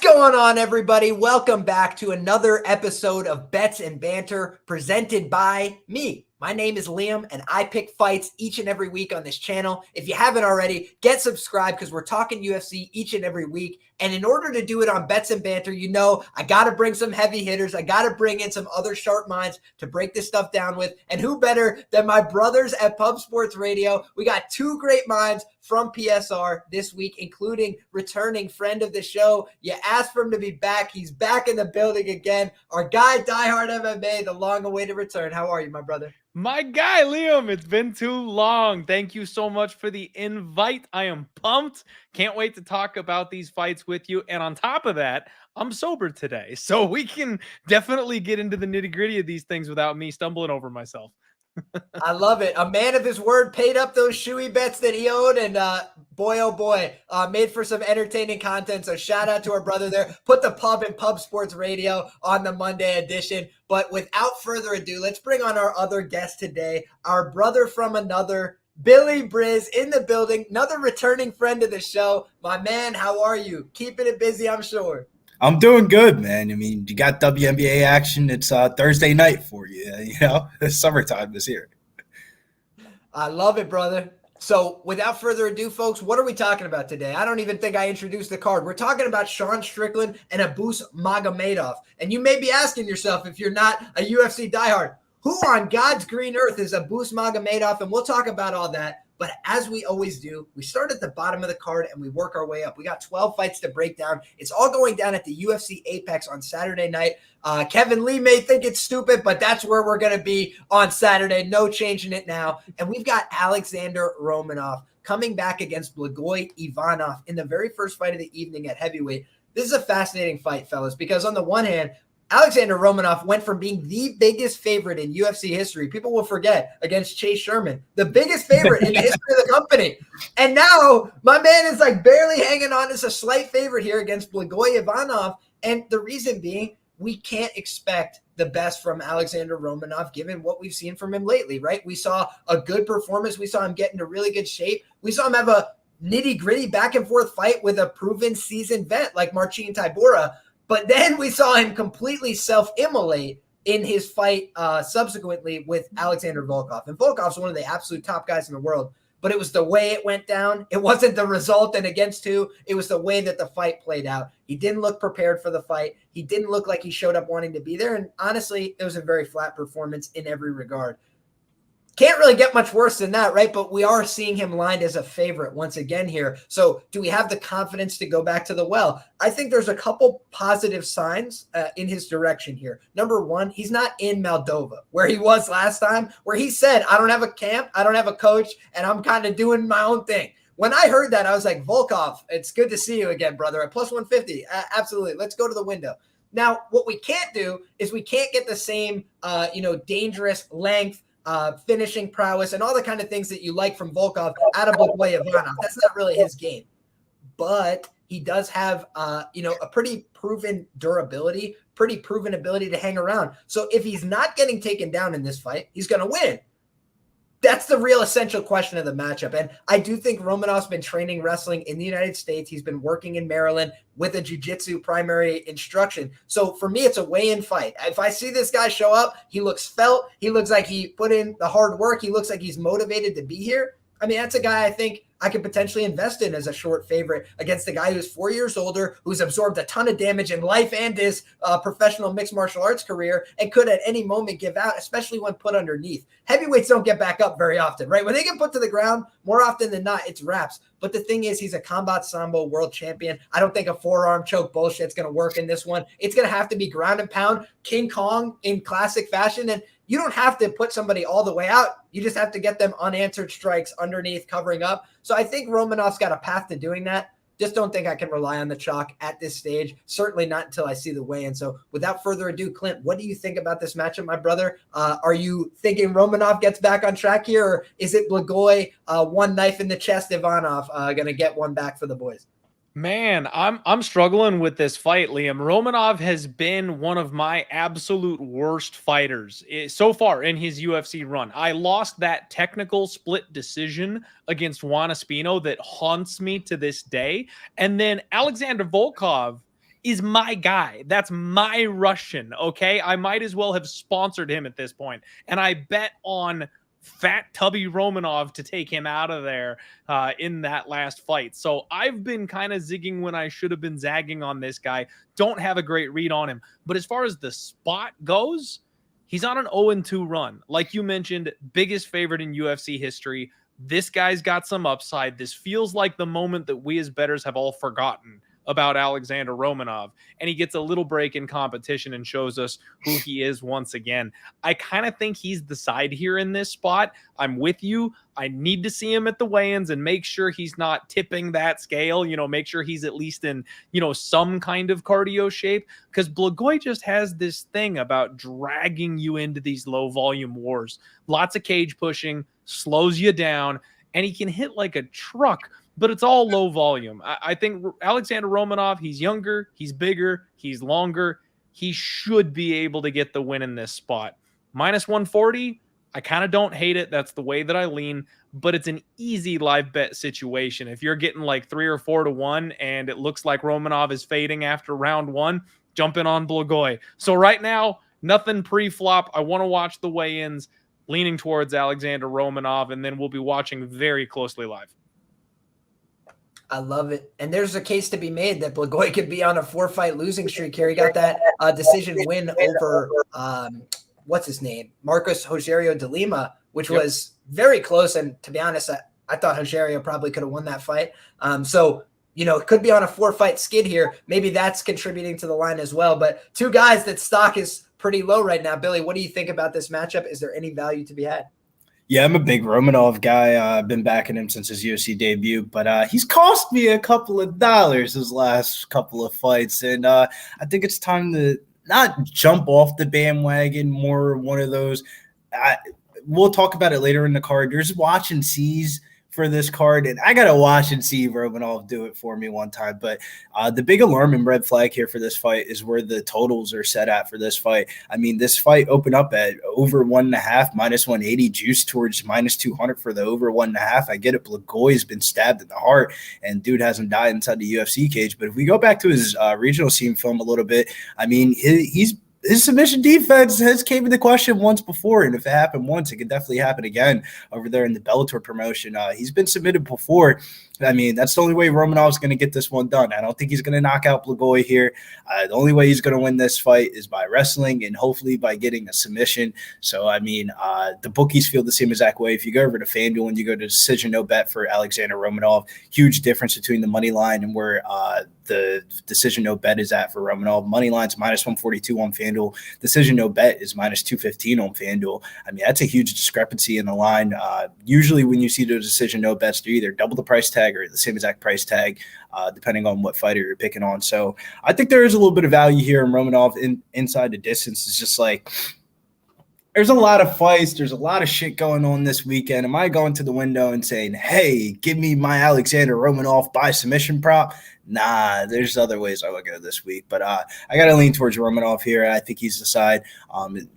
going on, everybody? Welcome back to another episode of Bets and Banter presented by me. My name is Liam, and I pick fights each and every week on this channel. If you haven't already, get subscribed because we're talking UFC each and every week. And in order to do it on Bets and Banter, you know I got to bring some heavy hitters. I got to bring in some other sharp minds to break this stuff down with. And who better than my brothers at Pub Sports Radio? We got two great minds from PSR this week, including returning friend of the show. You asked for him to be back. He's back in the building again. Our guy, Diehard MMA, the long-awaited return. How are you, my brother? My guy, Liam, it's been too long. Thank you so much for the invite. I am pumped. Can't wait to talk about these fights with you. And on top of that, I'm sober today, so we can definitely get into the nitty-gritty of these things without me stumbling over myself. I love it. A man of his word, paid up those shoey bets that he owed, and boy, oh boy, made for some entertaining content. So shout out to our brother there. Put the pub and Pub Sports Radio on the Monday edition. But without further ado, let's bring on our other guest today, our brother from another, Billy Briz, in the building, another returning friend of the show. My man, how are you? Keeping it busy, I'm sure. I'm doing good, man. I mean, you got WNBA action. It's Thursday night for you. You know, it's summertime is here. I love it, brother. So without further ado, folks, what are we talking about today? I don't even think I introduced the card. We're talking about Sean Strickland and Abus Magomedov. And you may be asking yourself, if you're not a UFC diehard, who on God's green earth is Abus Magomedov? And we'll talk about all that. But as we always do, we start at the bottom of the card and we work our way up. We got 12 fights to break down. It's all going down at the UFC Apex on Saturday night. Kevin Lee may think it's stupid, but that's where we're going to be on Saturday. No changing it now. And we've got Alexandr Romanov coming back against Blagoy Ivanov in the very first fight of the evening at heavyweight. This is a fascinating fight, fellas, because on the one hand, Alexandr Romanov went from being the biggest favorite in UFC history. People will forget, against Chase Sherman, the biggest favorite in the history of the company. And now my man is like barely hanging on as a slight favorite here against Blagoy Ivanov. And the reason being, we can't expect the best from Alexandr Romanov given what we've seen from him lately, right? We saw a good performance. We saw him get into really good shape. We saw him have a nitty-gritty back-and-forth fight with a proven seasoned vet like Marcin Tybura. But then we saw him completely self-immolate in his fight subsequently with Alexander Volkov. And Volkov's one of the absolute top guys in the world. But it was the way it went down. It wasn't the result and against who. It was the way that the fight played out. He didn't look prepared for the fight. He didn't look like he showed up wanting to be there. And honestly, it was a very flat performance in every regard. Can't really get much worse than that, right? But we are seeing him lined as a favorite once again here. So do we have the confidence to go back to the well? I think there's a couple positive signs in his direction here. Number one, he's not in Moldova, where he was last time, where he said, I don't have a camp, I don't have a coach, and I'm kind of doing my own thing. When I heard that, I was like, Volkov, it's good to see you again, brother, at plus 150. Absolutely. Let's go to the window. Now, what we can't do is we can't get the same, dangerous length, finishing prowess, and all the kind of things that you like from Volkov out of Blagoy Ivanov. That's not really his game. But he does have, a pretty proven durability, pretty proven ability to hang around. So if he's not getting taken down in this fight, he's going to win. That's the real essential question of the matchup. And I do think Romanov's been training wrestling in the United States. He's been working in Maryland with a jiu-jitsu primary instruction. So for me, it's a weigh-in fight. If I see this guy show up, he looks felt. He looks like he put in the hard work. He looks like he's motivated to be here. I mean, that's a guy I think I could potentially invest in as a short favorite against a guy who's 4 years older, who's absorbed a ton of damage in life and his professional mixed martial arts career, and could at any moment give out, especially when put underneath. Heavyweights don't get back up very often, right? When they get put to the ground, more often than not, it's wraps. But the thing is, he's a combat sambo world champion. I don't think a forearm choke bullshit's going to work in this one. It's going to have to be ground and pound, King Kong in classic fashion. And you don't have to put somebody all the way out. You just have to get them unanswered strikes underneath, covering up. So I think Romanov's got a path to doing that. Just don't think I can rely on the chalk at this stage. Certainly not until I see the weigh-in. So without further ado, Clint, what do you think about this matchup, my brother? Are you thinking Romanov gets back on track here, or is it Blagoy, one knife in the chest, Ivanov, going to get one back for the boys? Man, I'm struggling with this fight, Liam. Romanov has been one of my absolute worst fighters so far in his UFC run. I lost that technical split decision against Juan Espino that haunts me to this day. And then Alexander Volkov is my guy. That's my Russian, okay? I might as well have sponsored him at this point. And I bet on fat tubby Romanov to take him out of there in that last fight. So I've been kind of zigging when I should have been zagging on this guy. Don't have a great read on him. But as far as the spot goes, he's on an 0-2 run. Like you mentioned, biggest favorite in UFC history. This guy's got some upside. This feels like the moment that we as bettors have all forgotten about Alexandr Romanov, and he gets a little break in competition and shows us who he is once again. I kind of think he's the side here in this spot. I'm with you. I need to see him at the weigh-ins and make sure he's not tipping that scale, make sure he's at least in, some kind of cardio shape, because Blagoy just has this thing about dragging you into these low volume wars. Lots of cage pushing, slows you down, and he can hit like a truck, but it's all low volume. I think Alexandr Romanov, he's younger, he's bigger, he's longer. He should be able to get the win in this spot. Minus 140, I kind of don't hate it. That's the way that I lean, but it's an easy live bet situation. If you're getting like 3 or 4 to 1 and it looks like Romanov is fading after round 1, jump in on Blagoy. So right now, nothing pre-flop. I want to watch the weigh-ins, leaning towards Alexandr Romanov, and then we'll be watching very closely live. I love it. And there's a case to be made that Blagoy could be on a 4-fight losing streak here. He got that decision win over, what's his name? Marcos Rogerio de Lima, which was very close. And to be honest, I thought Rogerio probably could have won that fight. It could be on a 4-fight skid here. Maybe that's contributing to the line as well. But two guys that stock is pretty low right now. Billy, what do you think about this matchup? Is there any value to be had? Yeah, I'm a big Romanov guy. I've been backing him since his UFC debut, but he's cost me a couple of dollars his last couple of fights, and I think it's time to not jump off the bandwagon. More one of those. We'll talk about it later in the card. There's watch and sees for this card, and I gotta watch and see Romanov do it for me one time. But the big alarming red flag here for this fight is where the totals are set at for this fight. I mean, this fight opened up at over 1.5, minus 180, juice towards minus 200 for the over 1.5. I get it, Blagoy's been stabbed in the heart, and dude hasn't died inside the UFC cage. But if we go back to his regional scene film a little bit, I mean, his submission defense has came into question once before, and if it happened once, it could definitely happen again over there in the Bellator promotion. He's been submitted before. I mean, that's the only way Romanov's going to get this one done. I don't think he's going to knock out Blagoy here. The only way he's going to win this fight is by wrestling and hopefully by getting a submission. So, I mean, the bookies feel the same exact way. If you go over to FanDuel and you go to decision no bet for Alexandr Romanov, huge difference between the money line and where the decision no bet is at for Romanov. Money line's minus 142 on FanDuel. Decision no bet is minus 215 on FanDuel. I mean, that's a huge discrepancy in the line. Usually when you see the decision no bets, they're either double the price tag or the same exact price tag, depending on what fighter you're picking on. So I think there is a little bit of value here in Romanov inside the distance. It's just like there's a lot of fights. There's a lot of shit going on this weekend. Am I going to the window and saying, hey, give me my Alexandr Romanov by submission prop? Nah, there's other ways I look at it this week. But I got to lean towards Romanov here. I think he's the side.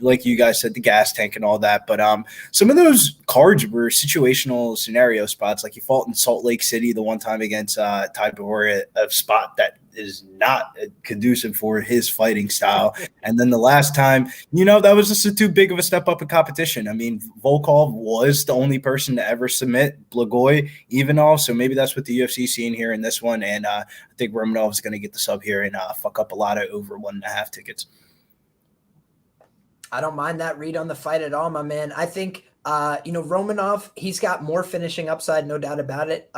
Like you guys said, the gas tank and all that. But some of those cards were situational scenario spots. Like he fought in Salt Lake City the one time against Ty Bora, a spot that is not conducive for his fighting style. And then the last time, that was just too big of a step up in competition. I mean, Volkov was the only person to ever submit Blagoy, Ivanov. So maybe that's what the UFC is seeing here in this one. And I think Romanov is going to get the sub here and fuck up a lot of over 1.5 tickets. I don't mind that read on the fight at all, my man. I think, Romanov, he's got more finishing upside, no doubt about it,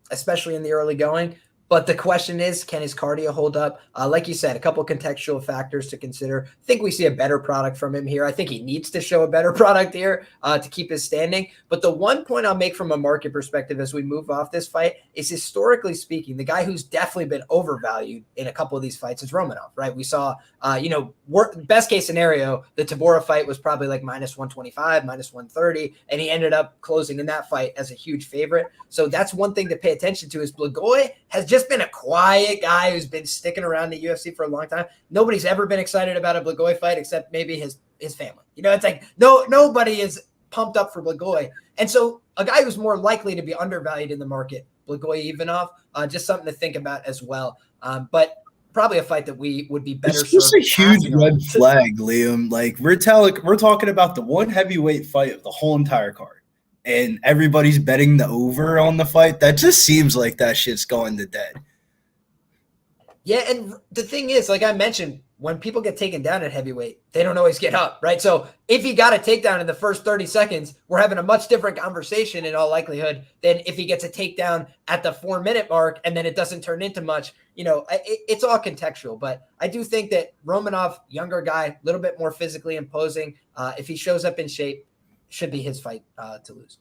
especially in the early going. But the question is, can his cardio hold up? Like you said, a couple contextual factors to consider. I think we see a better product from him here. I think he needs to show a better product here to keep his standing. But the one point I'll make from a market perspective as we move off this fight is, historically speaking, the guy who's definitely been overvalued in a couple of these fights is Romanov, right? We saw, best case scenario, the Tabora fight was probably like minus 125, minus 130, and he ended up closing in that fight as a huge favorite. So that's one thing to pay attention to is Blagoy has just been a quiet guy who's been sticking around the UFC for a long time. Nobody's ever been excited about a Blagoy fight except maybe his family. It's like nobody is pumped up for Blagoy. And so a guy who's more likely to be undervalued in the market, Blagoy Ivanov, just something to think about as well. But probably a fight that we would be better. It's just a huge passing on. red flag, Liam. Like we're talking about the one heavyweight fight of the whole entire card, and everybody's betting the over on the fight. That just seems like that shit's going to dead. Yeah, and the thing is, like I mentioned, when people get taken down at heavyweight, they don't always get up, right? So if he got a takedown in the first 30 seconds, we're having a much different conversation in all likelihood than if he gets a takedown at the 4-minute mark and then it doesn't turn into much. You know, it's all contextual. But I do think that Romanov, younger guy, a little bit more physically imposing, if he shows up in shape, should be his fight to lose.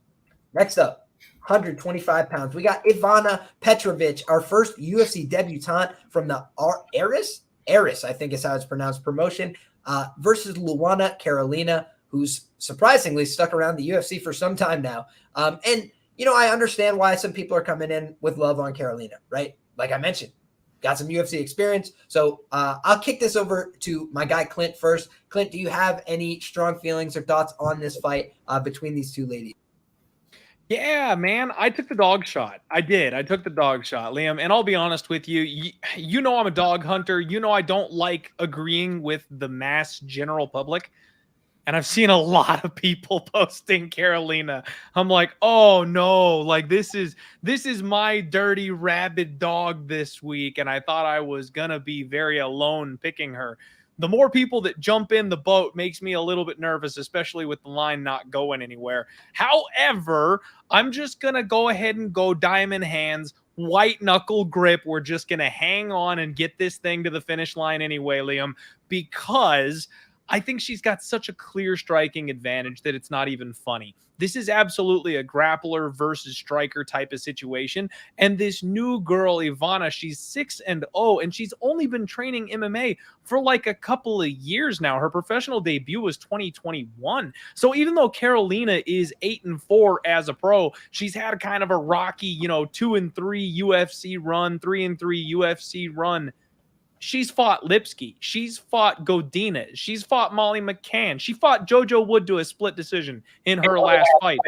Next up, 125 pounds. We got Ivana Petrovic, our first UFC debutante from the Eris, I think is how it's pronounced, promotion, versus Luana Carolina, who's surprisingly stuck around the UFC for some time now. And, you know, I understand why some people are coming in with love on Carolina, right? Like I mentioned, got some UFC experience. So I'll kick this over to my guy Clint first. Clint, do you have any strong feelings or thoughts on this fight between these two ladies? Yeah, man, I took the dog shot. I did. I took the dog shot, Liam. And I'll be honest with you. You know I'm a dog hunter. You know I don't like agreeing with the mass general public. And I've seen a lot of people posting Carolina. I'm like, oh no, like this is my dirty rabid dog this week. And I thought I was gonna be very alone picking her. The more people that jump in the boat makes me a little bit nervous, especially with the line not going anywhere. However, I'm just going to go ahead and go diamond hands, white knuckle grip. We're just going to hang on and get this thing to the finish line anyway, Liam, because I think she's got such a clear striking advantage that it's not even funny. This is absolutely a grappler versus striker type of situation. And this new girl, Ivana, she's 6-0, and she's only been training MMA for like a couple of years now. Her professional debut was 2021. So even though Carolina is 8-4 as a pro, she's had kind of a rocky, 2-3 UFC run, 3-3 UFC run. She's fought Lipsky. She's fought Godinez. She's fought Molly McCann. She fought JoJo Wood to a split decision in her last fight.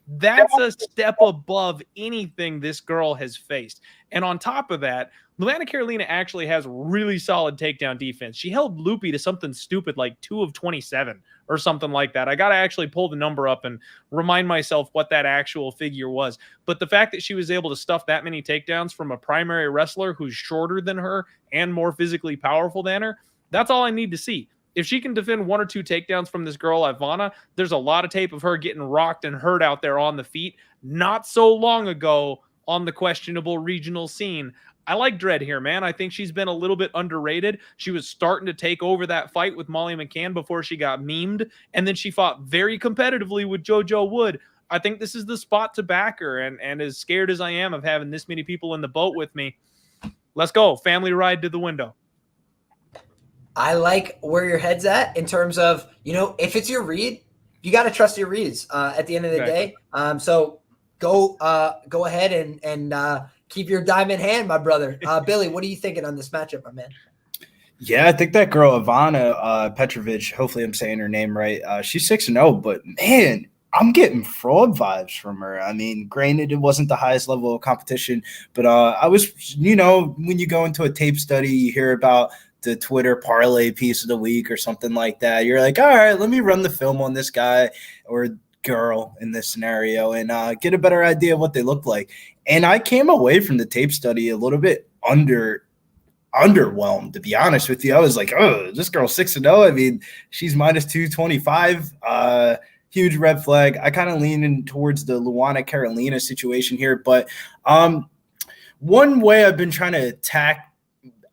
That's a step above anything this girl has faced. And on top of that, Luana Carolina actually has really solid takedown defense. She held Loopy to something stupid like 2 of 27 or something like that. I got to actually pull the number up and remind myself what that actual figure was. But the fact that she was able to stuff that many takedowns from a primary wrestler who's shorter than her and more physically powerful than her, that's all I need to see. If she can defend 1 or 2 takedowns from this girl, Ivana, there's a lot of tape of her getting rocked and hurt out there on the feet not so long ago on the questionable regional scene. I like Dredd here, man. I think she's been a little bit underrated. She was starting to take over that fight with Molly McCann before she got memed, and then she fought very competitively with JoJo Wood. I think this is the spot to back her, and as scared as I am of having this many people in the boat with me, let's go. Family ride to the window. I like where your head's at in terms of, if it's your read, you got to trust your reads at the end of the day. So go ahead and keep your diamond hand, my brother. Billy, what are you thinking on this matchup, my man? Yeah, I think that girl, Ivana Petrovic, hopefully I'm saying her name right. She's 6-0, but man, I'm getting fraud vibes from her. I mean, granted, it wasn't the highest level of competition, but I was, when you go into a tape study, you hear about the Twitter parlay piece of the week or something like that. You're like, all right, let me run the film on this guy or girl in this scenario and get a better idea of what they look like. And I came away from the tape study a little bit underwhelmed, to be honest with you. I was like, oh, this girl's 6-0. I mean, she's minus 225. Huge red flag. I kind of lean in towards the Luana Carolina situation here. But one way I've been trying to attack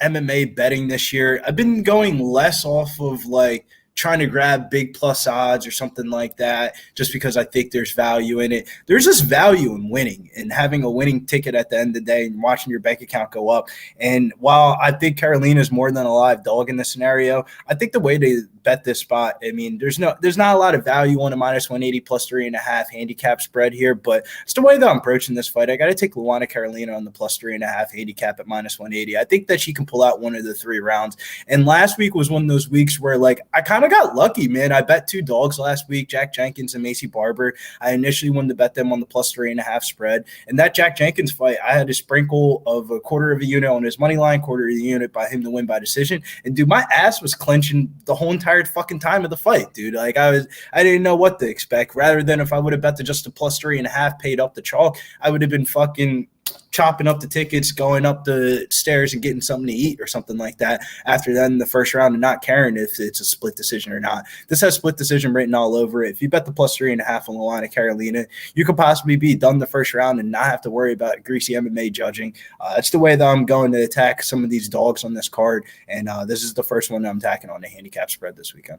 MMA betting this year, I've been going less off of like trying to grab big plus odds or something like that, just because I think there's value in it. There's just value in winning and having a winning ticket at the end of the day and watching your bank account go up. And while I think Carolina is more than a live dog in this scenario, I think the way to bet this spot, I mean, there's not a lot of value on a minus 180 plus 3.5 handicap spread here, but it's the way that I'm approaching this fight. I got to take Luana Carolina on the plus 3.5 handicap at minus 180. I think that she can pull out one of the 3 rounds. And last week was one of those weeks where like I kind of got lucky, man. I bet 2 dogs last week, Jack Jenkins and Macy Barber. I initially wanted to bet them on the +3.5 spread. And that Jack Jenkins fight, I had a sprinkle of a quarter of a unit on his money line, quarter of the unit by him to win by decision. And dude, my ass was clenching the whole entire fucking time of the fight, dude. Like I didn't know what to expect. Rather than if I would have bet to just a +3.5, paid up the chalk, I would have been fucking chopping up the tickets, going up the stairs and getting something to eat or something like that after then the first round and not caring if it's a split decision or not. This has split decision written all over it. If you bet the +3.5 on Luana Carolina, you could possibly be done the first round and not have to worry about greasy MMA judging. It's the way that I'm going to attack some of these dogs on this card, and this is the first one that I'm attacking on the handicap spread this weekend.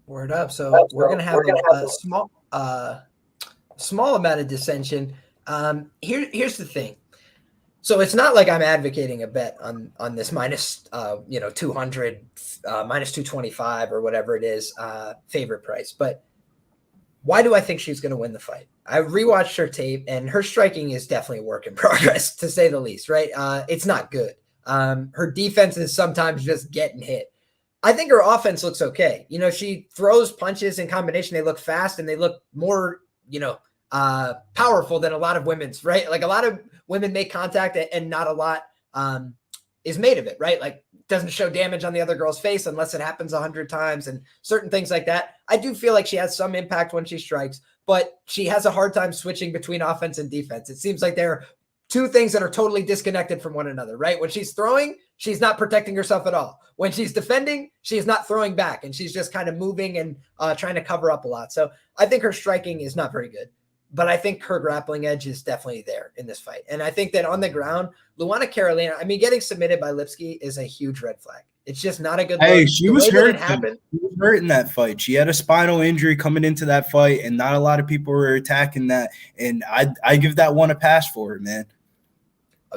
Word up. So we're going to have a small amount of dissension. Here's the thing. So it's not like I'm advocating a bet on this minus 200, minus 225 or whatever it is, favorite price. But why do I think she's going to win the fight? I rewatched her tape, and her striking is definitely a work in progress, to say the least, right? It's not good. Her defense is sometimes just getting hit. I think her offense looks okay. She throws punches in combination. They look fast and they look more, powerful than a lot of women's, right? Like a lot of women make contact and not a lot is made of it, right? Like doesn't show damage on the other girl's face unless it happens 100 times and certain things like that. I do feel like she has some impact when she strikes, but she has a hard time switching between offense and defense. It seems like there are two things that are totally disconnected from one another, right? When she's throwing, she's not protecting herself at all. When she's defending, she's not throwing back, and she's just kind of moving and trying to cover up a lot. So I think her striking is not very good, but I think her grappling edge is definitely there in this fight. And I think that on the ground, Luana Carolina, getting submitted by Lipsky is a huge red flag. It's just not a good look. Hey, she was hurt. She was hurt in that fight. She had a spinal injury coming into that fight, and not a lot of people were attacking that. And I give that one a pass for her, man.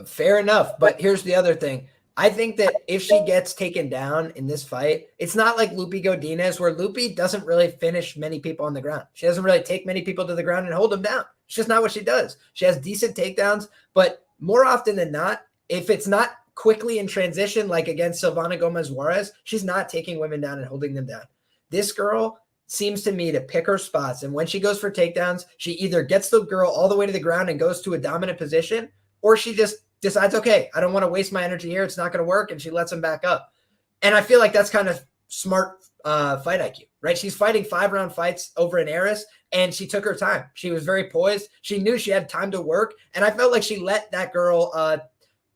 Fair enough. But here's the other thing. I think that if she gets taken down in this fight, it's not like Lupi Godinez, where Lupi doesn't really finish many people on the ground. She doesn't really take many people to the ground and hold them down. It's just not what she does. She has decent takedowns, but more often than not, if it's not quickly in transition, like against Silvana Gomez Juarez, she's not taking women down and holding them down. This girl seems to me to pick her spots. And when she goes for takedowns, she either gets the girl all the way to the ground and goes to a dominant position, or she just decides, okay, I don't want to waste my energy here. It's not going to work. And she lets him back up. And I feel like that's kind of smart fight IQ, right? She's fighting 5-round fights over an Aris, and she took her time. She was very poised. She knew she had time to work. And I felt like she let that girl,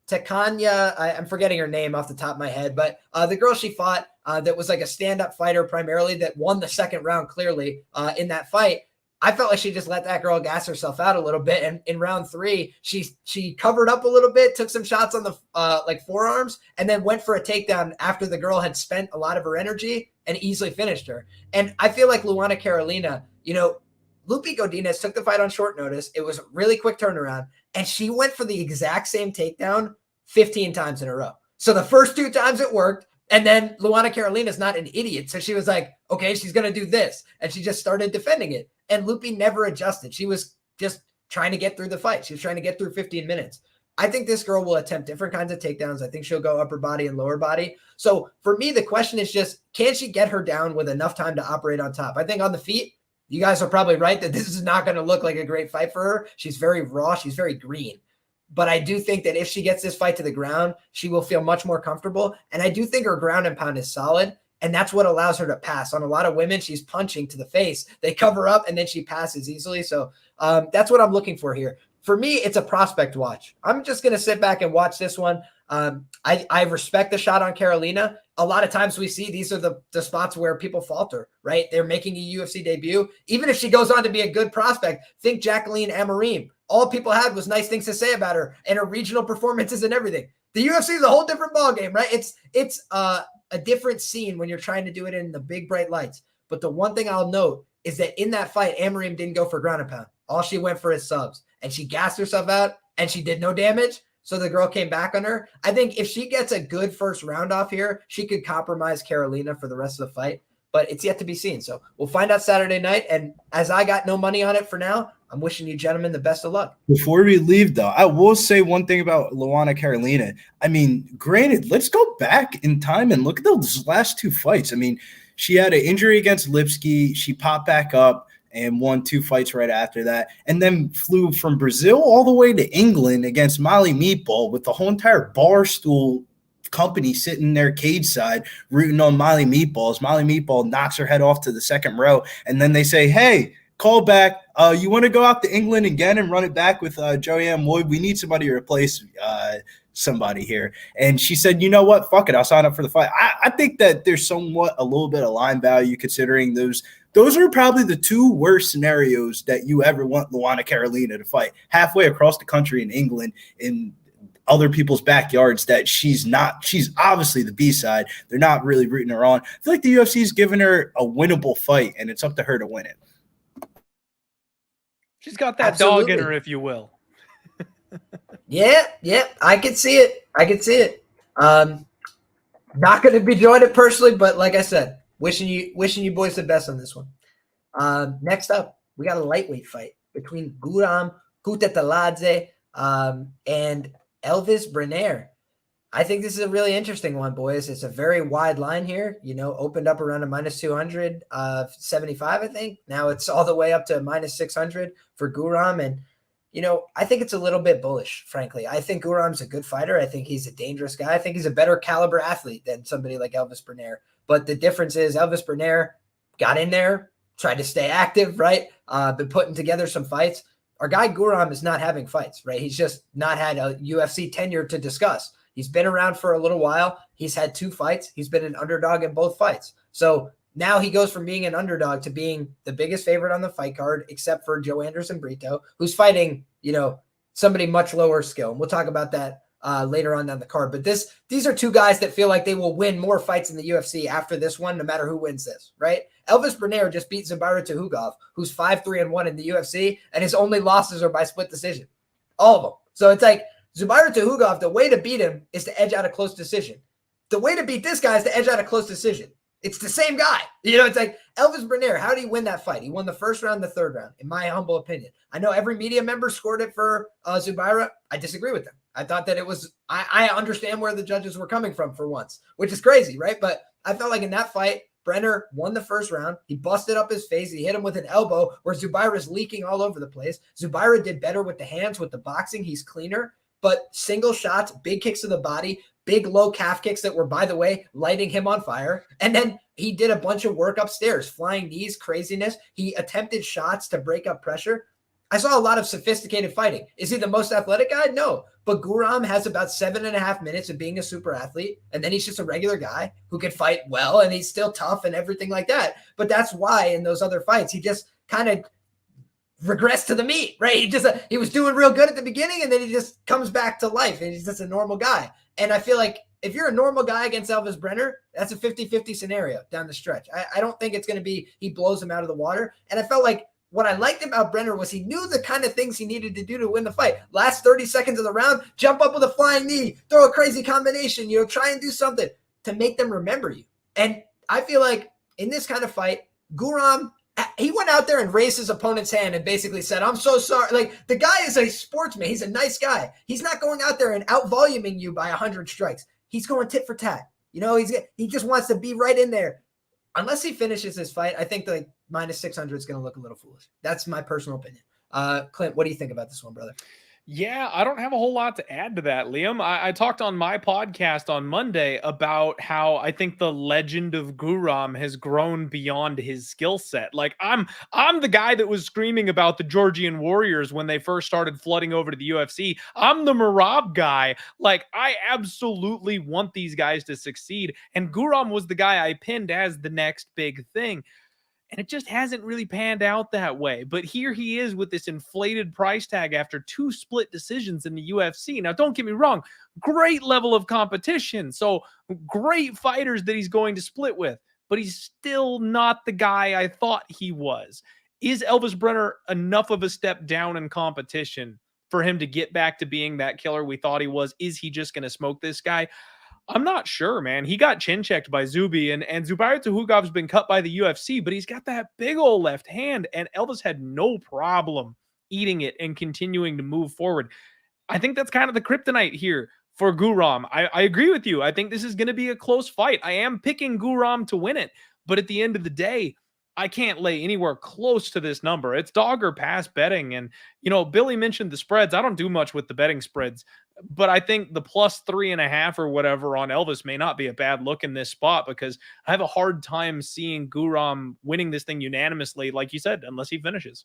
Takanya, I'm forgetting her name off the top of my head, but the girl she fought that was like a stand-up fighter primarily that won the second round clearly in that fight, I felt like she just let that girl gas herself out a little bit. And in round 3, she covered up a little bit, took some shots on the forearms, and then went for a takedown after the girl had spent a lot of her energy and easily finished her. And I feel like Luana Carolina, Lupi Godinez took the fight on short notice. It was a really quick turnaround, and she went for the exact same takedown 15 times in a row. So the first 2 times it worked. And then Luana Carolina is not an idiot. So she was like, okay, she's going to do this. And she just started defending it. And Lupi never adjusted. She was just trying to get through the fight. She was trying to get through 15 minutes. I think this girl will attempt different kinds of takedowns. I think she'll go upper body and lower body. So for me, the question is just, can she get her down with enough time to operate on top? I think on the feet, you guys are probably right that this is not going to look like a great fight for her. She's very raw. She's very green. But I do think that if she gets this fight to the ground, she will feel much more comfortable. And I do think her ground and pound is solid. And that's what allows her to pass. On a lot of women, she's punching to the face. They cover up, and then she passes easily. So that's what I'm looking for here. For me, it's a prospect watch. I'm just going to sit back and watch this one. I respect the shot on Carolina. A lot of times we see these are the spots where people falter, right? They're making a UFC debut. Even if she goes on to be a good prospect, think Jacqueline Amorim. All people had was nice things to say about her and her regional performances and everything. The UFC is a whole different ballgame, right? It's a different scene when you're trying to do it in the big bright lights. But the one thing I'll note is that in that fight, Amorim didn't go for ground and pound. All she went for is subs, and she gassed herself out, and she did no damage. So the girl came back on her. I think if she gets a good first round off here, she could compromise Carolina for the rest of the fight. But it's yet to be seen. So we'll find out Saturday night. And as I got no money on it for now, I'm wishing you gentlemen the best of luck. Before we leave, though, I will say one thing about Luana Carolina. I mean, granted, let's go back in time and look at those last 2 fights. I mean, she had an injury against Lipski. She popped back up and won 2 fights right after that, and then flew from Brazil all the way to England against Molly Meatball with the whole entire Barstool company sitting there cage side rooting on Molly Meatballs. Molly Meatball knocks her head off to the second row, and then they say, hey, call back. You want to go out to England again and run it back with Joanne Wood? We need somebody to replace somebody here. And she said, you know what? Fuck it. I'll sign up for the fight. I think that there's somewhat a little bit of line value considering those are probably the 2 worst scenarios that you ever want Luana Carolina to fight. Halfway across the country in England in other people's backyards that she's obviously the B-side. They're not really rooting her on. I feel like the UFC's given her a winnable fight, and it's up to her to win it. She's got that dog in her, if you will. Yeah, I can see it. Not going to be joined it personally, but like I said, wishing you boys the best on this one. Next up, we got a lightweight fight between Guram Kutateladze and Elves Brener. I think this is a really interesting one, boys. It's a very wide line here. Opened up around a -200, 75, I think. Now it's all the way up to -600 for Guram. And, I think it's a little bit bullish, frankly. I think Guram's a good fighter. I think he's a dangerous guy. I think he's a better caliber athlete than somebody like Elves Brener. But the difference is Elves Brener got in there, tried to stay active, right? Been putting together some fights. Our guy Guram is not having fights, right? He's just not had a UFC tenure to discuss. He's been around for a little while. He's had 2 fights. He's been an underdog in both fights. So now he goes from being an underdog to being the biggest favorite on the fight card, except for Joanderson Brito, who's fighting, somebody much lower skill. And we'll talk about that later on down the card. But these are 2 guys that feel like they will win more fights in the UFC after this one, no matter who wins this, right? Elves Brener just beat Zubaira Tukhugov, who's 5-3-1 in the UFC, and his only losses are by split decision. All of them. So it's like, Zubaira Tukhugov, the way to beat him is to edge out a close decision. The way to beat this guy is to edge out a close decision. It's the same guy. It's like Elves Brener, how did he win that fight? He won the first round, the third round, in my humble opinion. I know every media member scored it for Zubaira. I disagree with them. I thought that it was – I understand where the judges were coming from for once, which is crazy, right? But I felt like in that fight, Brener won the first round. He busted up his face. He hit him with an elbow where Zubaira's leaking all over the place. Zubaira did better with the hands, with the boxing. He's cleaner. But single shots, big kicks to the body, big low calf kicks that were, by the way, lighting him on fire. And then he did a bunch of work upstairs, flying knees, craziness. He attempted shots to break up pressure. I saw a lot of sophisticated fighting. Is he the most athletic guy? No. But Guram has about 7.5 minutes of being a super athlete, and then he's just a regular guy who can fight well, and he's still tough and everything like that. But that's why in those other fights, he just kind of regress to the meat, right? He was doing real good at the beginning, and then he just comes back to life, and he's just a normal guy. And I feel like if you're a normal guy against Elves Brener, that's a 50-50 scenario down the stretch. I don't think it's going to be he blows him out of the water. And I felt like what I liked about Brener was he knew the kind of things he needed to do to win the fight. Last 30 seconds of the round, jump up with a flying knee, throw a crazy combination, try and do something to make them remember you. And I feel like in this kind of fight, Guram, he went out there and raised his opponent's hand and basically said, I'm so sorry. Like, the guy is a sportsman. He's a nice guy. He's not going out there and out-voluming you by 100 strikes. He's going tit for tat. He just wants to be right in there. Unless he finishes this fight, I think the -600 is going to look a little foolish. That's my personal opinion. Clint, what do you think about this one, brother? Yeah, I don't have a whole lot to add to that, Liam. I talked on my podcast on Monday about how I think the legend of Guram has grown beyond his skill set. Like, I'm the guy that was screaming about the Georgian Warriors when they first started flooding over to the UFC. I'm the Marab guy. Like, I absolutely want these guys to succeed. And Guram was the guy I pinned as the next big thing. And it just hasn't really panned out that way. But here he is with this inflated price tag after 2 split decisions in the UFC. Now, don't get me wrong. Great level of competition. So great fighters that he's going to split with. But he's still not the guy I thought he was. Is Elves Brener enough of a step down in competition for him to get back to being that killer we thought he was? Is he just going to smoke this guy? I'm not sure, man. He got chin checked by Zuby, and Zubaira Tuhugav's been cut by the UFC, but he's got that big old left hand, and Elvis had no problem eating it and continuing to move forward. I think that's kind of the kryptonite here for Guram. I agree with you. I think this is going to be a close fight. I am picking Guram to win it, but at the end of the day, I can't lay anywhere close to this number. It's dog or pass betting. And, Billy mentioned the spreads. I don't do much with the betting spreads, but I think the plus 3.5 or whatever on Elves may not be a bad look in this spot, because I have a hard time seeing Guram winning this thing unanimously, like you said, unless he finishes.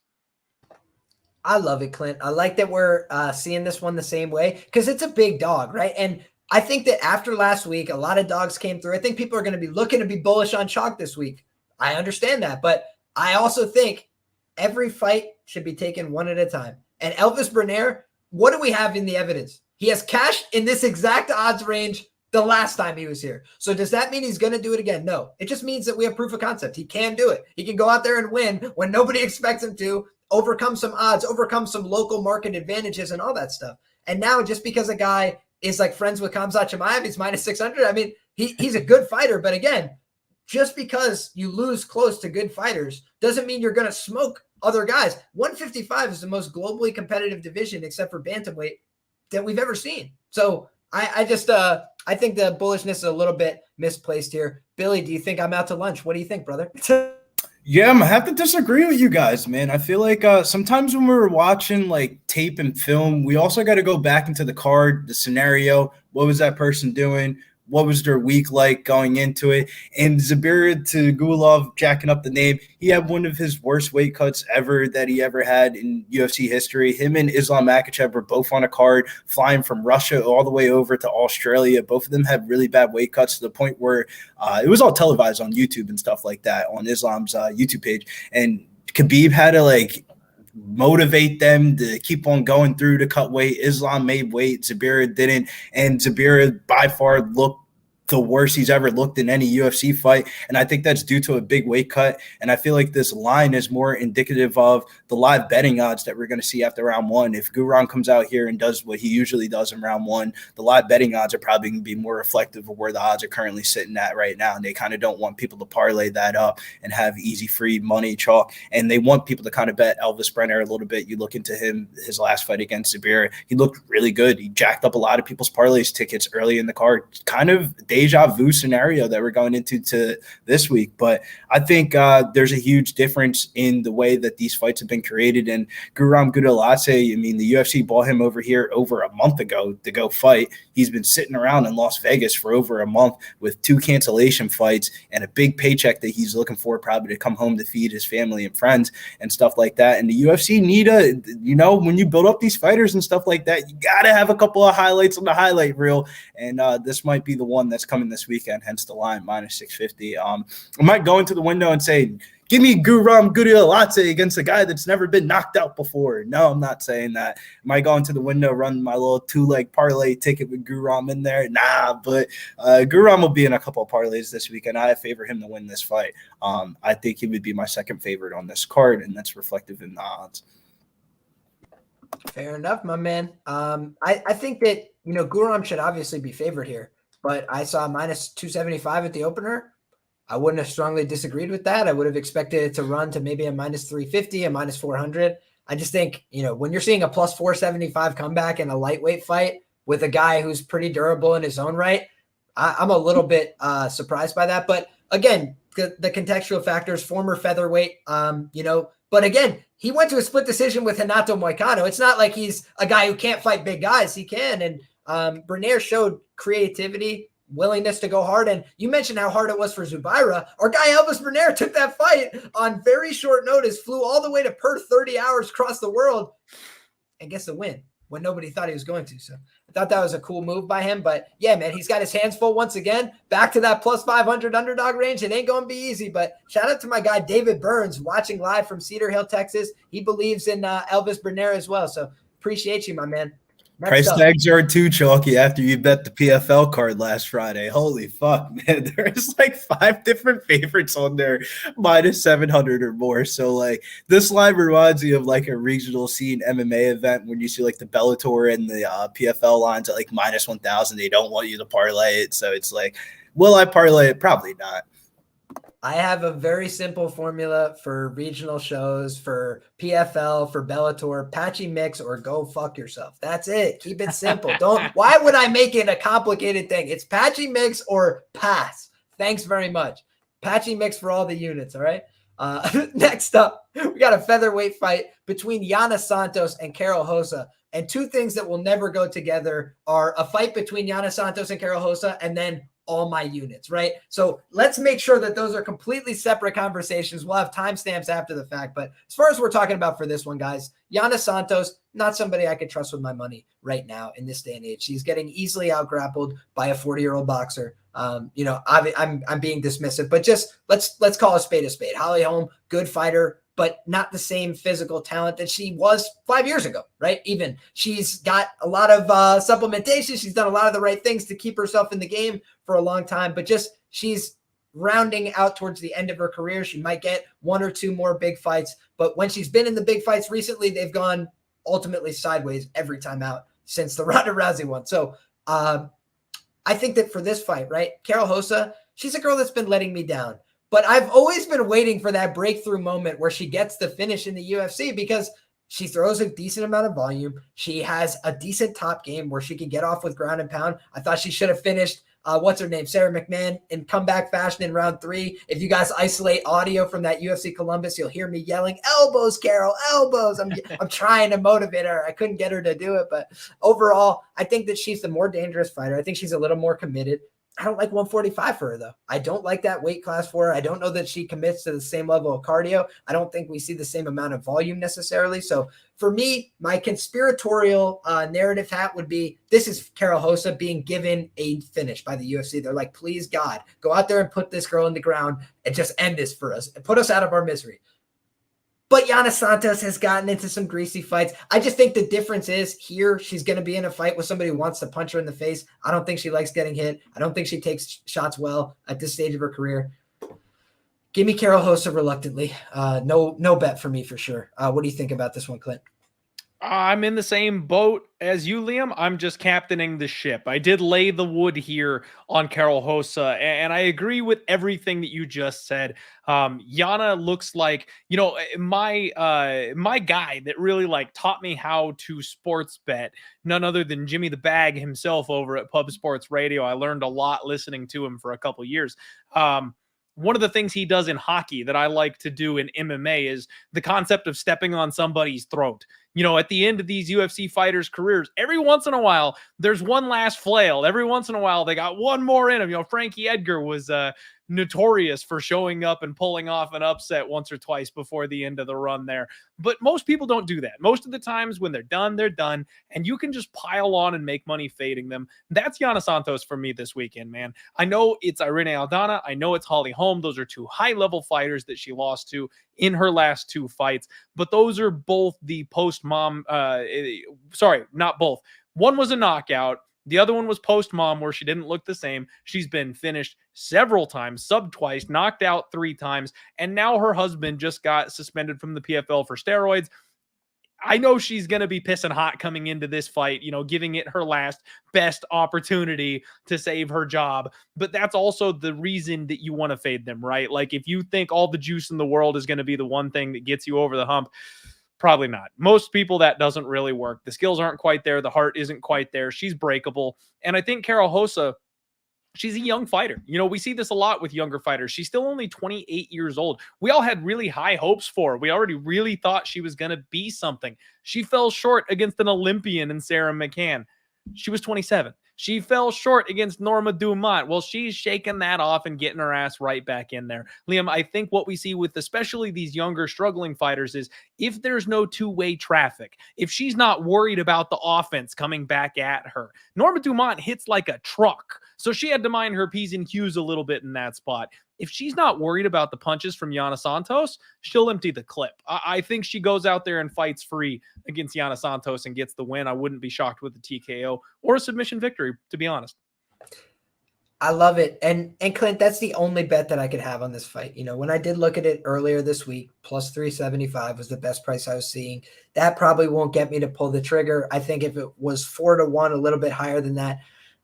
I love it, Clint. I like that we're seeing this one the same way, because it's a big dog, right? And I think that after last week, a lot of dogs came through. I think people are going to be looking to be bullish on chalk this week. I understand that, but I also think every fight should be taken one at a time. And Elves Brener, what do we have in the evidence? He has cashed in this exact odds range the last time he was here. So does that mean he's going to do it again? No. It just means that we have proof of concept. He can do it. He can go out there and win when nobody expects him to, overcome some odds, overcome some local market advantages and all that stuff. And now just because a guy is like friends with Khamzat Chimaev, he's minus 600. I mean, he's a good fighter, but again, just because you lose close to good fighters doesn't mean you're going to smoke other guys. 155 is the most globally competitive division, except for bantamweight, that we've ever seen. So I think the bullishness is a little bit misplaced here. Billy, do you think I'm out to lunch? What do you think, brother? Yeah, I'm gonna have to disagree with you guys, man. I feel like sometimes when we're watching like tape and film, we also got to go back into the card, the scenario. What was that person doing? What was their week like going into it? And Damir Ismagulov, jacking up the name, he had one of his worst weight cuts ever that he ever had in UFC history. Him and Islam Makhachev were both on a card, flying from Russia all the way over to Australia. Both of them had really bad weight cuts to the point where it was all televised on YouTube and stuff like that on Islam's YouTube page. And Khabib had to motivate them to keep on going through to cut weight. Islam made weight, Damir didn't, and Damir by far looked the worst he's ever looked in any UFC fight, and I think that's due to a big weight cut. And I feel like this line is more indicative of the live betting odds that we're going to see after round one. If Guram comes out here and does what he usually does in round one, the live betting odds are probably going to be more reflective of where the odds are currently sitting at right now, and they kind of don't want people to parlay that up and have easy free money chalk, and they want people to kind of bet Elves Brener a little bit. You look into him, his last fight against Damir, he looked really good. He jacked up a lot of people's parlays tickets early in the card, kind of deja vu scenario that we're going into to this week. But I think there's a huge difference in the way that these fights have been created. And Guram Kutateladze, I mean, the UFC bought him over here over a month ago to go fight. He's been sitting around in Las Vegas for over a month with 2 cancellation fights and a big paycheck that he's looking for, probably to come home to feed his family and friends and stuff like that. And the UFC need when you build up these fighters and stuff like that, you got to have a couple of highlights on the highlight reel. And this might be the one that's coming this weekend, hence the line minus 650. I might go into the window and say, give me Guram Kutateladze against a guy that's never been knocked out before. No, I'm not saying that. I might go into the window, run my little 2-leg parlay ticket with Guram in there. Nah, but Guram will be in a couple of parlays this weekend. I favor him to win this fight. I think he would be my second favorite on this card, and that's reflective in the odds. Fair enough, my man. I think that, Guram should obviously be favored here, but I saw minus 275 at the opener. I wouldn't have strongly disagreed with that. I would have expected it to run to maybe a minus 350, a minus 400. I just think, when you're seeing a plus 475 comeback in a lightweight fight with a guy who's pretty durable in his own right, I'm a little bit surprised by that. But again, the contextual factors, former featherweight, but again, he went to a split decision with Renato Moicano. It's not like he's a guy who can't fight big guys. He can. And Brener showed creativity, willingness to go hard. And you mentioned how hard it was for Zubaira. Our guy Elves Brener took that fight on very short notice, flew all the way to Perth, 30 hours across the world, and gets the win when nobody thought he was going to. So I thought that was a cool move by him. But yeah, man, he's got his hands full once again. Back to that plus 500 underdog range. It ain't going to be easy. But shout out to my guy David Burns, watching live from Cedar Hill, Texas. He believes in Elves Brener as well. So appreciate you, my man. Price tags are too chalky after you bet the PFL card last Friday. Holy fuck, man. There's 5 different favorites on there, minus 700 or more. So, this line reminds me of a regional scene MMA event when you see the Bellator and the PFL lines at minus 1,000. They don't want you to parlay it. So it's will I parlay it? Probably not. I have a very simple formula for regional shows, for PFL, for Bellator: patchy mix or go fuck yourself. That's it. Keep it simple. Why would I make it a complicated thing? It's patchy mix or pass. Thanks very much. Patchy mix for all the units. All right. Next up, we got a featherweight fight between Yana Santos and Karol Rosa. And two things that will never go together are a fight between Yana Santos and Karol Rosa, and then all my units, right? So let's make sure that those are completely separate conversations. We'll have timestamps after the fact. But as far as we're talking about for this one, guys, Yana Santos, not somebody I could trust with my money right now in this day and age. She's getting easily out-grappled by a 40-year-old boxer. I'm being dismissive, but just let's call a spade a spade. Holly Holm, good fighter, but not the same physical talent that she was 5 years ago, right? Even she's got a lot of supplementation. She's done a lot of the right things to keep herself in the game for a long time, but just she's rounding out towards the end of her career. She might get one or two more big fights, but when she's been in the big fights recently, they've gone ultimately sideways every time out since the Ronda Rousey one. So I think that for this fight, right, Karol Rosa, she's a girl that's been letting me down. But I've always been waiting for that breakthrough moment where she gets the finish in the UFC because she throws a decent amount of volume. She has a decent top game where she can get off with ground and pound. I thought she should have finished, what's her name, Sarah McMahon, in comeback fashion in round 3. If you guys isolate audio from that UFC Columbus, you'll hear me yelling, elbows, Karol, elbows. I'm trying to motivate her. I couldn't get her to do it. But overall, I think that she's the more dangerous fighter. I think she's a little more committed. I don't like 145 for her, though. I don't like that weight class for her. I don't know that she commits to the same level of cardio. I don't think we see the same amount of volume necessarily. So for me, my conspiratorial narrative hat would be this is Karol Rosa being given a finish by the UFC. They're like, please, God, go out there and put this girl in the ground and just end this for us and put us out of our misery. But Yana Santos has gotten into some greasy fights. I just think the difference is here she's going to be in a fight with somebody who wants to punch her in the face. I don't think she likes getting hit. I don't think she takes shots well at this stage of her career. Give me Karol Rosa reluctantly. No bet for me for sure. What do you think about this one, Clint? I'm in the same boat as you, Liam. I'm just captaining the ship. I did lay the wood here on Karol Rosa, and I agree with everything that you just said. Yana looks like, my guy that really taught me how to sports bet, none other than Jimmy the Bag himself over at Pub Sports Radio. I learned a lot listening to him for a couple years. One of the things he does in hockey that I like to do in MMA is the concept of stepping on somebody's throat. At the end of these UFC fighters' careers, every once in a while, there's one last flail. Every once in a while, they got one more in them. Frankie Edgar was notorious for showing up and pulling off an upset once or twice before the end of the run there. But most people don't do that. Most of the times when they're done, and you can just pile on and make money fading them. That's Yana Santos for me this weekend, man. I know it's Irene Aldana. I know it's Holly Holm. Those are two high-level fighters that she lost to in her last two fights, but those are both the post-mom. Sorry, not both. One was a knockout. The other one was post-mom where she didn't look the same. She's been finished several times, subbed twice, knocked out 3 times, and now her husband just got suspended from the PFL for steroids. I know she's going to be pissing hot coming into this fight, giving it her last best opportunity to save her job. But that's also the reason that you want to fade them, right? If you think all the juice in the world is going to be the one thing that gets you over the hump, probably not. Most people, that doesn't really work. The skills aren't quite there. The heart isn't quite there. She's breakable. And I think Karol Rosa, she's a young fighter. We see this a lot with younger fighters. She's still only 28 years old. We all had really high hopes for her. We already really thought she was going to be something. She fell short against an Olympian in Sarah McMahon. She was 27. She fell short against Norma Dumont. Well, she's shaking that off and getting her ass right back in there. Liam, I think what we see with especially these younger struggling fighters is if there's no two-way traffic, if she's not worried about the offense coming back at her, Norma Dumont hits like a truck. So she had to mind her P's and Q's a little bit in that spot. If she's not worried about the punches from Yana Santos, she'll empty the clip. I think she goes out there and fights free against Yana Santos and gets the win. I wouldn't be shocked with a TKO or a submission victory, to be honest. I love it. And Clint, that's the only bet that I could have on this fight. When I did look at it earlier this week, plus 375 was the best price I was seeing. That probably won't get me to pull the trigger. I think if it was 4-1, a little bit higher than that,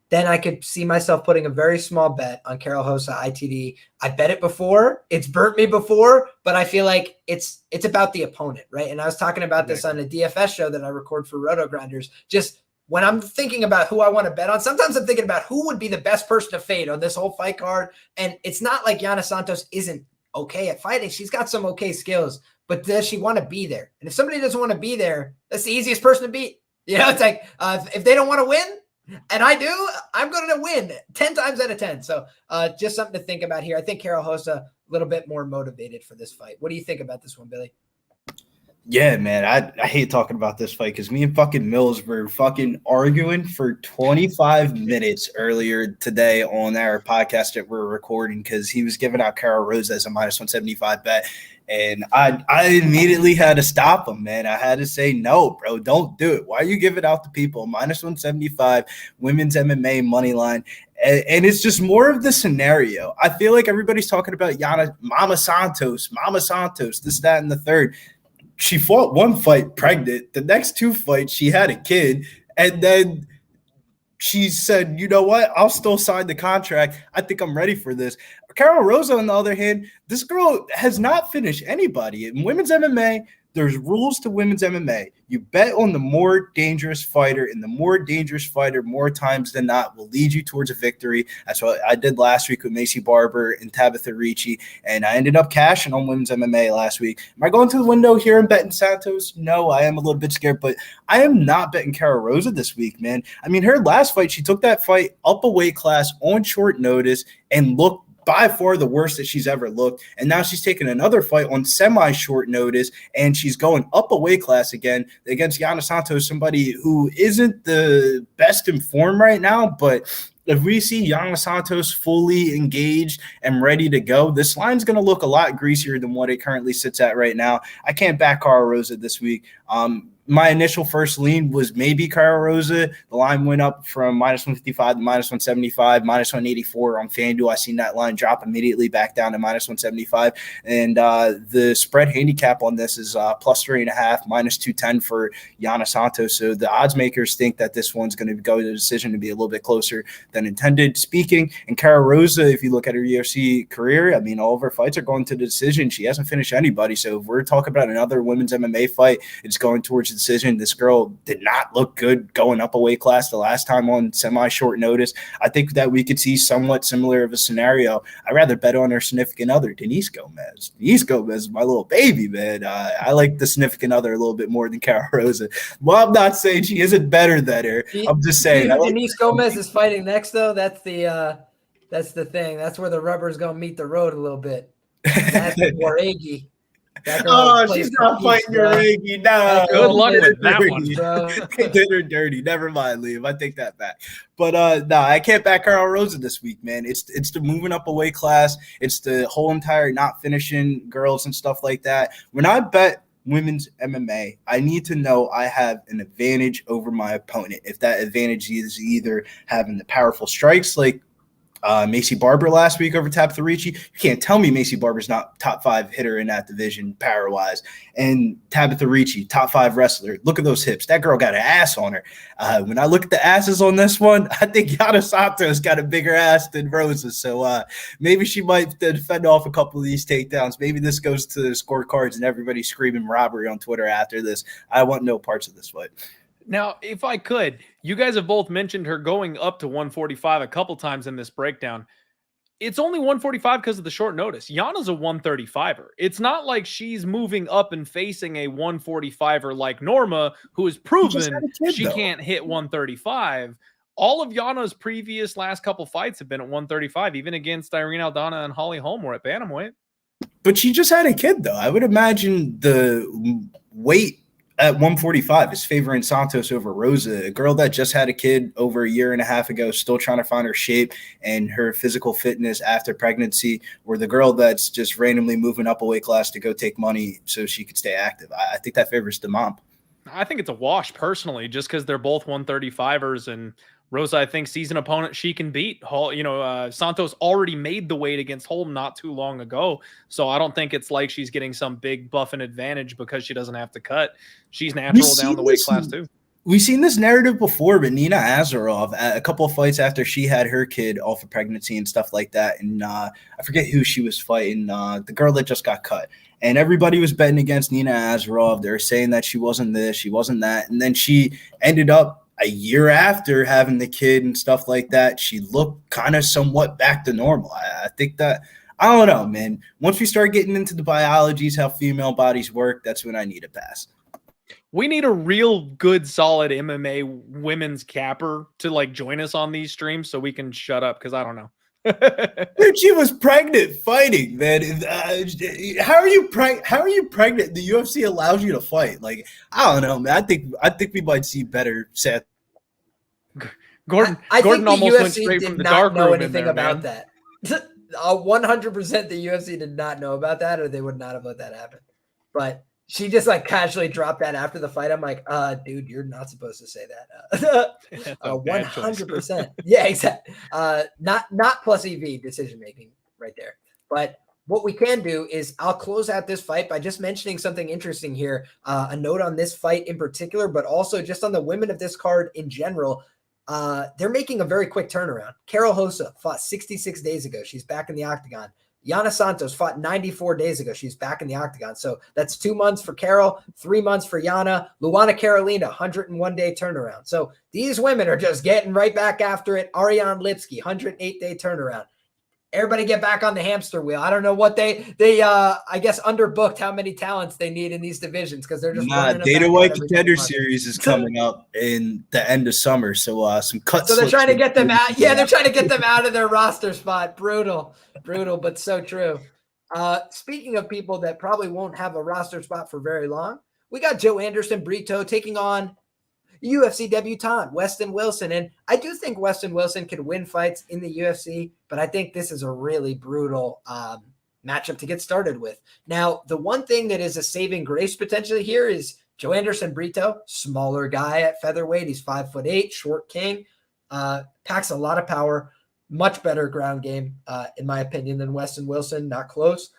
then I could see myself putting a very small bet on Karol Rosa ITD. I bet it before. It's burnt me before, but I feel like it's about the opponent, right? And I was talking about this on a DFS show that I record for Roto Grinders. Just when I'm thinking about who I want to bet on, sometimes I'm thinking about who would be the best person to fade on this whole fight card. And it's not like Yana Santos isn't okay at fighting. She's got some okay skills, but does she want to be there? And if somebody doesn't want to be there, that's the easiest person to beat. You know, it's like if they don't want to win, and I do, I'm going to win 10 times out of 10. So just something to think about here. I think Karol Rosa a little bit more motivated for this fight. What do you think about this one, Billy? Yeah, man, I hate talking about this fight because me and fucking Mills were fucking arguing for 25 minutes earlier today on our podcast that we're recording because he was giving out Karol Rosa as a minus 175 bet. And I immediately had to stop him, man. I had to say, no, bro, don't do it. Why are you giving out to people? Minus 175, women's MMA money line. And it's just more of the scenario. I feel like everybody's talking about Yana, Mama Santos, this, that, and the third. She fought one fight pregnant. The next two fights, she had a kid. And then she said, you know what? I'll still sign the contract. I think I'm ready for this. Karol Rosa, on the other hand, this girl has not finished anybody. In women's MMA, there's rules to women's MMA. You bet on the more dangerous fighter, and the more dangerous fighter more times than not will lead you towards a victory. That's what I did last week with Macy Barber and Tabitha Ricci, and I ended up cashing on women's MMA last week. Am I going to the window here and betting Santos? No, I am a little bit scared, but I am not betting Karol Rosa this week, man. I mean, her last fight, she took that fight up a weight class on short notice and looked by far the worst that she's ever looked. And now she's taking another fight on semi-short notice, and she's going up a weight class again against Yana Santos, somebody who isn't the best in form right now. But if we see Yana Santos fully engaged and ready to go, this line's going to look a lot greasier than what it currently sits at right now. I can't back Karol Rosa this week. My initial first lean was maybe Karol Rosa. The line went up from minus 155 to minus 175, minus 184 on FanDuel. I seen that line drop immediately back down to minus 175. And the spread handicap on this is plus 3.5, minus 210 for Yana Santos. So the odds makers think that this one's going to go to the decision to be a little bit closer than intended. Speaking, and Karol Rosa, if you look at her UFC career, I mean, all of her fights are going to the decision. She hasn't finished anybody. So if we're talking about another women's MMA fight, it's going towards decision. This girl did not look good going up a weight class the last time on semi-short notice. I think that we could see somewhat similar of a scenario. I'd rather bet on her significant other, Denise Gomez. Denise Gomez is my little baby, man. I like the significant other a little bit more than Karol Rosa. Well, I'm not saying she isn't better than her. I'm just saying. Denise Gomez is fighting next, though. That's the thing. That's where the rubber's going to meet the road a little bit. That's Waragi. Oh, she's not fighting Uragi. No. Good luck with that one, bro. They did her dirty. Never mind, Liam. I take that back. But no, I can't back Karol Rosa this week, man. It's the moving up a weight class. It's the whole entire not finishing girls and stuff like that. When I bet women's MMA, I need to know I have an advantage over my opponent. If that advantage is either having the powerful strikes like Macy Barber last week over Tabitha Ricci. You can't tell me Macy Barber's not top 5 hitter in that division power-wise. And Tabitha Ricci, top 5 wrestler. Look at those hips. That girl got an ass on her. When I look at the asses on this one, I think Yana Santos got a bigger ass than Rosa. So maybe she might defend off a couple of these takedowns. Maybe this goes to the scorecards and everybody's screaming robbery on Twitter after this. I want no parts of this fight. Now, if I could, you guys have both mentioned her going up to 145 a couple times in this breakdown. It's only 145 because of the short notice. Yana's a 135er. It's not like she's moving up and facing a 145er like Norma, who has proven she can't hit 135. All of Yana's previous last couple fights have been at 135, even against Irene Aldana and Holly Holm were at bantamweight. But she just had a kid, though. I would imagine the weight at 145 is favoring Santos over Rosa, a girl that just had a kid over a year and a half ago, still trying to find her shape and her physical fitness after pregnancy, or the girl that's just randomly moving up a weight class to go take money so she could stay active. I think that favors the mom. I think it's a wash personally, just because they're both 135ers, and Rosa, I think, sees an opponent she can beat. Santos already made the weight against Holm not too long ago, so I don't think it's like she's getting some big buffing advantage because she doesn't have to cut. She's natural down the weight class too. we've seen this narrative before, but Nina Azarov, a couple of fights after she had her kid off of pregnancy and stuff like that, and I forget who she was fighting, the girl that just got cut. And everybody was betting against Nina Azarov. They were saying that she wasn't this, she wasn't that. And then she ended up a year after having the kid and stuff like that. She looked kind of somewhat back to normal. I think that, I don't know, man. Once we start getting into the biologies, how female bodies work, that's when I need a pass. We need a real good, solid MMA women's capper to like join us on these streams so we can shut up because I don't know. Dude, she was pregnant fighting, man. How are you pregnant? The UFC allows you to fight. Like, I don't know, man. I think we might see better set. Gordon I think the almost UFC went straight did from the not dark know room anything in there, about man. that. 100% the UFC did not know about that, or they would not have let that happen. But she just like casually dropped that after the fight. I'm like, dude, you're not supposed to say that. 100%. Yeah, exactly. Not plus EV decision making right there. But what we can do is I'll close out this fight by just mentioning something interesting here. A note on this fight in particular, but also just on the women of this card in general. They're making a very quick turnaround. Karol Rosa fought 66 days ago. She's back in the octagon. Yana Santos fought 94 days ago. She's back in the octagon. So that's 2 months for Karol, 3 months for Yana. Luana Carolina, 101-day turnaround. So these women are just getting right back after it. Ariane Lipsky, 108-day turnaround. Everybody get back on the hamster wheel. I don't know what they I guess underbooked how many talents they need in these divisions because they're just Dana White Contender Series is coming up in the end of summer, so some cuts. So they're trying to get them out. Yeah, they're trying to get them out of their roster spot. Brutal, but so true. Speaking of people that probably won't have a roster spot for very long, we got Joanderson Brito taking on UFC debutant Westin Wilson. And I do think Westin Wilson could win fights in the UFC, but I think this is a really brutal matchup to get started with. Now, the one thing that is a saving grace potentially here is Joanderson Brito, smaller guy at featherweight. He's 5'8", short king, packs a lot of power, much better ground game, in my opinion, than Westin Wilson, not close.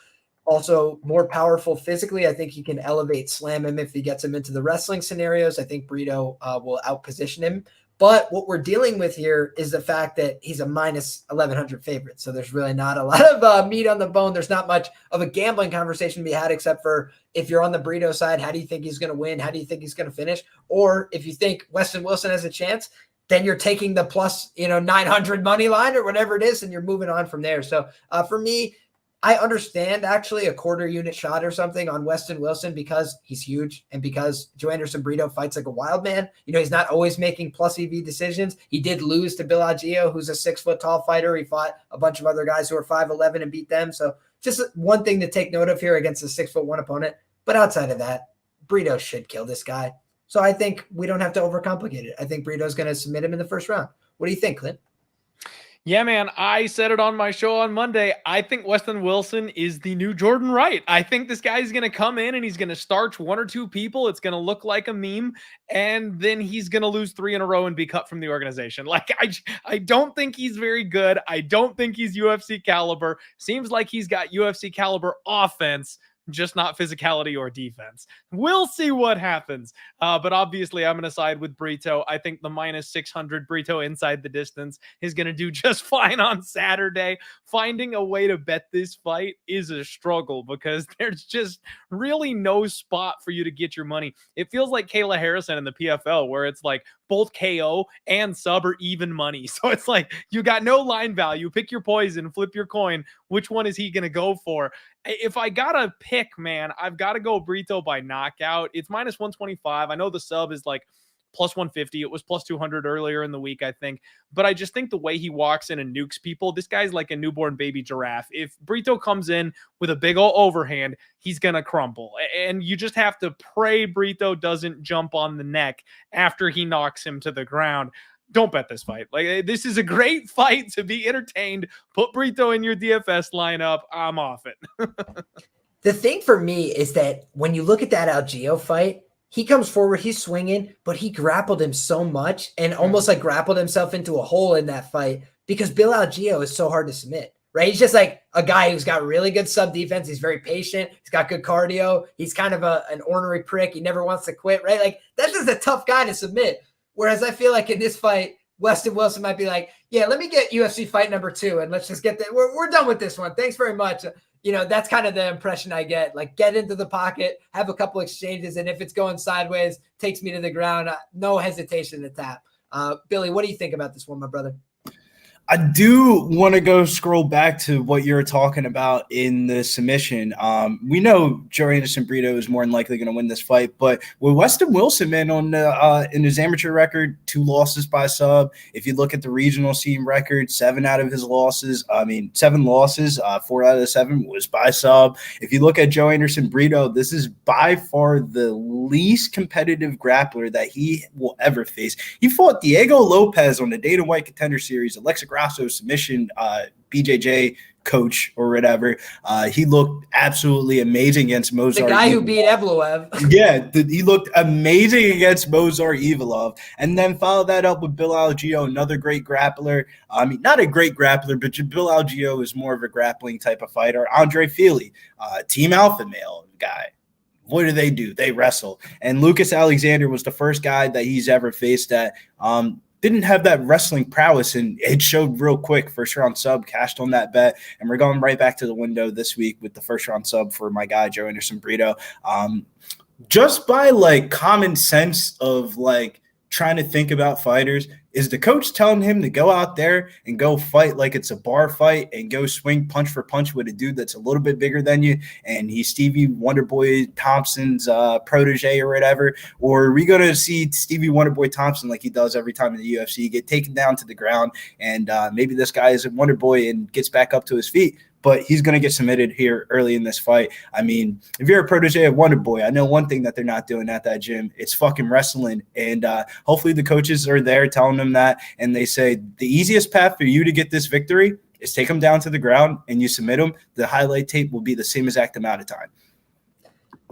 Also more powerful physically. I think he can elevate, slam him if he gets him into the wrestling scenarios. I think Brito will outposition him. But what we're dealing with here is the fact that he's a minus 1,100 favorite. So there's really not a lot of meat on the bone. There's not much of a gambling conversation to be had, except for if you're on the Brito side, how do you think he's going to win? How do you think he's going to finish? Or if you think Westin Wilson has a chance, then you're taking the plus, 900 money line or whatever it is, and you're moving on from there. So for me, I understand actually a quarter unit shot or something on Westin Wilson because he's huge and because Joanderson Brito fights like a wild man. He's not always making plus EV decisions. He did lose to Blagoy, who's a 6-foot tall fighter. He fought a bunch of other guys who are 5'11" and beat them. So just one thing to take note of here against a 6'1" opponent. But outside of that, Brito should kill this guy. So I think we don't have to overcomplicate it. I think Brito's going to submit him in the first round. What do you think, Clint? Yeah, man, I said it on my show on Monday. I think Westin Wilson is the new Jordan Wright. I think this guy's going to come in and he's going to starch 1 or 2 people. It's going to look like a meme. And then he's going to lose 3 in a row and be cut from the organization. Like, I don't think he's very good. I don't think he's UFC caliber. Seems like he's got UFC caliber offense, just not physicality or defense. We'll see what happens. But obviously, I'm going to side with Brito. I think the minus 600 Brito inside the distance is going to do just fine on Saturday. Finding a way to bet this fight is a struggle because there's just really no spot for you to get your money. It feels like Kayla Harrison in the PFL, where it's like both KO and sub are even money. So it's like you got no line value. Pick your poison, flip your coin. Which one is he going to go for? If I got to pick, man, I've got to go Brito by knockout. It's minus 125. I know the sub is like plus 150. It was plus 200 earlier in the week, I think. But I just think the way he walks in and nukes people, this guy's like a newborn baby giraffe. If Brito comes in with a big old overhand, he's going to crumble. And you just have to pray Brito doesn't jump on the neck after he knocks him to the ground. Don't bet this fight. Like, this is a great fight to be entertained. Put Brito in your DFS lineup. I'm off it. The thing for me is that when you look at that Algeo fight, he comes forward, he's swinging, but he grappled him so much and almost like grappled himself into a hole in that fight because Bill Algeo is so hard to submit, right? He's just like a guy who's got really good sub defense. He's very patient. He's got good cardio. He's kind of an ornery prick. He never wants to quit, right? Like that's just a tough guy to submit. Whereas I feel like in this fight, Westin Wilson might be like, yeah, let me get UFC fight number 2 and let's just get that. We're done with this one. Thanks very much. That's kind of the impression I get. Like get into the pocket, have a couple exchanges, and if it's going sideways, takes me to the ground. No hesitation to tap. Billy, what do you think about this one, my brother? I do want to go scroll back to what you're talking about in the submission. We know Joanderson Brito is more than likely going to win this fight, but with Westin Wilson, man, in his amateur record, 2 losses by sub. If you look at the regional scene record, 7 losses, 4 out of the 7 was by sub. If you look at Joanderson Brito, this is by far the least competitive grappler that he will ever face. He fought Diego Lopez on the Dana White Contender Series, Alexa Grasso submission, BJJ coach or whatever. He looked absolutely amazing against Mozart. The guy who beat Evloev. Yeah, he looked amazing against Mozart Ivanov. And then follow that up with Bill Algeo, another great grappler. I mean, not a great grappler, but Bill Algeo is more of a grappling type of fighter. Andre Feely, Team Alpha Male guy. What do? They wrestle. And Lucas Alexandr was the first guy that he's ever faced that didn't have that wrestling prowess, and it showed real quick. First round sub, cashed on that bet, and we're going right back to the window this week with the first round sub for my guy Joanderson Brito. Just by like common sense of like trying to think about fighters, is the coach telling him to go out there and go fight like it's a bar fight and go swing punch for punch with a dude that's a little bit bigger than you and he's Stevie Wonderboy Thompson's protege or whatever? Or are we going to see Stevie Wonderboy Thompson like he does every time in the UFC get taken down to the ground and maybe this guy isn't Wonderboy and gets back up to his feet? But he's going to get submitted here early in this fight. I mean, if you're a protege of Wonderboy, I know one thing that they're not doing at that gym. It's fucking wrestling. And hopefully the coaches are there telling them that. And they say the easiest path for you to get this victory is take them down to the ground and you submit them. The highlight tape will be the same exact amount of time.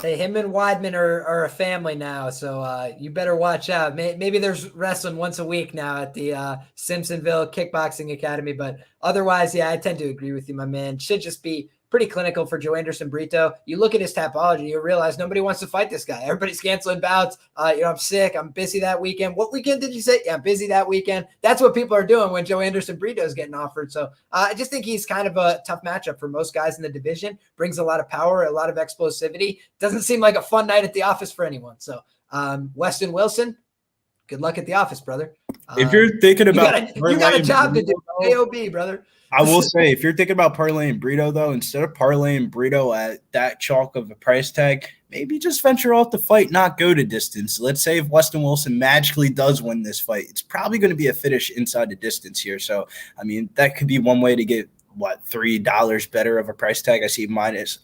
Hey, him and Weidman are a family now, so you better watch out. Maybe there's wrestling once a week now at the Simpsonville Kickboxing Academy, but otherwise, yeah, I tend to agree with you, my man. Should just be pretty clinical for Joanderson Brito. You look at his Tapology, you realize nobody wants to fight this guy. Everybody's canceling bouts. I'm sick. I'm busy that weekend. What weekend did you say? Yeah, I'm busy that weekend. That's what people are doing when Joanderson Brito is getting offered. So I just think he's kind of a tough matchup for most guys in the division. Brings a lot of power, a lot of explosivity. Doesn't seem like a fun night at the office for anyone. So Westin Wilson, good luck at the office, brother. If you're thinking about you got a job to do, AOB, brother. I will say, if you're thinking about parlaying Brito, though, instead of parlaying Brito at that chalk of a price tag, maybe just venture off the fight, not go to distance. Let's say if Westin Wilson magically does win this fight, it's probably going to be a finish inside the distance here. So, I mean, that could be one way to get, $3 better of a price tag. I see minus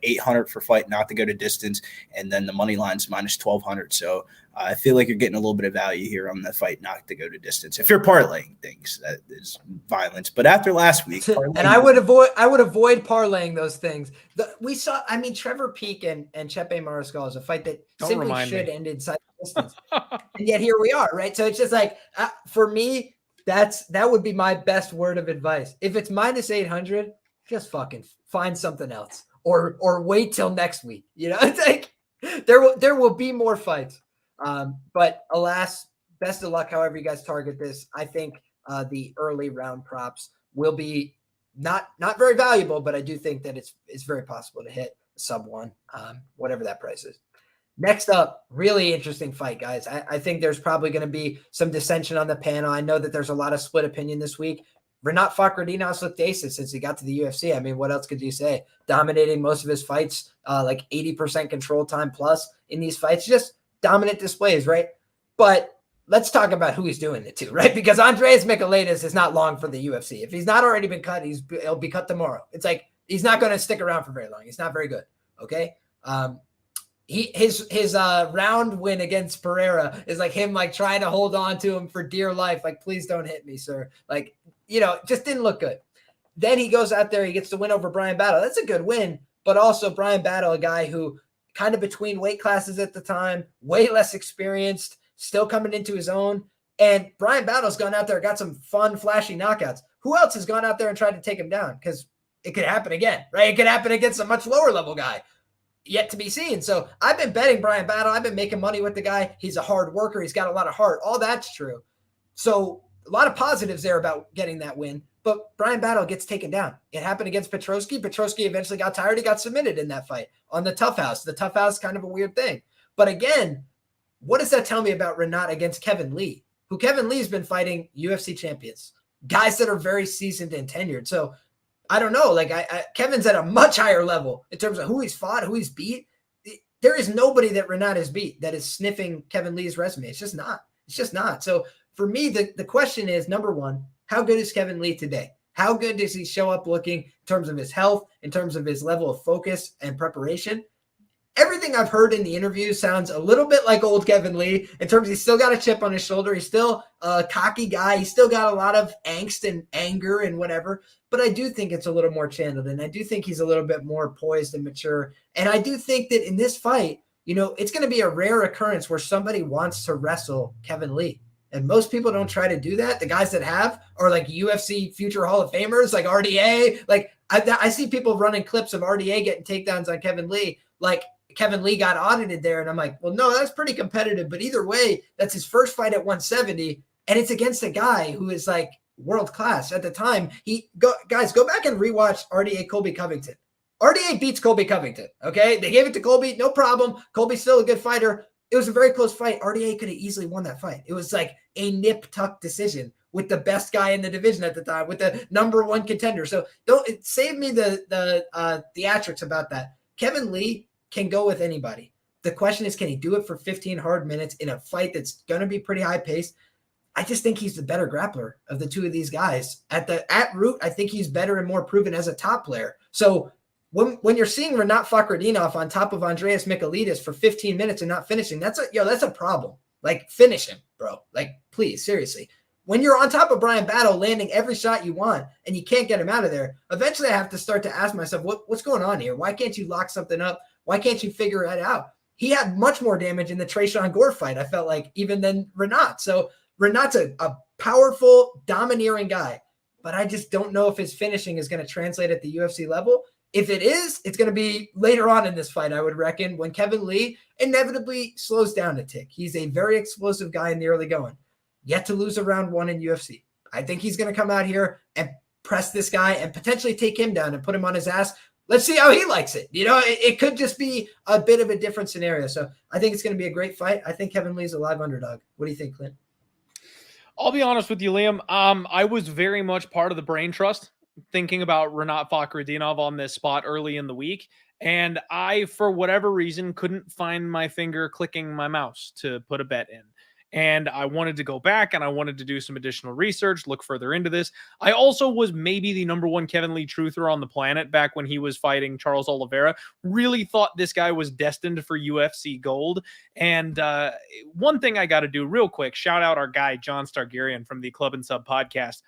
800 for fight not to go to distance, and then the money line's minus 1,200. So I feel like you're getting a little bit of value here on the fight not to go to distance. If you're parlaying things, that is violence. But after last week, and I would avoid parlaying those things. We saw, Trevor Peek and Chepe Mariscal is a fight that simply should end inside the distance, and yet here we are, right? So it's just like for me. That would be my best word of advice. If it's minus 800, just fucking find something else or wait till next week. It's like there will be more fights. But alas, best of luck however you guys target this. I think the early round props will be not very valuable, but I do think that it's very possible to hit sub one, whatever that price is. Next up, really interesting fight, guys. I think there's probably going to be some dissension on the panel. I know that there's a lot of split opinion this week. Rinat Fakhretdinov looked aces since he got to the UFC. I mean, what else could you say? Dominating most of his fights, like 80% control time plus in these fights. Just dominant displays, right? But let's talk about who he's doing it to, right? Because Andreas Michailidis is not long for the UFC. If he's not already been cut, he'll be cut tomorrow. It's like he's not going to stick around for very long. He's not very good, okay? His round win against Pereira is like him like trying to hold on to him for dear life. Like, please don't hit me, sir. Like, just didn't look good. Then he goes out there, he gets to win over Brian Battle. That's a good win, but also Brian Battle, a guy who kind of between weight classes at the time, way less experienced, still coming into his own. And Brian Battle's gone out there, got some fun, flashy knockouts. who else has gone out there and tried to take him down? Because it could happen again, right? It could happen against a much lower level guy. Yet to be seen. So I've been betting Bryan Battle. I've been making money with the guy. He's a hard worker. He's got a lot of heart. All that's true. So a lot of positives there about getting that win. But Bryan Battle gets taken down. It happened against Petrovic. Petrovic eventually got tired. He got submitted in that fight on the Tough House. The Tough House is kind of a weird thing. But again, what does that tell me about Rinat against Kevin Lee? Who Kevin Lee's been fighting UFC champions, guys that are very seasoned and tenured. So I don't know. Like Kevin's at a much higher level in terms of who he's fought, who he's beat. There is nobody that Rinat has beat that is sniffing Kevin Lee's resume. It's just not. It's just not. So for me, the question is, number one, how good is Kevin Lee today? How good does he show up looking in terms of his health, in terms of his level of focus and preparation? Everything I've heard in the interview sounds a little bit like old Kevin Lee in terms of he's still got a chip on his shoulder. He's still a cocky guy. He's still got a lot of angst and anger and whatever. But I do think it's a little more channeled, and I do think he's a little bit more poised and mature. And I do think that in this fight, it's going to be a rare occurrence where somebody wants to wrestle Kevin Lee. And most people don't try to do that. The guys that have are like UFC future Hall of Famers, like RDA. Like I see people running clips of RDA getting takedowns on Kevin Lee. Like Kevin Lee got audited there. And I'm like, well, no, that's pretty competitive. But either way, that's his first fight at 170. And it's against a guy who is like world class at the time. Guys, go back and rewatch RDA Colby Covington. RDA beats Colby Covington. Okay. They gave it to Colby. No problem. Colby's still a good fighter. It was a very close fight. RDA could have easily won that fight. It was like a nip tuck decision with the best guy in the division at the time, with the number one contender. So save me the theatrics about that. Kevin Lee can go with anybody. The question is, can he do it for 15 hard minutes in a fight that's going to be pretty high paced? I just think he's the better grappler of the two of these guys. At root, I think he's better and more proven as a top player. So when you're seeing Rinat Fakhretdinov on top of Andreas Michailidis for 15 minutes and not finishing, that's a problem. Like, finish him, bro. Like, please, seriously. When you're on top of Bryan Battle, landing every shot you want, and you can't get him out of there, eventually I have to start to ask myself, what's going on here? Why can't you lock something up? Why can't you figure it out? He had much more damage in the Tresean Gore fight, I felt like, even than Rinat. So Renat's a powerful, domineering guy, but I just don't know if his finishing is going to translate at the UFC level. If it is, it's going to be later on in this fight, I would reckon, when Kevin Lee inevitably slows down a tick. He's a very explosive guy in the early going. Yet to lose a round one in UFC. I think he's going to come out here and press this guy and potentially take him down and put him on his ass. Let's see how he likes it. It could just be a bit of a different scenario. So I think it's going to be a great fight. I think Kevin Lee's a live underdog. What do you think, Clint? I'll be honest with you, Liam. I was very much part of the brain trust thinking about Rinat Fakhretdinov on this spot early in the week. And I, for whatever reason, couldn't find my finger clicking my mouse to put a bet in. And I wanted to go back and I wanted to do some additional research, look further into this. I also was maybe the number one Kevin Lee truther on the planet back when he was fighting Charles Oliveira. Really thought this guy was destined for UFC gold. And one thing I got to do real quick, shout out our guy, John Stargarian from the Club and Sub podcast.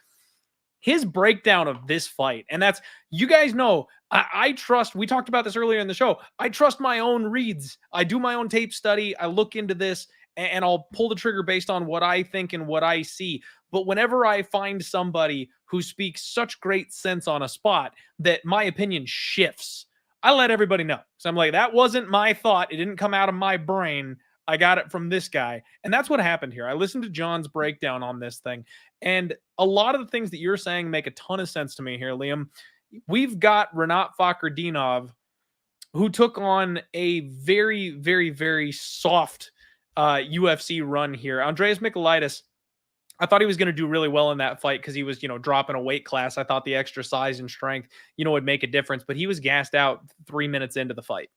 His breakdown of this fight, and that's, you guys know, I trust, we talked about this earlier in the show, I trust my own reads. I do my own tape study. I look into this, and I'll pull the trigger based on what I think and what I see. But whenever I find somebody who speaks such great sense on a spot that my opinion shifts, I let everybody know. So I'm like, that wasn't my thought. It didn't come out of my brain. I got it from this guy. And that's what happened here. I listened to John's breakdown on this thing. And a lot of the things that you're saying make a ton of sense to me here, Liam. We've got Rinat Fakhretdinov, who took on a very, very, very soft UFC run here. Andreas Michailidis, I thought he was going to do really well in that fight because he was, dropping a weight class. I thought the extra size and strength, would make a difference, but he was gassed out 3 minutes into the fight.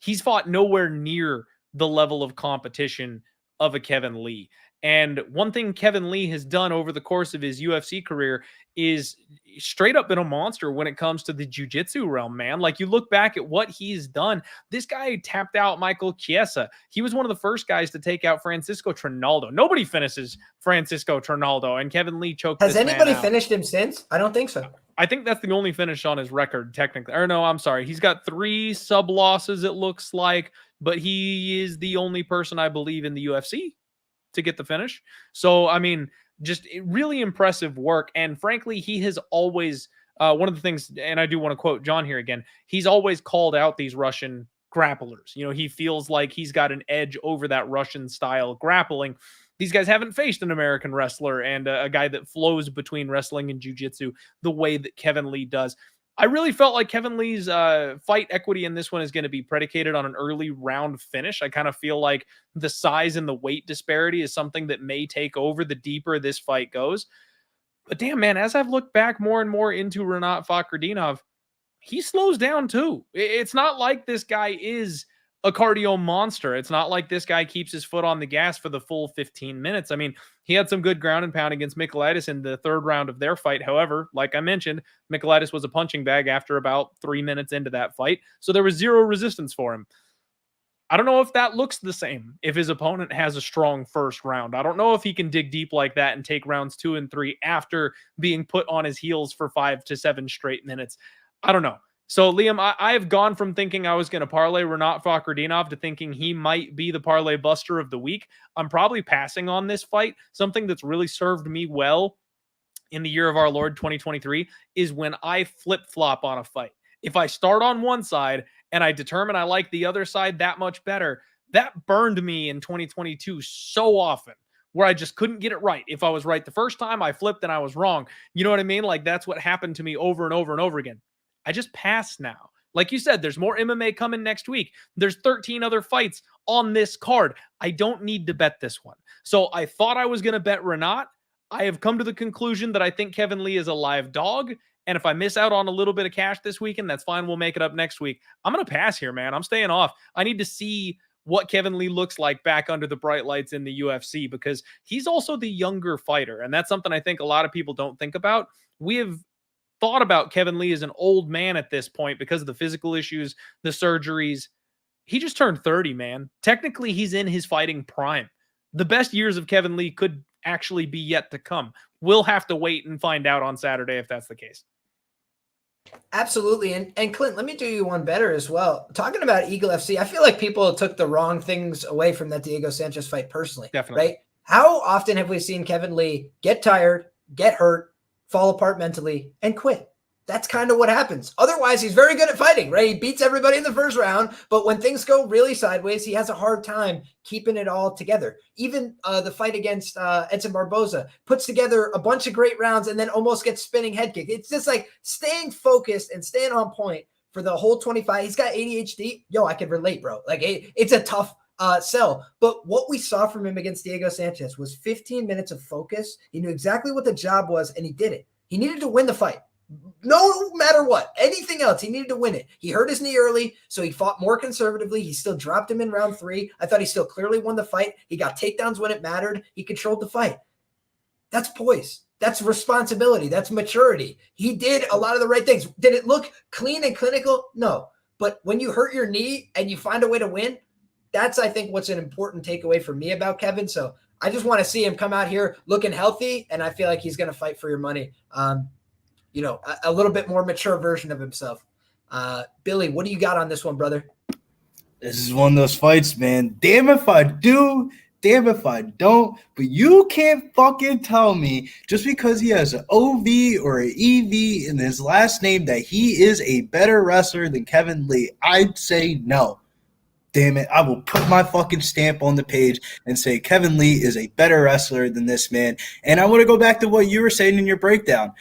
He's fought nowhere near the level of competition of a Kevin Lee. And one thing Kevin Lee has done over the course of his UFC career is straight up been a monster when it comes to the jiu-jitsu realm, man. Like, you look back at what he's done. This guy tapped out Michael Chiesa. He was one of the first guys to take out Francisco Trinaldo. Nobody finishes Francisco Trinaldo, and Kevin Lee choked Has this anybody man out. Finished him since? I don't think so. I think that's the only finish on his record, technically. Or no, I'm sorry. He's got 3 sub losses, it looks like, but he is the only person, I believe, in the UFC to get the finish. So, I mean, Just really impressive work. And frankly, he has always, one of the things, and I do want to quote John here again, he's always called out these Russian grapplers. He feels like he's got an edge over that Russian style grappling. These guys haven't faced an American wrestler and a guy that flows between wrestling and jiu-jitsu the way that Kevin Lee does. I really felt like Kevin Lee's fight equity in this one is going to be predicated on an early round finish. I kind of feel like the size and the weight disparity is something that may take over the deeper this fight goes. But damn, man, as I've looked back more and more into Rinat Fakhretdinov, he slows down too. It's not like this guy is a cardio monster. It's not like this guy keeps his foot on the gas for the full 15 minutes. I mean, he had some good ground and pound against Michailidis in the third round of their fight. However, like I mentioned, Michailidis was a punching bag after about 3 minutes into that fight. So there was zero resistance for him. I don't know if that looks the same if his opponent has a strong first round. I don't know if he can dig deep like that and take rounds 2 and 3 after being put on his heels for 5 to 7 straight minutes. I don't know. So, Liam, I've gone from thinking I was going to parlay Rinat Fakhretdinov to thinking he might be the parlay buster of the week. I'm probably passing on this fight. Something that's really served me well in the year of our Lord 2023 is when I flip-flop on a fight. If I start on one side and I determine I like the other side that much better, that burned me in 2022 so often where I just couldn't get it right. If I was right the first time, I flipped and I was wrong. You know what I mean? Like, that's what happened to me over and over and over again. I just pass now. Like you said, there's more MMA coming next week. There's 13 other fights on this card. I don't need to bet this one. So I thought I was going to bet Rinat. I have come to the conclusion that I think Kevin Lee is a live dog. And if I miss out on a little bit of cash this weekend, that's fine. We'll make it up next week. I'm going to pass here, man. I'm staying off. I need to see what Kevin Lee looks like back under the bright lights in the UFC because he's also the younger fighter. And that's something I think a lot of people don't think about. We have thought about Kevin Lee as an old man at this point because of the physical issues, the surgeries. He just turned 30, man. Technically, he's in his fighting prime. The best years of Kevin Lee could actually be yet to come. We'll have to wait and find out on Saturday if that's the case. Absolutely. And Clint, let me do you one better as well. Talking about Eagle FC, I feel like people took the wrong things away from that Diego Sanchez fight personally. Definitely. Right? How often have we seen Kevin Lee get tired, get hurt, fall apart mentally, and quit? That's kind of what happens. Otherwise, he's very good at fighting, right? He beats everybody in the first round, but when things go really sideways, he has a hard time keeping it all together. Even the fight against Edson Barboza puts together a bunch of great rounds and then almost gets spinning head kick. It's just like staying focused and staying on point for the whole 25. He's got ADHD. Yo, I can relate, bro. Like it's a tough sell. But what we saw from him against Diego Sanchez was 15 minutes of focus. He knew exactly what the job was, and he did it. He needed to win the fight. No matter what, anything else, he needed to win it. He hurt his knee early, so he fought more conservatively. He still dropped him in round 3. I thought he still clearly won the fight. He got takedowns when it mattered. He controlled the fight. That's poise. That's responsibility. That's maturity. He did a lot of the right things. Did it look clean and clinical? No. But when you hurt your knee and you find a way to win, that's, I think, what's an important takeaway for me about Kevin. So I just want to see him come out here looking healthy, and I feel like he's going to fight for your money. A little bit more mature version of himself. Billy, what do you got on this one, brother? This is one of those fights, man. Damn if I do, damn if I don't. But you can't fucking tell me just because he has an OV or an EV in his last name that he is a better wrestler than Kevin Lee. I'd say no. Damn it, I will put my fucking stamp on the page and say Kevin Lee is a better wrestler than this man. And I want to go back to what you were saying in your breakdown.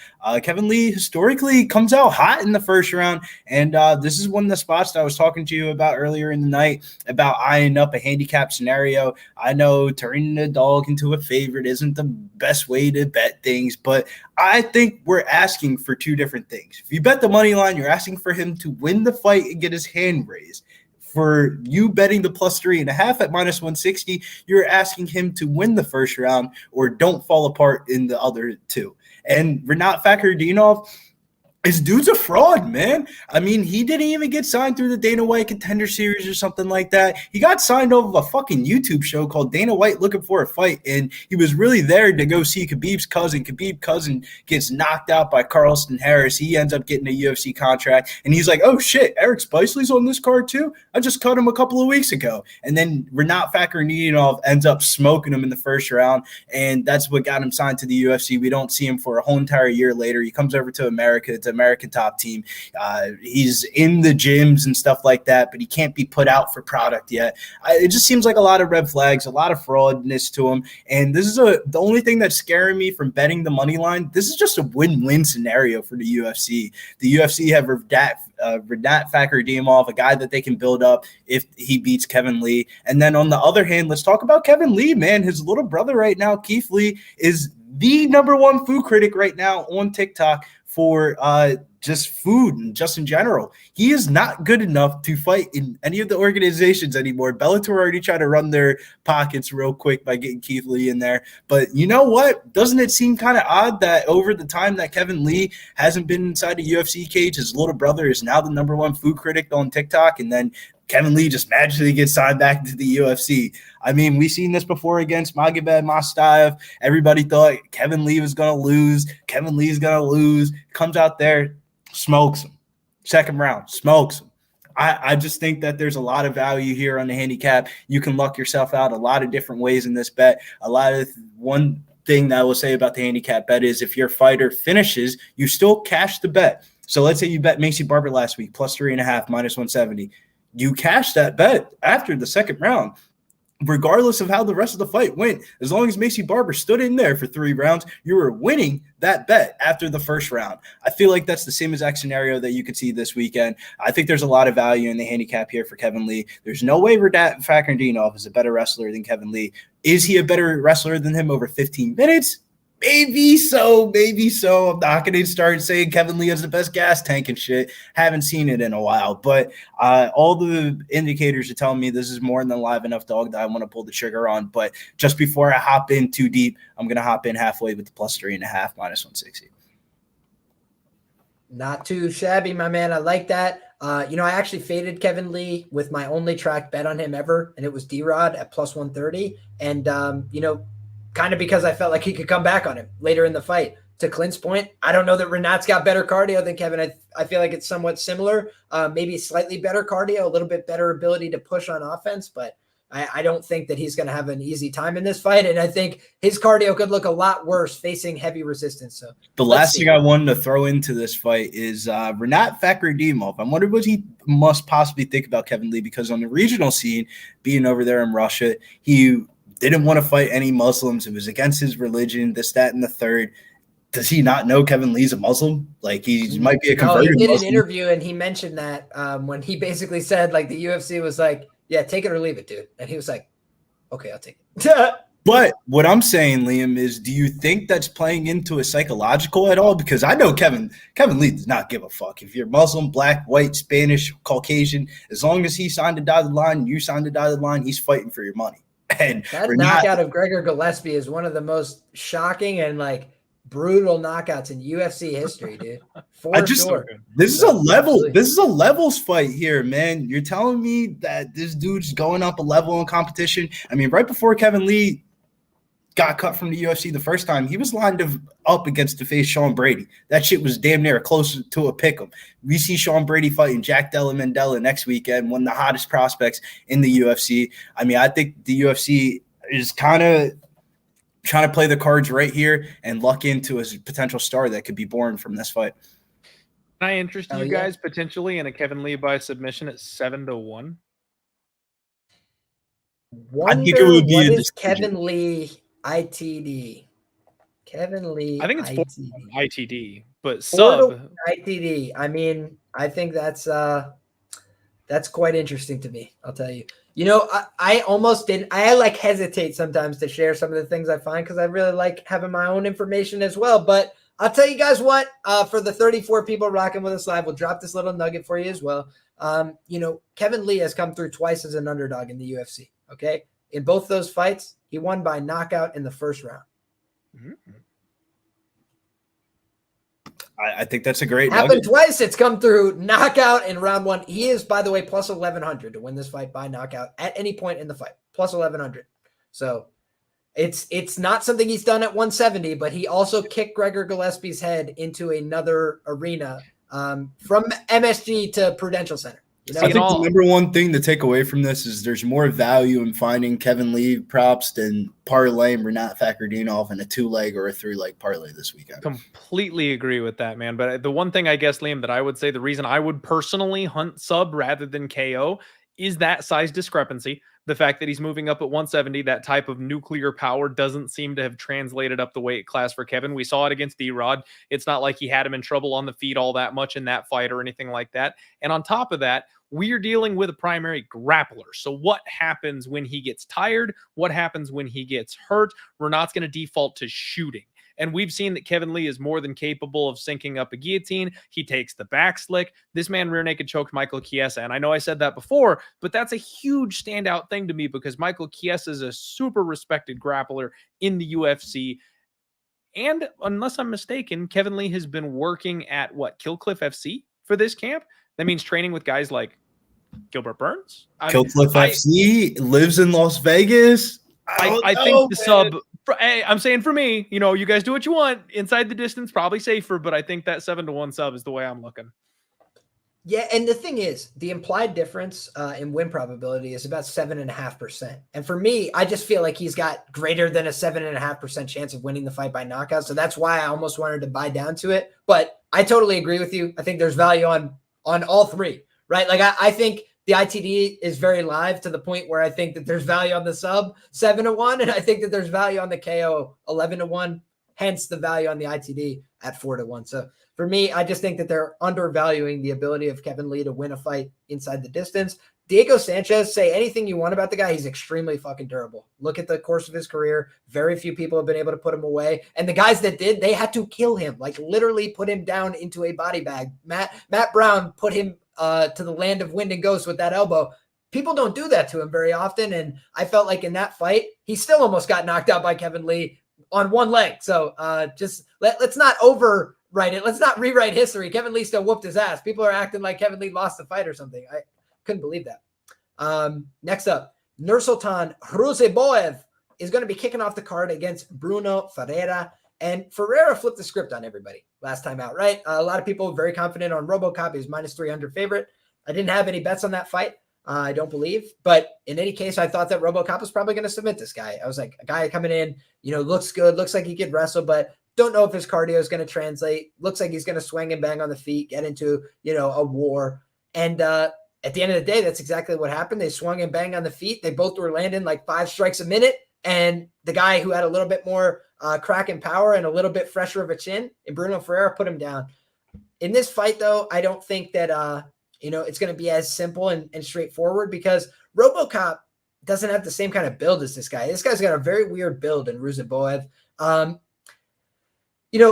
Kevin Lee historically comes out hot in the first round, and this is one of the spots that I was talking to you about earlier in the night about eyeing up a handicap scenario. I know turning the dog into a favorite isn't the best way to bet things, but I think we're asking for two different things. If you bet the money line, you're asking for him to win the fight and get his hand raised. For you betting the +3.5 at -160, you're asking him to win the first round or don't fall apart in the other two. And Rinat Fakhretdinov, This dude's a fraud, man. I mean, he didn't even get signed through the Dana White Contender Series or something like that. He got signed off of a fucking YouTube show called Dana White Looking for a Fight, and he was really there to go see Khabib's cousin. Khabib's cousin gets knocked out by Carlston Harris. He ends up getting a UFC contract, and he's like, oh, shit, Eric Spicely's on this card too? I just cut him a couple of weeks ago. And then Rinat Fakhretdinov ends up smoking him in the first round, and that's what got him signed to the UFC. We don't see him for a whole entire year later. He comes over to America. It's American top team. He's in the gyms and stuff like that, but he can't be put out for product yet. It just seems like a lot of red flags, a lot of fraudness to him. And this is the only thing that's scaring me from betting the money line. This is just a win-win scenario for the UFC. The UFC have Rinat Fakhretdinov, a guy that they can build up if he beats Kevin Lee. And then on the other hand, let's talk about Kevin Lee, man. His little brother right now, Keith Lee, is the #1 food critic right now on TikTok for just food and just in general. He is not good enough to fight in any of the organizations anymore. Bellator already tried to run their pockets real quick by getting Keith Lee in there. But you know what? Doesn't it seem kind of odd that over the time that Kevin Lee hasn't been inside a UFC cage, his little brother is now the #1 food critic on TikTok, and then Kevin Lee just magically gets signed back into the UFC. I mean, we've seen this before against Magomedov. Everybody thought Kevin Lee was going to lose. Kevin Lee's going to lose. Comes out there, smokes him. Second round, smokes him. I just think that there's a lot of value here on the handicap. You can luck yourself out a lot of different ways in this bet. One thing that I will say about the handicap bet is if your fighter finishes, you still cash the bet. So let's say you bet Macy Barber last week, +3.5, -170. You cash that bet after the second round, regardless of how the rest of the fight went. As long as Macy Barber stood in there for 3 rounds, you were winning that bet after the first round. I feel like that's the same exact scenario that you could see this weekend. I think there's a lot of value in the handicap here for Kevin Lee. There's no way Rinat Fakhretdinov is a better wrestler than Kevin Lee. Is he a better wrestler than him over 15 minutes? Maybe so, maybe so. I'm not going to start saying Kevin Lee has the best gas tank and shit. Haven't seen it in a while. But all the indicators are telling me this is more than a live enough dog that I want to pull the trigger on. But just before I hop in too deep, I'm going to hop in halfway with the +3.5, -160. Not too shabby, my man. I like that. I actually faded Kevin Lee with my only track bet on him ever, and it was D-Rod at +130. And, kind of because I felt like he could come back on him later in the fight. To Clint's point, I don't know that Renat's got better cardio than Kevin. I feel like it's somewhat similar, maybe slightly better cardio, a little bit better ability to push on offense, but I don't think that he's going to have an easy time in this fight. And I think his cardio could look a lot worse facing heavy resistance. So the last thing I wanted to throw into this fight is Rinat Fakhretdinov. I wonder what he must possibly think about Kevin Lee, because on the regional scene, being over there in Russia, he didn't want to fight any Muslims. It was against his religion, this, that, and the third. Does he not know Kevin Lee's a Muslim? Like, he might be a converted Muslim. He did Muslim. an interview, and he mentioned that when he basically said, like, the UFC was like, yeah, take it or leave it, dude. And he was like, okay, I'll take it. But what I'm saying, Liam, is do you think that's playing into a psychological at all? Because I know Kevin Lee does not give a fuck. If you're Muslim, black, white, Spanish, Caucasian, as long as he signed a dotted line, you signed a dotted line, he's fighting for your money. And that knockout of Gregor Gillespie is one of the most shocking and like brutal knockouts in UFC history, dude. Sure. This is a level. Absolutely. This is a levels fight here, man. You're telling me that this dude's going up a level in competition. I mean, right before Kevin Lee got cut from the UFC the first time, he was lined up against to face Sean Brady. That shit was damn near close to a pick'em. We see Sean Brady fighting Jack Della Mandela next weekend, one of the hottest prospects in the UFC. I mean, I think the UFC is kind of trying to play the cards right here and luck into a potential star that could be born from this fight. Can I interest you guys potentially in a Kevin Lee by submission at 7-1? I think it would be what is Kevin Lee ITD? Kevin Lee. I think it's ITD, but sub ITD. I mean, I think that's quite interesting to me. I'll tell you. I almost didn't. I like hesitate sometimes to share some of the things I find because I really like having my own information as well. But I'll tell you guys what. For the 34 people rocking with us live, we'll drop this little nugget for you as well. Kevin Lee has come through twice as an underdog in the UFC. Okay, in both those fights, he won by knockout in the first round. Mm-hmm. I think that's a great Happened nugget. twice. It's come through knockout in round 1. He is, by the way, plus 1,100 to win this fight by knockout at any point in the fight. Plus 1,100. So it's not something he's done at 170, but he also kicked Gregor Gillespie's head into another arena from MSG to Prudential Center. You know? I think the number one thing to take away from this is there's more value in finding Kevin Lee props than parlaying Rinat Fakhretdinov in a 2-leg or a 3-leg parlay this weekend. Completely agree with that, man. But the one thing I guess, Liam, that I would say the reason I would personally hunt sub rather than KO is that size discrepancy. The fact that he's moving up at 170, that type of nuclear power doesn't seem to have translated up the weight class for Kevin. We saw it against D-Rod. It's not like he had him in trouble on the feet all that much in that fight or anything like that. And on top of that, we're dealing with a primary grappler. So what happens when he gets tired? What happens when he gets hurt? Rinat's going to default to shooting. And we've seen that Kevin Lee is more than capable of syncing up a guillotine. He takes the back slick. This man rear naked choked Michael Chiesa. And I know I said that before, but that's a huge standout thing to me because Michael Chiesa is a super respected grappler in the UFC. And unless I'm mistaken, Kevin Lee has been working at Killcliff FC for this camp. That means training with guys like Gilbert Burns. Killcliff FC lives in Las Vegas. I think the sub... I'm saying for me, you guys do what you want. Inside the distance, probably safer, but I think that 7-1 sub is the way I'm looking. Yeah, and the thing is, the implied difference in win probability is about 7.5%. And for me, I just feel like he's got greater than a 7.5% chance of winning the fight by knockout. So that's why I almost wanted to buy down to it. But I totally agree with you. I think there's value on all three, right? Like I think the ITD is very live to the point where I think that there's value on the sub 7-1, and I think that there's value on the KO 11-1, hence the value on the ITD at 4-1. So for me, I just think that they're undervaluing the ability of Kevin Lee to win a fight inside the distance. Diego Sanchez, say anything you want about the guy. He's extremely fucking durable. Look at the course of his career. Very few people have been able to put him away. And the guys that did, they had to kill him, like literally put him down into a body bag. Matt Brown put him to the land of wind and ghosts with that elbow. People don't do that to him very often. And I felt like in that fight, he still almost got knocked out by Kevin Lee on one leg. So just let's not overwrite it. Let's not rewrite history. Kevin Lee still whooped his ass. People are acting like Kevin Lee lost the fight or something. I couldn't believe that. Next up, Nursulton Rudziboev is going to be kicking off the card against Bruno Ferreira. And Ferreira flipped the script on everybody last time out, right? A lot of people very confident on RoboCop. He was minus 300 favorite. I didn't have any bets on that fight. I don't believe. But in any case, I thought that RoboCop was probably going to submit this guy. I was like, a guy coming in, looks good, looks like he could wrestle, but don't know if his cardio is going to translate. Looks like he's going to swing and bang on the feet, get into, a war. And at the end of the day, that's exactly what happened. They swung and banged on the feet. They both were landing like 5 strikes a minute. And the guy who had a little bit more crack and power and a little bit fresher of a chin, and Bruno Ferreira put him down. In this fight, though, I don't think that, it's going to be as simple and straightforward because RoboCop doesn't have the same kind of build as this guy. This guy's got a very weird build in Ruziboev.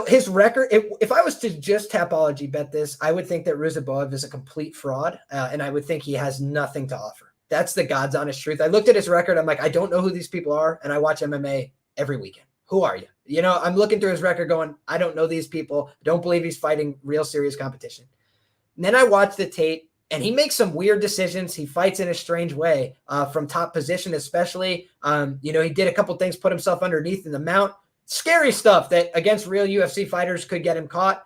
His record, if I was to just Tapology bet this, I would think that Ruziboev is a complete fraud, and I would think he has nothing to offer. That's the God's honest truth. I looked at his record. I'm like, I don't know who these people are, and I watch MMA every weekend. Who are you? I'm looking through his record going, I don't know these people. I don't believe he's fighting real serious competition. And then I watch the tape, and he makes some weird decisions. He fights in a strange way from top position, especially. He did a couple things, put himself underneath in the mount. Scary stuff that against real UFC fighters could get him caught.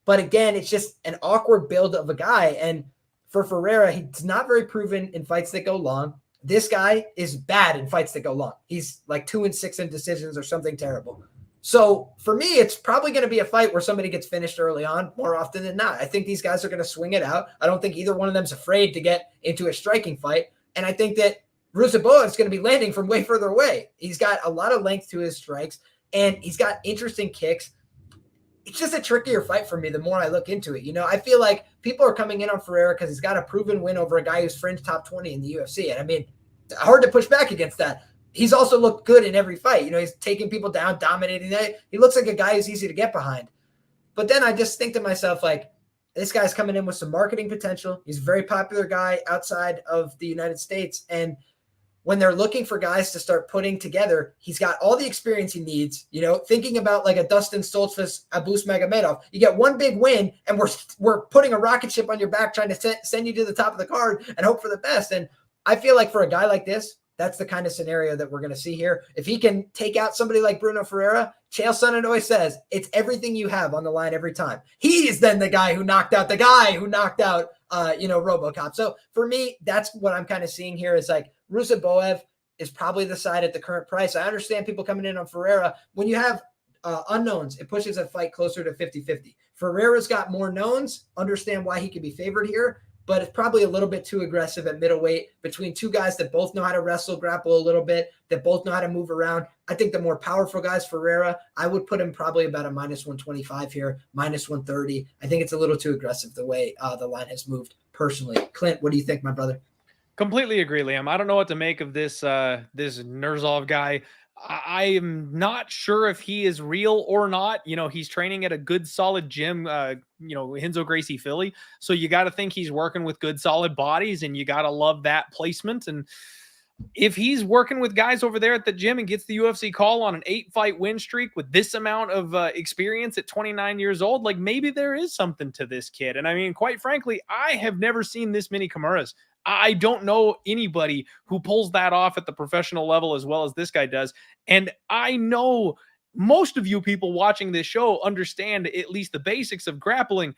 But again, it's just an awkward build of a guy. And for Ferreira, he's not very proven in fights that go long. This guy is bad in fights that go long. He's like 2-6 in decisions or something terrible. So for me, it's probably going to be a fight where somebody gets finished early on more often than not. I think these guys are going to swing it out. I don't think either one of them's afraid to get into a striking fight. And I think that Ruziboev is going to be landing from way further away. He's got a lot of length to his strikes, and he's got interesting kicks. It's just a trickier fight for me the more I look into it. I feel like people are coming in on Ferreira because he's got a proven win over a guy who's fringe top 20 in the UFC. And I mean, hard to push back against that. He's also looked good in every fight. He's taking people down, dominating. He looks like a guy who's easy to get behind. But then I just think to myself, like, this guy's coming in with some marketing potential. He's a very popular guy outside of the United States. And when they're looking for guys to start putting together, he's got all the experience he needs. Thinking about like a Dustin Stoltzfus, Abus Magomedov, you get one big win, and we're putting a rocket ship on your back, trying to send you to the top of the card and hope for the best. And I feel like for a guy like this, that's the kind of scenario that we're going to see here. If he can take out somebody like Bruno Ferreira, Chael Sonnen always says, it's everything you have on the line every time. He is then the guy who knocked out RoboCop. So for me, that's what I'm kind of seeing here is like Ruziboev is probably the side at the current price. I understand people coming in on Ferreira. When you have unknowns, it pushes a fight closer to 50-50. Ferreira's got more knowns, understand why he could be favored here, but it's probably a little bit too aggressive at middleweight between two guys that both know how to wrestle, grapple a little bit, that both know how to move around. I think the more powerful guys, Ferreira, I would put him probably about a -125 here, -130. I think it's a little too aggressive the way the line has moved personally. Clint, what do you think, my brother? Completely agree, Liam. I don't know what to make of this Nurzov guy. I am not sure if he is real or not. He's training at a good, solid gym, Hinzo Gracie Philly. So you got to think he's working with good, solid bodies, and you got to love that placement. And if he's working with guys over there at the gym and gets the UFC call on an 8-fight win streak with this amount of experience at 29 years old, like maybe there is something to this kid. And I mean, quite frankly, I have never seen this many Kimuras. I don't know anybody who pulls that off at the professional level as well as this guy does. And I know most of you people watching this show understand at least the basics of grappling.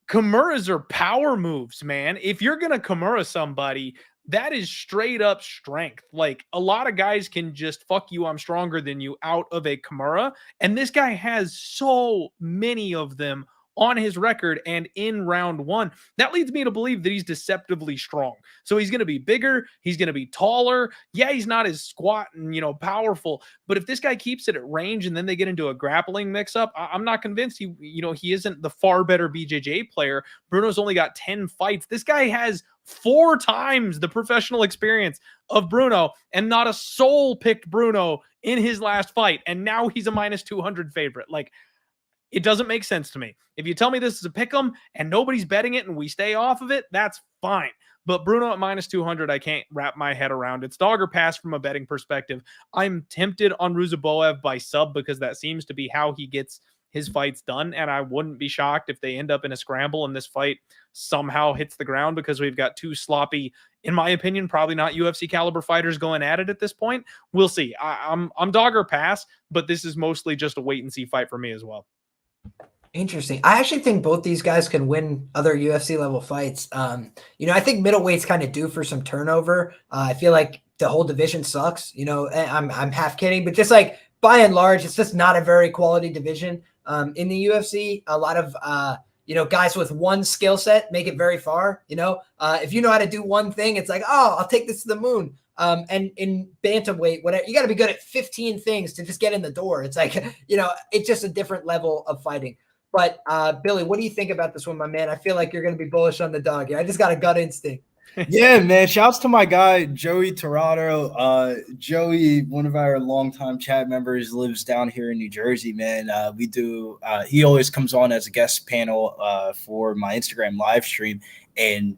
Kimuras are power moves, man. If you're going to Kimura somebody, that is straight up strength. Like a lot of guys can just fuck you, I'm stronger than you out of a Kimura. And this guy has so many of them on his record and in round one. That leads me to believe that he's deceptively strong. So he's going to be bigger. He's going to be taller. Yeah, he's not as squat and, powerful. But if this guy keeps it at range and then they get into a grappling mix-up, I'm not convinced he isn't the far better BJJ player. Bruno's only got 10 fights. This guy has 4 times the professional experience of Brunno, and not a soul picked Brunno in his last fight. And now he's a -200 favorite. Like, it doesn't make sense to me. If you tell me this is a pick'em and nobody's betting it and we stay off of it, that's fine. But Brunno at -200, I can't wrap my head around. It's dog or pass from a betting perspective. I'm tempted on Ruziboev by sub because that seems to be how he gets his fights done. And I wouldn't be shocked if they end up in a scramble and this fight somehow hits the ground because we've got 2 sloppy, in my opinion, probably not UFC caliber fighters going at it at this point. We'll see. I'm dog or pass, but this is mostly just a wait and see fight for me as well. Interesting. I actually think both these guys can win other UFC level fights. I think middleweight's kind of due for some turnover. I feel like the whole division sucks. I'm half kidding, but just like by and large, it's just not a very quality division. In the UFC, a lot of guys with one skill set make it very far. If you know how to do one thing, it's like, oh, I'll take this to the moon. And in bantamweight, whatever, you got to be good at 15 things to just get in the door. It's like, it's just a different level of fighting. But Billy, what do you think about this one, my man? I feel like you're going to be bullish on the dog. I just got a gut instinct. Yeah, man. Shouts to my guy, Joey Torado. Joey, one of our longtime chat members, lives down here in New Jersey, man. He always comes on as a guest panel for my Instagram live stream. And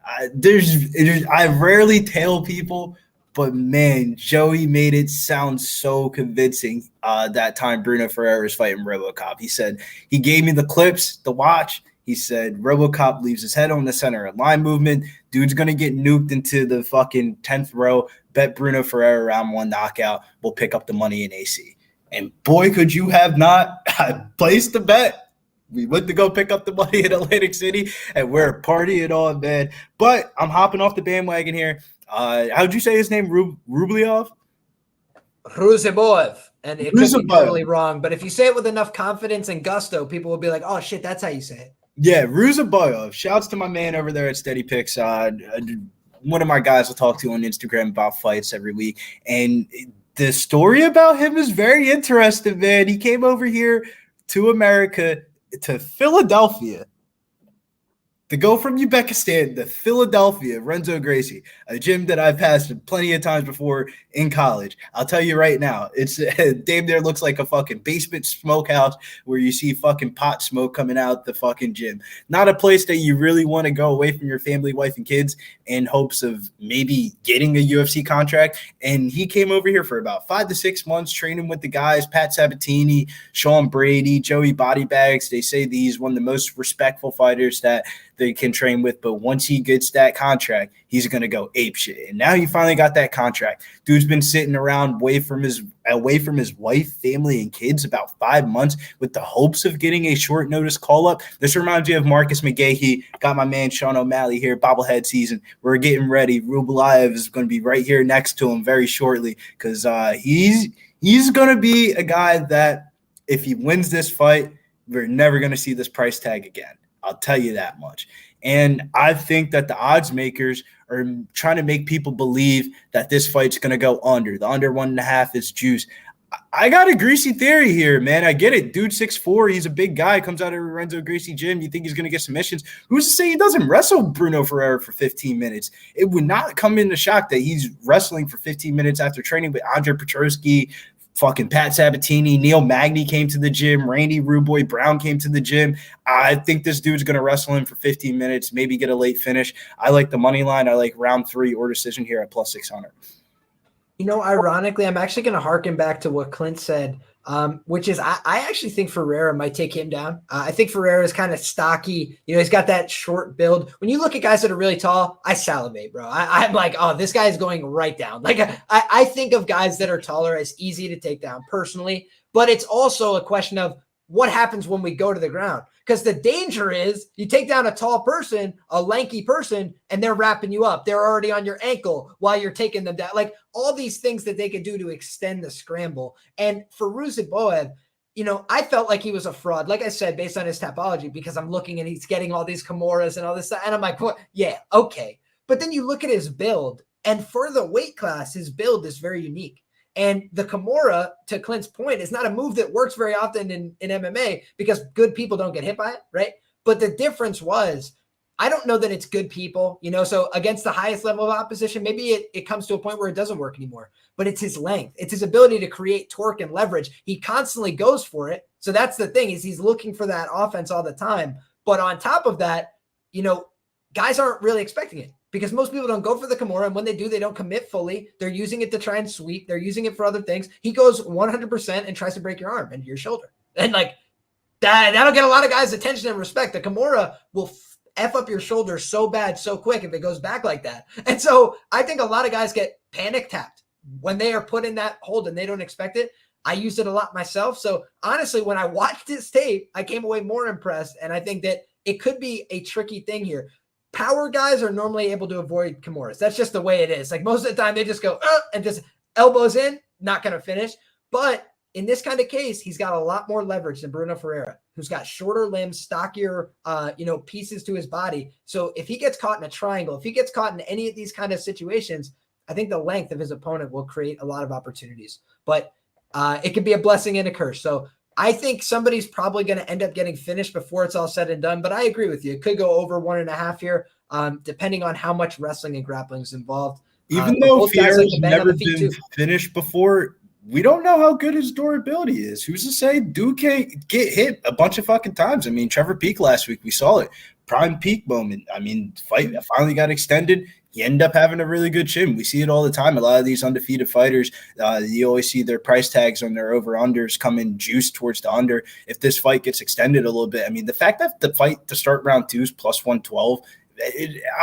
I rarely tell people, but man, Joey made it sound so convincing that time Bruno Ferreira was fighting RoboCop. He said he gave me the clips to watch. He said RoboCop leaves his head on the center of line movement. Dude's going to get nuked into the fucking 10th row. Bet Bruno Ferreira round 1 knockout. We'll pick up the money in AC. And boy, could you have not placed the bet. We went to go pick up the money in Atlantic City, and we're partying on, man. But I'm hopping off the bandwagon here. How'd you say his name? Ruziboev? Ruziboev. And it could be Ruziboev. totally wrong, but if you say it with enough confidence and gusto, people will be like, oh, shit, that's how you say it. Yeah, Ruziboev. Shouts to my man over there at Steady Picks. One of my guys will talk to on Instagram about fights every week. And the story about him is very interesting, man. He came over here to America, to Philadelphia, To go from Uzbekistan to Philadelphia, Renzo Gracie, a gym that I've passed plenty of times before in college. I'll tell you right now, it's damn near looks like a fucking basement smokehouse where you see fucking pot smoke coming out the fucking gym. Not a place that you really want to go away from your family, wife, and kids in hopes of maybe getting a UFC contract. And he came over here for about 5 to 6 months training with the guys, Pat Sabatini, Sean Brady, Joey Bodybags. They say that he's one of the most respectful fighters that they can train with, but once he gets that contract, he's going to go ape shit. And now he finally got that contract. Dude's been sitting around away from his wife, family, and kids about 5 months with the hopes of getting a short notice call up. This reminds me of Marcus McGahee. Got my man Sean O'Malley here, bobblehead season. We're getting ready. Ruziboev is going to be right here next to him very shortly because he's going to be a guy that if he wins this fight, we're never going to see this price tag again. I'll tell you that much. And I think that the odds makers are trying to make people believe that this fight's going to go under. The under 1.5 is juice. I got a greasy theory here, man. I get it. Dude, 6'4", he's a big guy, comes out of Renzo Gracie gym. You think he's going to get submissions. Who's to say he doesn't wrestle Bruno Ferreira for 15 minutes? It would not come into shock that he's wrestling for 15 minutes after training with Andre Petrovic. Fucking Pat Sabatini, Neil Magny came to the gym. Randy Ruboy Brown came to the gym. I think this dude's going to wrestle him for 15 minutes, maybe get a late finish. I like the money line. I like round 3 or decision here at plus 600. You know, ironically, I'm actually going to harken back to what Clint said, which is I actually think Ferreira might take him down. I think Ferreira is kind of stocky. You know, he's got that short build. When you look at guys that are really tall, I salivate, bro. I'm like, oh, this guy is going right down. Like I think of guys that are taller as easy to take down personally, but it's also a question of what happens when we go to the ground. Because the danger is you take down a tall person, a lanky person, and they're wrapping you up. They're already on your ankle while you're taking them down. Like all these things that they could do to extend the scramble. And for Ruziboev, you know, I felt like he was a fraud, like I said, based on his topology, because I'm looking and he's getting all these Kimuras and all this stuff. And I'm like, what? Yeah, okay. But then you look at his build, and for the weight class, his build is very unique. And the Kimura, to Clint's point, is not a move that works very often in MMA because good people don't get hit by it, right? But the difference was, I don't know that it's good people, you know, so against the highest level of opposition, maybe it comes to a point where it doesn't work anymore, but it's his length. It's his ability to create torque and leverage. He constantly goes for it. So that's the thing, is he's looking for that offense all the time. But on top of that, you know, guys aren't really expecting it. Because most people don't go for the Kimura, and when they do, they don't commit fully. They're using it to try and sweep. They're using it for other things. He goes 100% and tries to break your arm and your shoulder. And like that'll get a lot of guys' attention and respect. The Kimura will F up your shoulder so bad, so quick if it goes back like that. And so I think a lot of guys get panic tapped when they are put in that hold and they don't expect it. I used it a lot myself. So honestly, when I watched this tape, I came away more impressed. And I think that it could be a tricky thing here. Power guys are normally able to avoid Kimuras. That's just the way it is. Like most of the time they just go and just elbows in, not going to finish. But in this kind of case, he's got a lot more leverage than Bruno Ferreira, who's got shorter limbs, stockier, pieces to his body. So if he gets caught in a triangle, if he gets caught in any of these kind of situations, I think the length of his opponent will create a lot of opportunities. But it could be a blessing and a curse. So I think somebody's probably going to end up getting finished before it's all said and done, but I agree with you. It could go over 1.5 here, depending on how much wrestling and grappling is involved. Even though Fierro's never been finished before, we don't know how good his durability is. Who's to say dude can't get hit a bunch of fucking times? I mean, Trevor Peak last week, we saw it. Prime peak moment. I mean, fight finally got extended. You end up having a really good chin. We see it all the time. A lot of these undefeated fighters, you always see their price tags on their over-unders coming juiced towards the under. If this fight gets extended a little bit, I mean, the fact that the fight to start round 2 is plus 112,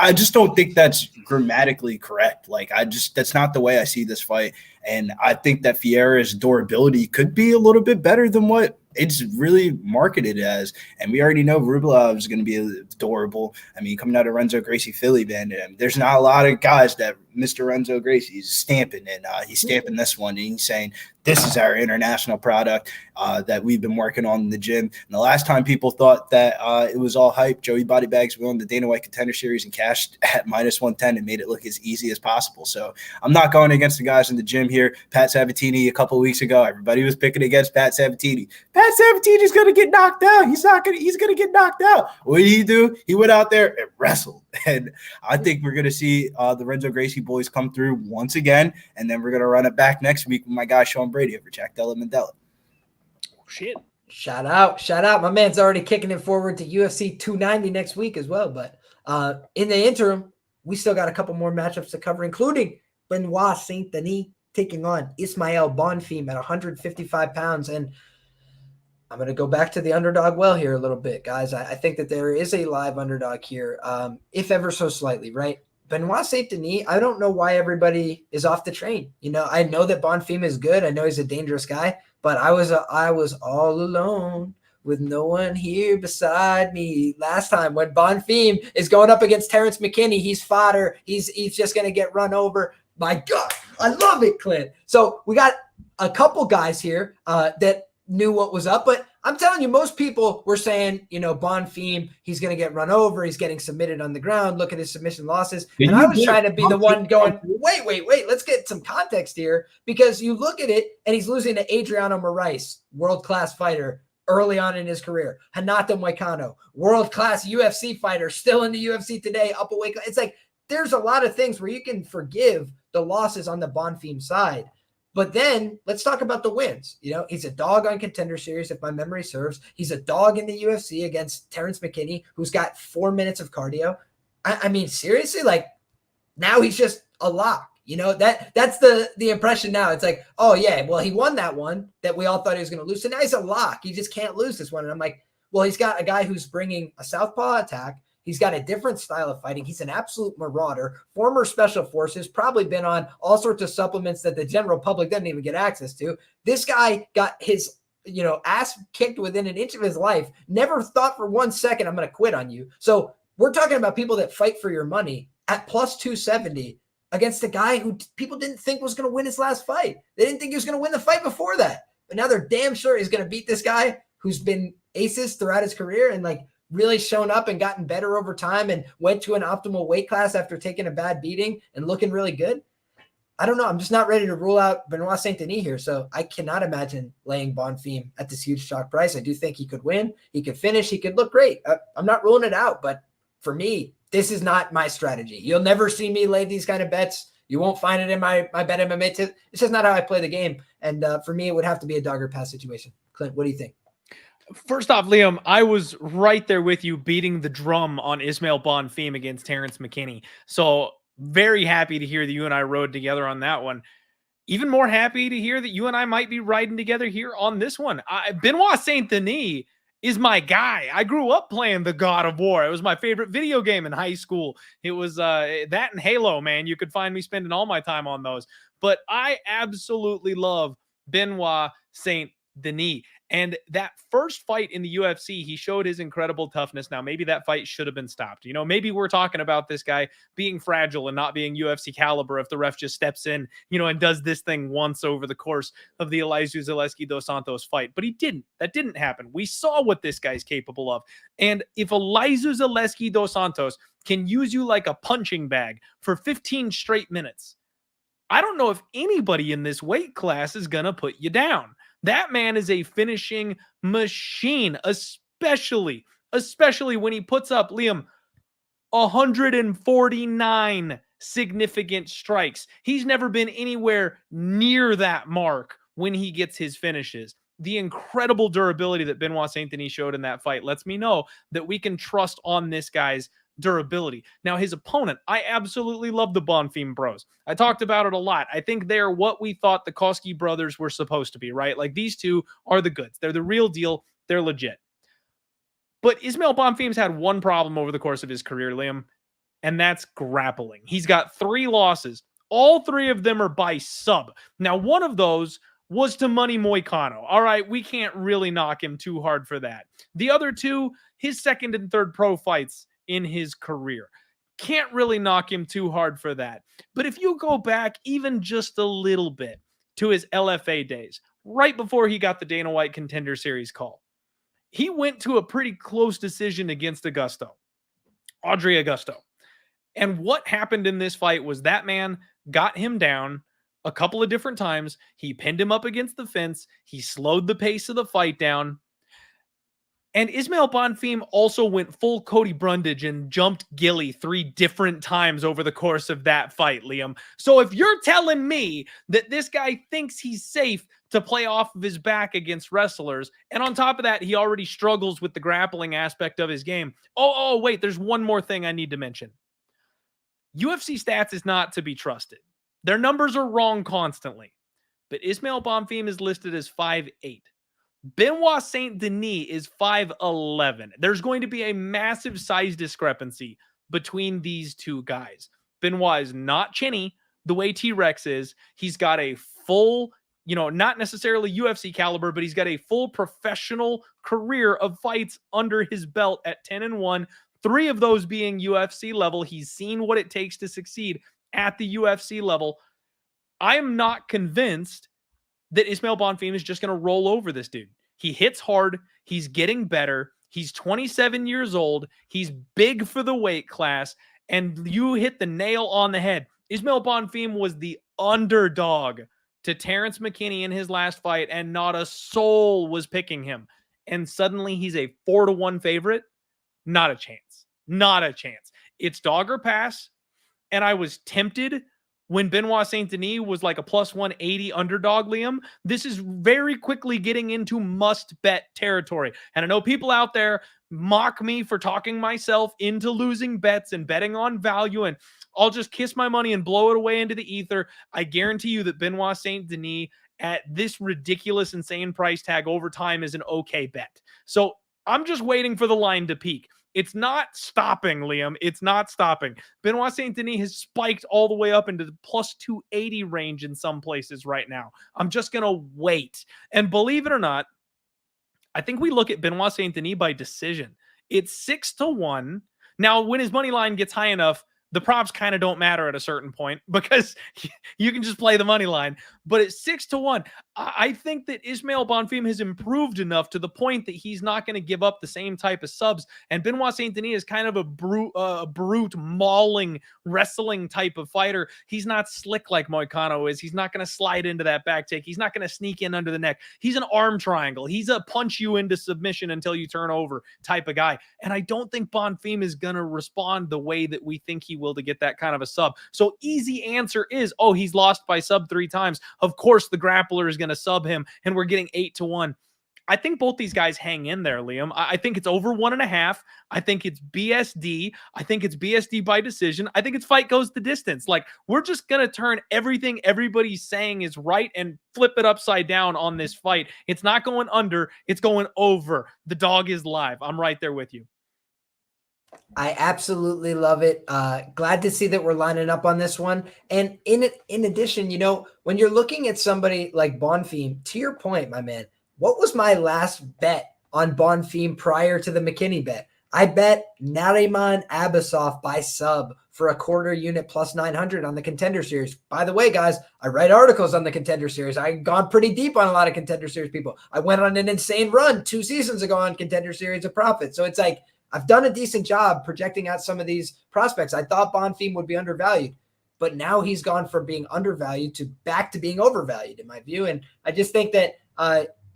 I just don't think that's grammatically correct. Like, that's not the way I see this fight. And I think that Fierro's durability could be a little bit better than what it's really marketed as. And we already know Rublev is going to be durable. I mean, coming out of Renzo Gracie Philly, man, there's not a lot of guys that Mr. Renzo Gracie is stamping, and he's stamping this one, and he's saying, this is our international product that we've been working on in the gym. And the last time people thought that it was all hype, Joey Bodybags won the Dana White Contender Series and cashed at minus 110 and made it look as easy as possible. So I'm not going against the guys in the gym here. Pat Sabatini a couple of weeks ago, everybody was picking against Pat Sabatini. Pat at 17, he's gonna get knocked out. He's gonna get knocked out. What did he do? He went out there and wrestled. And I think we're gonna see the Renzo Gracie boys come through once again, and then we're gonna run it back next week with my guy Sean Brady over Jack Della Mandela. Shit. Shout out. My man's already kicking it forward to UFC 290 next week as well. But in the interim, we still got a couple more matchups to cover, including Benoit Saint-Denis taking on Ismael Bonfim at 155 pounds. And I'm going to go back to the underdog well here a little bit, guys. I think that there is a live underdog here, if ever so slightly, right? Benoit Saint-Denis, I don't know why everybody is off the train. I know that Bonfim is good. I know he's a dangerous guy. But I was all alone with no one here beside me last time when Bonfim is going up against Terrence McKinney. He's fodder. He's just going to get run over. My God, I love it, Clint. So we got a couple guys here that knew what was up. But I'm telling you, most people were saying, Bonfim, he's going to get run over. He's getting submitted on the ground. Look at his submission losses. And I was trying to be the one going, wait. Let's get some context here, because you look at it and he's losing to Adriano Moraes, world-class fighter early on in his career. Hinata Moicano, world-class UFC fighter, still in the UFC today, up a weight. It's like there's a lot of things where you can forgive the losses on the Bonfim side. But then let's talk about the wins. He's a dog on Contender Series, if my memory serves. He's a dog in the UFC against Terrence McKinney, who's got 4 minutes of cardio. I mean, seriously, like now he's just a lock. That's the impression now. It's like, oh yeah, well, he won that one that we all thought he was going to lose. So now he's a lock. He just can't lose this one. And I'm like, well, he's got a guy who's bringing a southpaw attack. He's got a different style of fighting. He's an absolute marauder, former special forces, probably been on all sorts of supplements that the general public doesn't even get access to. This guy got his, ass kicked within an inch of his life. Never thought for 1 second, I'm going to quit on you. So we're talking about people that fight for your money at plus 270 against a guy who people didn't think was going to win his last fight. They didn't think he was going to win the fight before that. But now they're damn sure he's going to beat this guy who's been aces throughout his career and really shown up and gotten better over time and went to an optimal weight class after taking a bad beating and looking really good. I don't know. I'm just not ready to rule out Benoit Saint-Denis here. So I cannot imagine laying Bonfim at this huge chalk price. I do think he could win. He could finish. He could look great. I'm not ruling it out, but for me, this is not my strategy. You'll never see me lay these kind of bets. You won't find it in my Bet MMA tip. It's just not how I play the game. And for me, it would have to be a dog or pass situation. Clint, what do you think? First off, Liam, I was right there with you beating the drum on Ismael Bonfim against Terrence McKinney. So very happy to hear that you and I rode together on that one. Even more happy to hear that you and I might be riding together here on this one. Benoit Saint-Denis is my guy. I grew up playing the God of War. It was my favorite video game in high school. It was that and Halo, man. You could find me spending all my time on those. But I absolutely love Benoit Saint-Denis. And that first fight in the UFC, he showed his incredible toughness. Now, maybe that fight should have been stopped. Maybe we're talking about this guy being fragile and not being UFC caliber if the ref just steps in, and does this thing once over the course of the Elizeu Zaleski dos Santos fight. But he didn't. That didn't happen. We saw what this guy's capable of. And if Elizeu Zaleski dos Santos can use you like a punching bag for 15 straight minutes, I don't know if anybody in this weight class is going to put you down. That man is a finishing machine, especially when he puts up, Liam, 149 significant strikes. He's never been anywhere near that mark when he gets his finishes. The incredible durability that Benoit Saint-Denis showed in that fight lets me know that we can trust on this guy's durability. Now, his opponent, I absolutely love the Bonfim bros. I talked about it a lot. I think they're what we thought the Koski brothers were supposed to be, right? Like, these two are the goods. They're the real deal. They're legit. But Ismael Bonfim's had one problem over the course of his career, Liam, and that's grappling. He's got 3 losses. All 3 of them are by sub. Now, one of those was to Money Moicano. All right, we can't really knock him too hard for that. The other 2, his second and third pro fights in his career. Can't really knock him too hard for that. But if you go back even just a little bit to his LFA days, right before he got the Dana White Contender Series call, he went to a pretty close decision against Audrey Augusto. And what happened in this fight was that man got him down a couple of different times. He pinned him up against the fence. He slowed the pace of the fight down. And Ismael Bonfim also went full Cody Brundage and jumped Gilly 3 different times over the course of that fight, Liam. So if you're telling me that this guy thinks he's safe to play off of his back against wrestlers, and on top of that, he already struggles with the grappling aspect of his game. Oh, wait, there's one more thing I need to mention. UFC stats is not to be trusted. Their numbers are wrong constantly. But Ismael Bonfim is listed as 5'8". Benoit Saint-Denis is 5'11". There's going to be a massive size discrepancy between these two guys. Benoit is not chinny the way T-Rex is. He's got a full, not necessarily UFC caliber, but he's got a full professional career of fights under his belt at 10-1, 3 of those being UFC level. He's seen what it takes to succeed at the UFC level. I am not convinced that Ismael Bonfim is just going to roll over this dude. He hits hard. He's getting better. He's 27 years old. He's big for the weight class. And you hit the nail on the head. Ismael Bonfim was the underdog to Terrence McKinney in his last fight, and not a soul was picking him. And suddenly he's a 4-1 favorite. Not a chance. Not a chance. It's dog or pass. And I was tempted when Benoit Saint-Denis was like a plus 180 underdog, Liam. This is very quickly getting into must-bet territory. And I know people out there mock me for talking myself into losing bets and betting on value, and I'll just kiss my money and blow it away into the ether. I guarantee you that Benoit Saint-Denis at this ridiculous, insane price tag over time is an okay bet. So I'm just waiting for the line to peak. It's not stopping, Liam. It's not stopping. Benoit Saint-Denis has spiked all the way up into the plus 280 range in some places right now. I'm just going to wait. And believe it or not, I think we look at Benoit Saint-Denis by decision. It's 6-1. Now, when his money line gets high enough, the props kind of don't matter at a certain point because you can just play the money line. But at 6-1, I think that Ismael Bonfim has improved enough to the point that he's not going to give up the same type of subs. And Benoit Saint-Denis is kind of a brute, mauling, wrestling type of fighter. He's not slick like Moicano is. He's not going to slide into that back take. He's not going to sneak in under the neck. He's an arm triangle. He's a punch you into submission until you turn over type of guy. And I don't think Bonfim is going to respond the way that we think he will to get that kind of a sub. So easy answer is, he's lost by sub 3 times. Of course, the grappler is going to sub him, and we're getting 8-1. I think both these guys hang in there, Liam. I think it's over 1.5. I think it's BSD. I think it's BSD by decision. I think it's fight goes the distance. Like, we're just going to turn everything everybody's saying is right and flip it upside down on this fight. It's not going under. It's going over. The dog is live. I'm right there with you. I absolutely love it. Glad to see that we're lining up on this one. And in addition, when you're looking at somebody like Bonfim, to your point, my man, what was my last bet on Bonfim prior to the McKinney bet? I bet Nariman Abasov by sub for a quarter unit plus 900 on the Contender Series. By the way, guys, I write articles on the Contender Series. I've gone pretty deep on a lot of Contender Series people. I went on an insane run 2 seasons ago on Contender Series of profit. So it's like, I've done a decent job projecting out some of these prospects. I thought Bonfim would be undervalued, but now he's gone from being undervalued to back to being overvalued in my view. And I just think that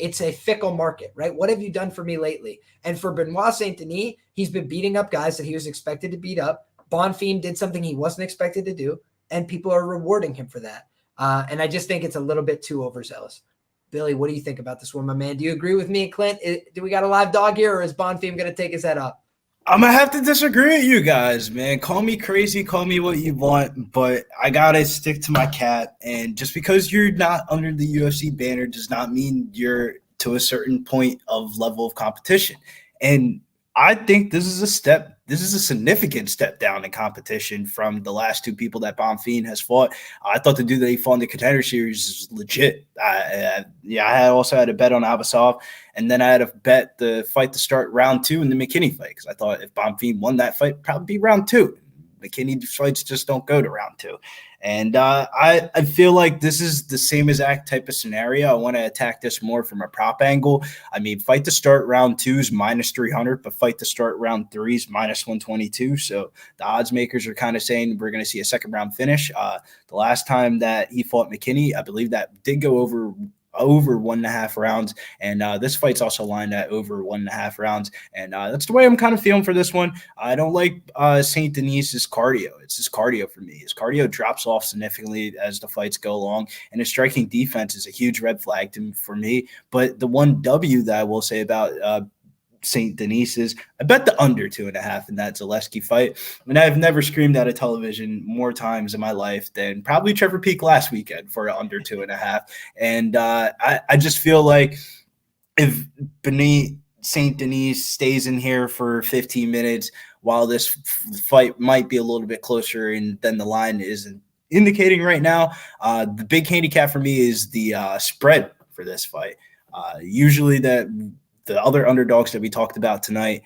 it's a fickle market, right? What have you done for me lately? And for Benoit Saint-Denis, he's been beating up guys that he was expected to beat up. Bonfim did something he wasn't expected to do, and people are rewarding him for that. And I just think it's a little bit too overzealous. Billy, what do you think about this one, my man? Do you agree with me, Clint? Do we got a live dog here, or is Bonfim going to take his head up? I'm going to have to disagree with you guys, man. Call me crazy, call me what you want, but I got to stick to my cat. And just because you're not under the UFC banner does not mean you're to a certain point of level of competition. And I think this is a significant step down in competition from the last 2 people that Bonfim has fought. I thought the dude that he fought in the Contender Series is legit. I also had a bet on Abasov, and then I had a bet the fight to start round 2 in the McKinney fight because I thought if Bonfim won that fight, it'd probably be round 2. McKinney fights just don't go to round 2. And I feel like this is the same exact type of scenario. I want to attack this more from a prop angle. I mean, fight to start round 2 is minus 300, but fight to start round 3 is minus 122. So the odds makers are kind of saying we're going to see a second round finish. The last time that he fought McKinney, I believe that did go over 1.5 rounds, and this fight's also lined at over 1.5 rounds, and that's the way I'm kind of feeling for this one. I don't like Saint-Denis's cardio. It's his cardio for me. His cardio drops off significantly as the fights go along, and his striking defense is a huge red flag for me. But the one W that I will say about Saint-Denis is I bet the under 2.5 in that Zaleski fight. And I've never screamed at a television more times in my life than probably Trevor Peak last weekend for an under 2.5. And I just feel like if Benoit Saint-Denis stays in here for 15 minutes while this fight might be a little bit closer than the line is indicating right now, the big handicap for me is the spread for this fight. Usually the other underdogs that we talked about tonight,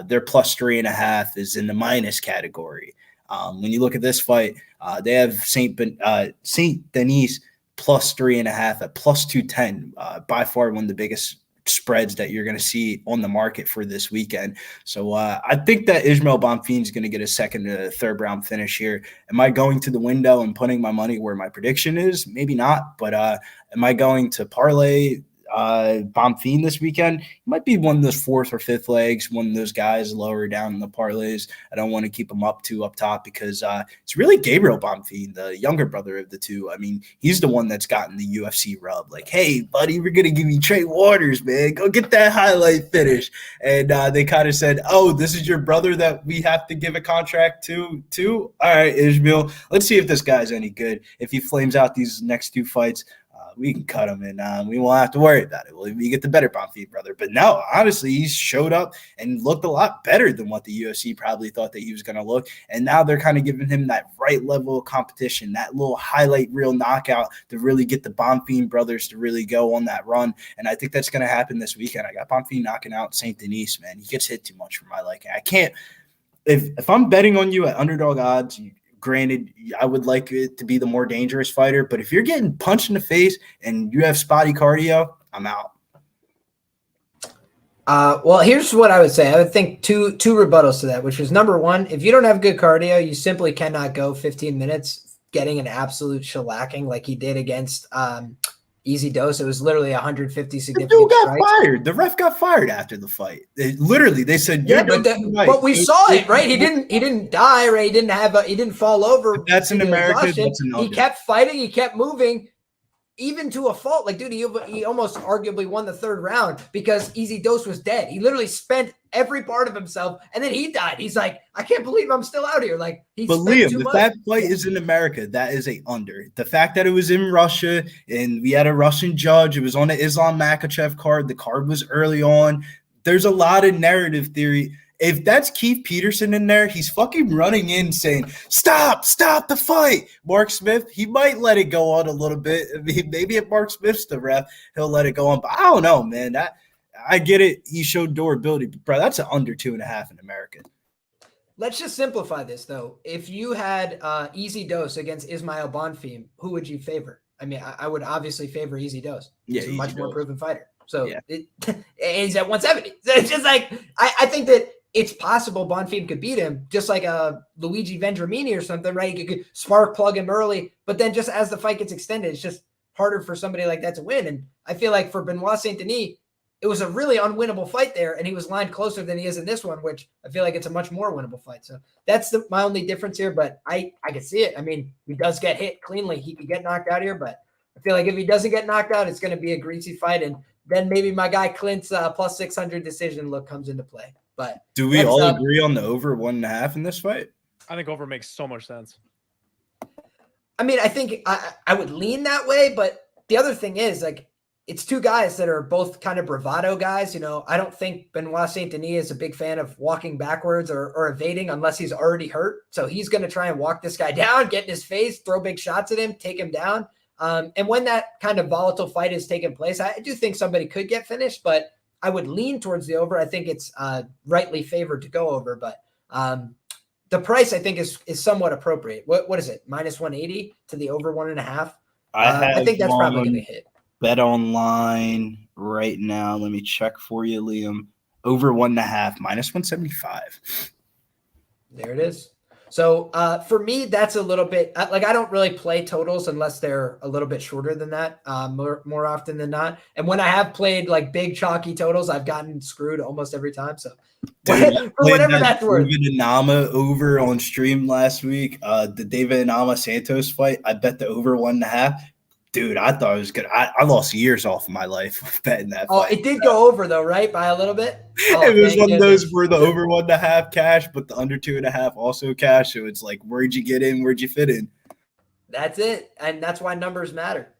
their plus 3.5 is in the minus category. When you look at this fight, they have Saint-Denis plus 3.5 at plus 210, by far one of the biggest spreads that you're going to see on the market for this weekend. So I think that Ismael Bonfim is going to get a second to third round finish here. Am I going to the window and putting my money where my prediction is? Maybe not, but am I going to parlay Bonfim this weekend? He might be one of those fourth or fifth legs, one of those guys lower down in the parlays. I don't want to keep him up top because it's really Gabriel Bonfim, the younger brother of the two. I mean, he's the one that's gotten the UFC rub. Like, hey, buddy, we're going to give you Trey Waters, man. Go get that highlight finish. And they kind of said, oh, this is your brother that we have to give a contract to? All right, Ismael, let's see if this guy's any good. If he flames out these next 2 fights, we can cut him and we won't have to worry about it. We get the better Bonfim brother. But no, honestly, he's showed up and looked a lot better than what the UFC probably thought that he was going to look. And now they're kind of giving him that right level of competition, that little highlight reel knockout to really get the Bonfim brothers to really go on that run. And I think that's going to happen this weekend. I got Bonfim knocking out Saint-Denis, man. He gets hit too much for my liking. I can't – if I'm betting on you at underdog odds – granted, I would like it to be the more dangerous fighter, but if you're getting punched in the face and you have spotty cardio, I'm out. Well, here's what I would say. I would think two rebuttals to that, which is number one, if you don't have good cardio, you simply cannot go 15 minutes getting an absolute shellacking like he did against Easy Dose. It was literally 150 significant the dude got strikes. fired. The ref got fired after the fight. They said, yeah, but we saw it, right? He didn't die, right? He didn't fall over. But that's in America. That's he kept fighting. He kept moving, even to a fault. Like, dude, he almost arguably won the third round because Easy Dose was dead. He literally spent every part of himself, and then he died. He's like, I can't believe I'm still out here. Like, but Liam, if that fight is in America, that is a under. The fact that it was in Russia and we had a Russian judge, it was on the Islam Makhachev card. The card was early on. There's a lot of narrative theory. If that's Keith Peterson in there, he's fucking running in saying, stop the fight. Mark Smith, he might let it go on a little bit. I mean, maybe if Mark Smith's the ref, he'll let it go on. But I don't know, man. I get it. He showed durability. But, bro, that's an under 2.5 in America. Let's just simplify this, though. If you had Easy Dose against Ismael Bonfim, who would you favor? I mean, I would obviously favor Easy Dose. Yeah, he's a much more proven fighter. So yeah. And he's at 170. So it's just like, I think that it's possible Bonfim could beat him, just like a Luigi Vendramini or something, right? You could spark plug him early, but then just as the fight gets extended, it's just harder for somebody like that to win. And I feel like for Benoit Saint-Denis, it was a really unwinnable fight there, and he was lined closer than he is in this one, which I feel like it's a much more winnable fight. So that's my only difference here, but I can see it. I mean, he does get hit cleanly. He could get knocked out here, but I feel like if he doesn't get knocked out, it's going to be a greasy fight, and then maybe my guy Clint's plus 600 decision look comes into play. But do we all agree on the over 1.5 in this fight? I think over makes so much sense. I mean, I think I would lean that way, but the other thing is, like, it's two guys that are both kind of bravado guys. You know, I don't think Benoit Saint-Denis is a big fan of walking backwards or evading unless he's already hurt. So he's going to try and walk this guy down, get in his face, throw big shots at him, take him down. And when that kind of volatile fight is taking place, I do think somebody could get finished, but I would lean towards the over. I think it's rightly favored to go over, but the price I think is somewhat appropriate. What is it? Minus 180 to the over 1.5. I think that's probably going to hit. Bet online right now. Let me check for you, Liam. Over 1.5, minus 175. There it is. So for me, that's a little bit like I don't really play totals unless they're a little bit shorter than that, more often than not. And when I have played like big chalky totals, I've gotten screwed almost every time. So dude, for whatever that's worth. David Inama over on stream last week, the David Inama Santos fight, I bet the over 1.5. Dude, I thought it was good. I lost years off of my life betting that fight. It did go over though, right? By a little bit? It was one of those where the over 1.5 cash, but the under 2.5 also cash. So it's like, where'd you get in? Where'd you fit in? That's it. And that's why numbers matter.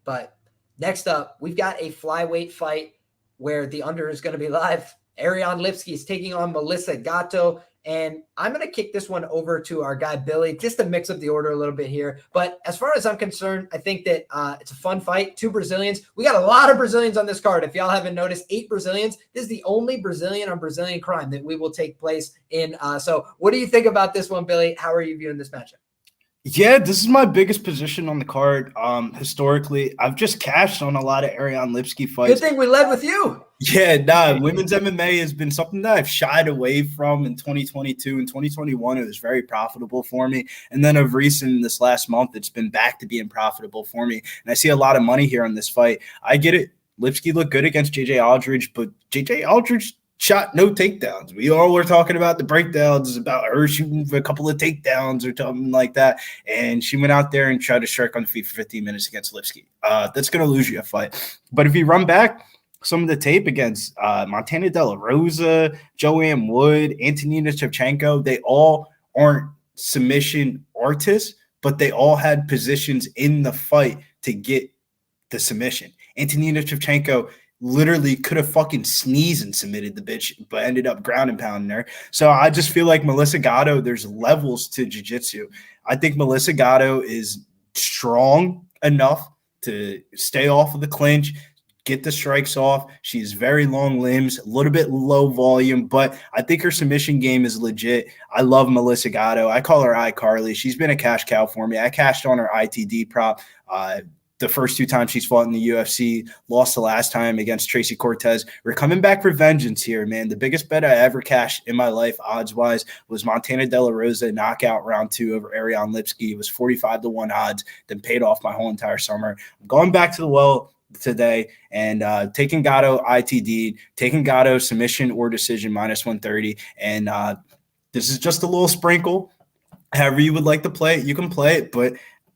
But next up, we've got a flyweight fight where the under is going to be live. Ariane Lipski is taking on Melissa Gatto. And I'm going to kick this one over to our guy, Billy, just to mix up the order a little bit here. But as far as I'm concerned, I think that it's a fun fight. 2 Brazilians. We got a lot of Brazilians on this card. If y'all haven't noticed, 8 Brazilians. This is the only Brazilian on Brazilian crime that we will take place in. So what do you think about this one, Billy? How are you viewing this matchup? Yeah, this is my biggest position on the card. Historically, I've just cashed on a lot of Ariane Lipski fights. Good thing we led with you. Yeah, women's MMA has been something that I've shied away from in 2022 and 2021. It was very profitable for me. And then of recent, this last month, it's been back to being profitable for me. And I see a lot of money here on this fight. I get it. Lipski looked good against JJ Aldridge, but JJ Aldridge shot no takedowns. We all were talking about the breakdowns, about her shooting for a couple of takedowns or something like that. And she went out there and tried to strike on the feet for 15 minutes against Lipski. That's going to lose you a fight. But if you run back some of the tape against Montana De La Rosa, Joanne Wood, Antonina Shevchenko, they all aren't submission artists, but they all had positions in the fight to get the submission. Antonina Shevchenko literally could have fucking sneezed and submitted the bitch, but ended up ground and pounding her. So I just feel like Melissa Gatto, there's levels to jiu-jitsu. I think Melissa Gatto is strong enough to stay off of the clinch, get the strikes off. She's very long limbs, a little bit low volume, but I think her submission game is legit. I love Melissa Gatto. I call her iCarly. She's been a cash cow for me. I cashed on her ITD prop. The first 2 times she's fought in the UFC, lost the last time against Tracy Cortez. We're coming back for vengeance here, man. The biggest bet I ever cashed in my life, odds-wise, was Montana De La Rosa knockout round 2 over Ariane Lipski. It was 45-1 odds, then paid off my whole entire summer. I'm going back to the well today and taking Gatto ITD, taking Gatto submission or decision minus 130. And this is just a little sprinkle. However you would like to play it, you can play it, but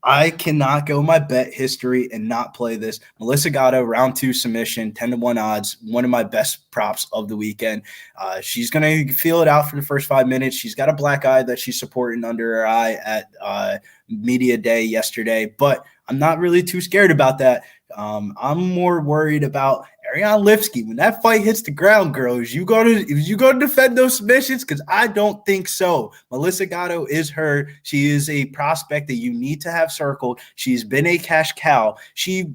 I cannot go my bet history and not play this. Melissa Gatto, round 2 submission, 10-1 odds, one of my best props of the weekend. She's going to feel it out for the first 5 minutes. She's got a black eye that she's supporting under her eye at media day yesterday, but I'm not really too scared about that. I'm more worried about Ariane Lipski. When that fight hits the ground, girls, you go to defend those submissions? Because I don't think so. Melissa Gatto is her. She is a prospect that you need to have circled. She's been a cash cow. She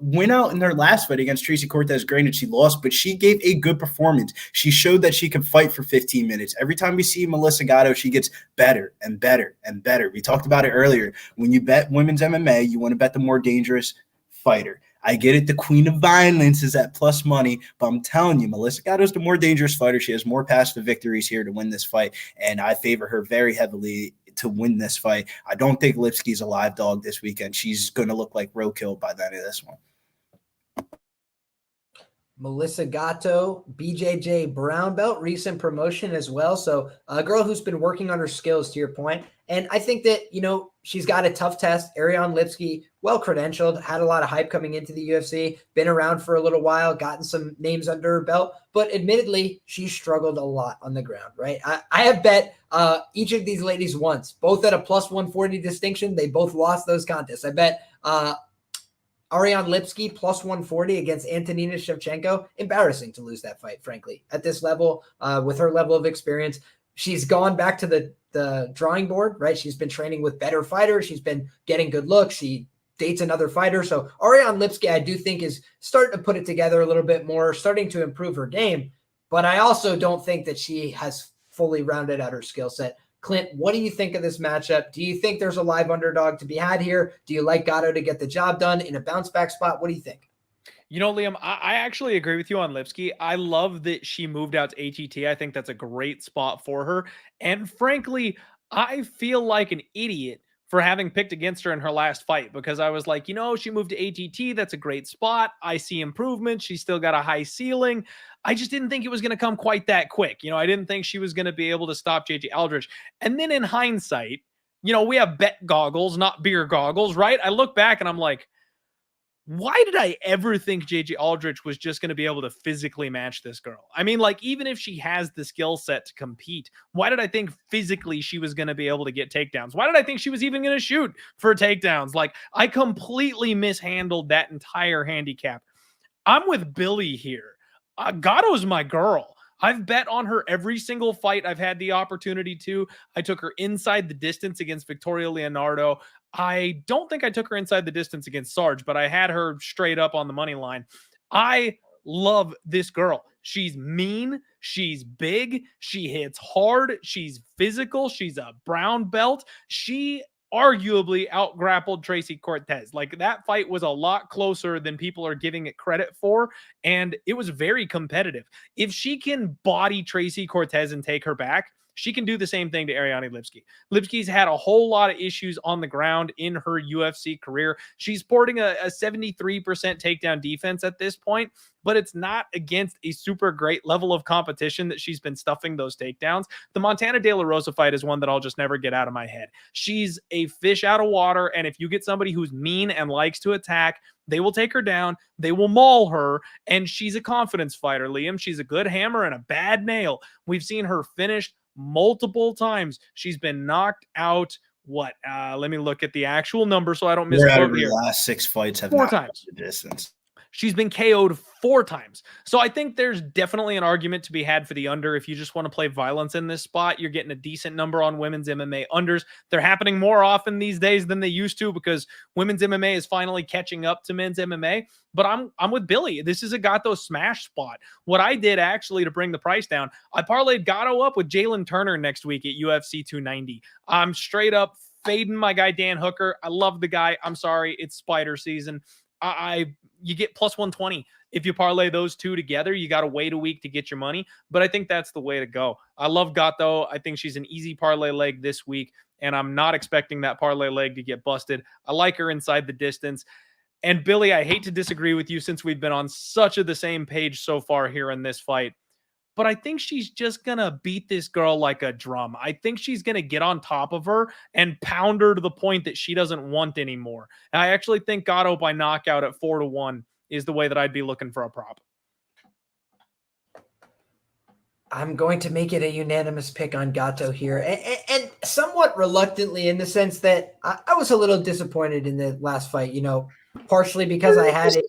went out in her last fight against Tracy Cortez. Granted, she lost, but she gave a good performance. She showed that she could fight for 15 minutes. Every time we see Melissa Gatto, she gets better and better and better. We talked about it earlier. When you bet women's MMA, you want to bet the more dangerous fighter. I get it. The queen of violence is at plus money, but I'm telling you, Melissa Gatto is the more dangerous fighter. She has more paths to victories here to win this fight, and I favor her very heavily to win this fight. I don't think Lipski's a live dog this weekend. She's going to look like roadkill by the end of this one. Melissa Gatto, BJJ brown belt, recent promotion as well. So a girl who's been working on her skills, to your point. And I think that, she's got a tough test. Ariane Lipski, well-credentialed, had a lot of hype coming into the UFC, been around for a little while, gotten some names under her belt. But admittedly, she struggled a lot on the ground, right? I have bet each of these ladies once, both at a plus 140 distinction. They both lost those contests. I bet Ariane Lipski plus 140 against Antonina Shevchenko. Embarrassing to lose that fight, frankly. At this level, with her level of experience, she's gone back to the drawing board, right? She's been training with better fighters. She's been getting good looks. She dates another fighter. So Ariane Lipski, I do think, is starting to put it together a little bit more, starting to improve her game. But I also don't think that she has fully rounded out her skill set. Clint, what do you think of this matchup? Do you think there's a live underdog to be had here? Do you like Gatto to get the job done in a bounce back spot? What do you think? You know, Liam, I actually agree with you on Lipski. I love that she moved out to ATT. I think that's a great spot for her. And frankly, I feel like an idiot for having picked against her in her last fight because I was like, she moved to ATT. That's a great spot. I see improvement. She's still got a high ceiling. I just didn't think it was going to come quite that quick. I didn't think she was going to be able to stop JJ Aldrich. And then in hindsight, we have bet goggles, not beer goggles, right? I look back and I'm like, why did I ever think JJ Aldrich was just going to be able to physically match this girl? I mean, even if she has the skill set to compete, why did I think physically she was going to be able to get takedowns? Why did I think she was even going to shoot for takedowns? I completely mishandled that entire handicap. I'm with Billy here. Gatto's my girl. I've bet on her every single fight I've had the opportunity to. I took her inside the distance against Victoria Leonardo. I don't think I took her inside the distance against Sarge, but I had her straight up on the money line. I love this girl. She's mean. She's big. She hits hard. She's physical. She's a brown belt. She arguably out-grappled Tracy Cortez. That fight was a lot closer than people are giving it credit for, and it was very competitive. If she can body Tracy Cortez and take her back, she can do the same thing to Ariane Lipski. Lipski's had a whole lot of issues on the ground in her UFC career. She's sporting a 73% takedown defense at this point, but it's not against a super great level of competition that she's been stuffing those takedowns. The Montana De La Rosa fight is one that I'll just never get out of my head. She's a fish out of water, and if you get somebody who's mean and likes to attack, they will take her down, they will maul her, and she's a confidence fighter, Liam. She's a good hammer and a bad nail. We've seen her finished multiple times. She's been knocked out. Let me look at the actual number so I don't misquote here. The last 6 fights have 4 not times the distance. She's been KO'd 4 times. So I think there's definitely an argument to be had for the under. If you just want to play violence in this spot, you're getting a decent number on women's MMA unders. They're happening more often these days than they used to because women's MMA is finally catching up to men's MMA. But I'm with Billy. This is a Gatto smash spot. What I did actually to bring the price down, I parlayed Gatto up with Jalen Turner next week at UFC 290. I'm straight up fading my guy Dan Hooker. I love the guy. I'm sorry, it's spider season. You get plus 120. If you parlay those two together, you got to wait a week to get your money. But I think that's the way to go. I love Gatto. I think she's an easy parlay leg this week, and I'm not expecting that parlay leg to get busted. I like her inside the distance. And Billy, I hate to disagree with you since we've been on such the same page so far here in this fight, but I think she's just going to beat this girl like a drum. I think she's going to get on top of her and pound her to the point that she doesn't want anymore. And I actually think Gatto by knockout at 4-1 is the way that I'd be looking for a prop. I'm going to make it a unanimous pick on Gatto here, and somewhat reluctantly in the sense that I was a little disappointed in the last fight, partially because I had a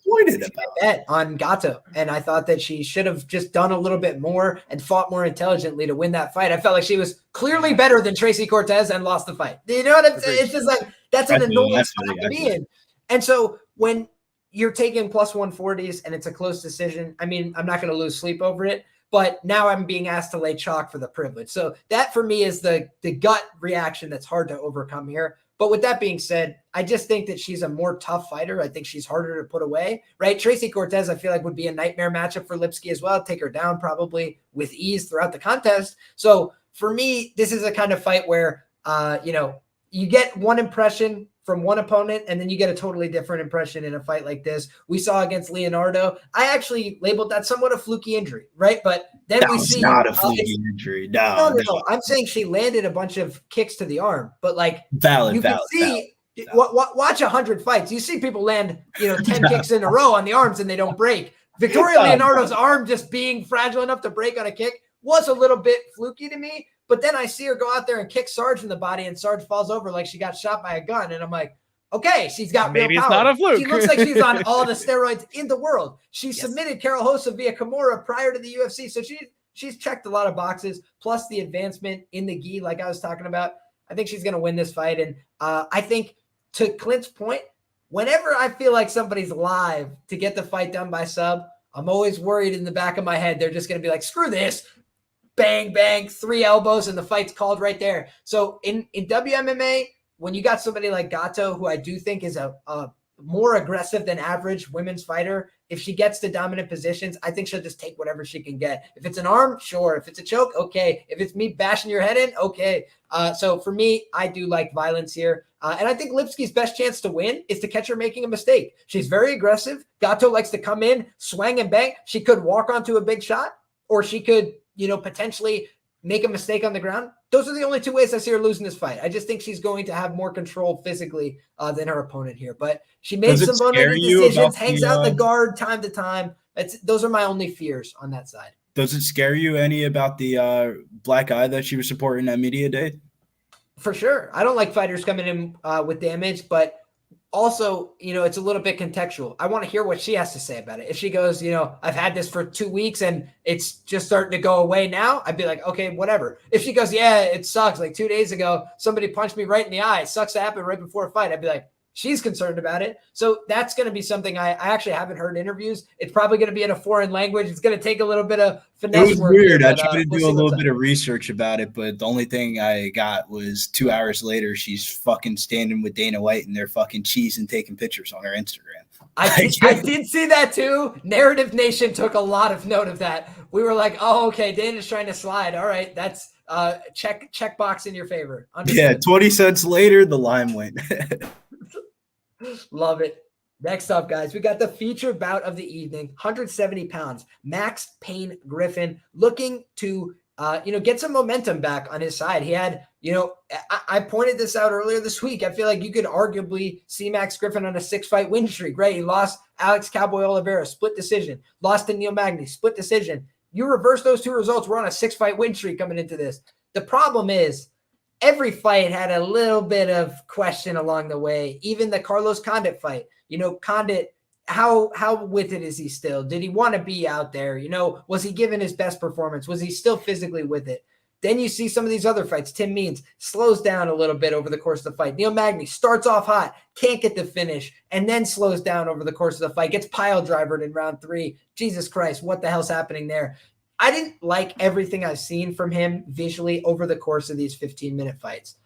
bet on Gatto, and I thought that she should have just done a little bit more and fought more intelligently to win that fight. I felt like she was clearly better than Tracy Cortez and lost the fight. You know what I'm saying? It's just like that's an annoying spot to be in. And so when you're taking plus 140s and it's a close decision, I mean, I'm not going to lose sleep over it. But now I'm being asked to lay chalk for the privilege. So that for me is the gut reaction that's hard to overcome here. But with that being said, I just think that she's a more tough fighter. I think she's harder to put away, right? Tracy Cortez, I feel like would be a nightmare matchup for Lipski as well. Take her down probably with ease throughout the contest. So for me, this is a kind of fight where, you get one impression from one opponent, and then you get a totally different impression in a fight like this. We saw against Leonardo. I actually labeled that somewhat a fluky injury, right? But then we see not a fluky injury. No. I'm saying she landed a bunch of kicks to the arm, but valid. Watch 100 fights. You see people land, 10 kicks in a row on the arms and they don't break. Victoria Leonardo's arm just being fragile enough to break on a kick was a little bit fluky to me. But then I see her go out there and kick Sarge in the body, and Sarge falls over like she got shot by a gun. And I'm like, okay, she's got maybe real power. It's not a fluke. She looks like she's on all the steroids in the world. She Yes. submitted Karol Rosa via Kimura prior to the UFC. So she's checked a lot of boxes, plus the advancement in the gi, like I was talking about. I think she's going to win this fight. And I think to Clint's point, whenever I feel like somebody's live to get the fight done by sub, I'm always worried in the back of my head they're just going to be like, screw this. bang, bang, 3 elbows, and the fight's called right there. So in WMMA, when you got somebody like Gato, who I do think is a more aggressive than average women's fighter, if she gets to dominant positions, I think she'll just take whatever she can get. If it's an arm, sure. If it's a choke, okay. If it's me bashing your head in, okay. So for me, I do like violence here. And I think Lipski's best chance to win is to catch her making a mistake. She's very aggressive. Gato likes to come in, swing and bang. She could walk onto a big shot, or she could, potentially make a mistake on the ground. Those are the only 2 ways I see her losing this fight. I just think she's going to have more control physically than her opponent here. But she makes some vulnerable decisions, hangs out the guard time to time. Those are my only fears on that side. Does it scare you any about the black eye that she was supporting at media day? For sure. I don't like fighters coming in with damage, but also, it's a little bit contextual. I want to hear what she has to say about it. If she goes, I've had this for 2 weeks and it's just starting to go away now, I'd be like, okay, whatever. If she goes, yeah, it sucks. Like 2 days ago, somebody punched me right in the eye. It sucks to happen right before a fight. I'd be like, she's concerned about it. So that's going to be something I actually haven't heard interviews. It's probably going to be in a foreign language. It's going to take a little bit of finesse. It was work weird. here, I tried to do a little bit of research about it, but the only thing I got was 2 hours later, she's fucking standing with Dana White and they're fucking cheese and taking pictures on her Instagram. I did see that too. Narrative Nation took a lot of note of that. We were like, oh, okay, Dana's trying to slide. All right, that's check box in your favor. Understood. Yeah, 20 cents later, the line went. Love it. Next up, guys, we got the feature bout of the evening, 170 pounds. Max Payne Griffin looking to, get some momentum back on his side. He had, I pointed this out earlier this week. I feel like you could arguably see Max Griffin on a 6-fight win streak, right? He lost Alex Cowboy Oliveira, split decision. Lost to Neil Magny, split decision. You reverse those 2 results, we're on a 6-fight win streak coming into this. The problem is, every fight had a little bit of question along the way. Even the Carlos Condit fight, Condit, how with it is he still? Did he want to be out there? Was he giving his best performance? Was he still physically with it? Then you see some of these other fights. Tim Means slows down a little bit over the course of the fight. Neil Magny starts off hot, can't get the finish, and then slows down over the course of the fight. Gets pile drivered in round 3. Jesus Christ, what the hell's happening there? I didn't like everything I've seen from him visually over the course of these 15-minute fights.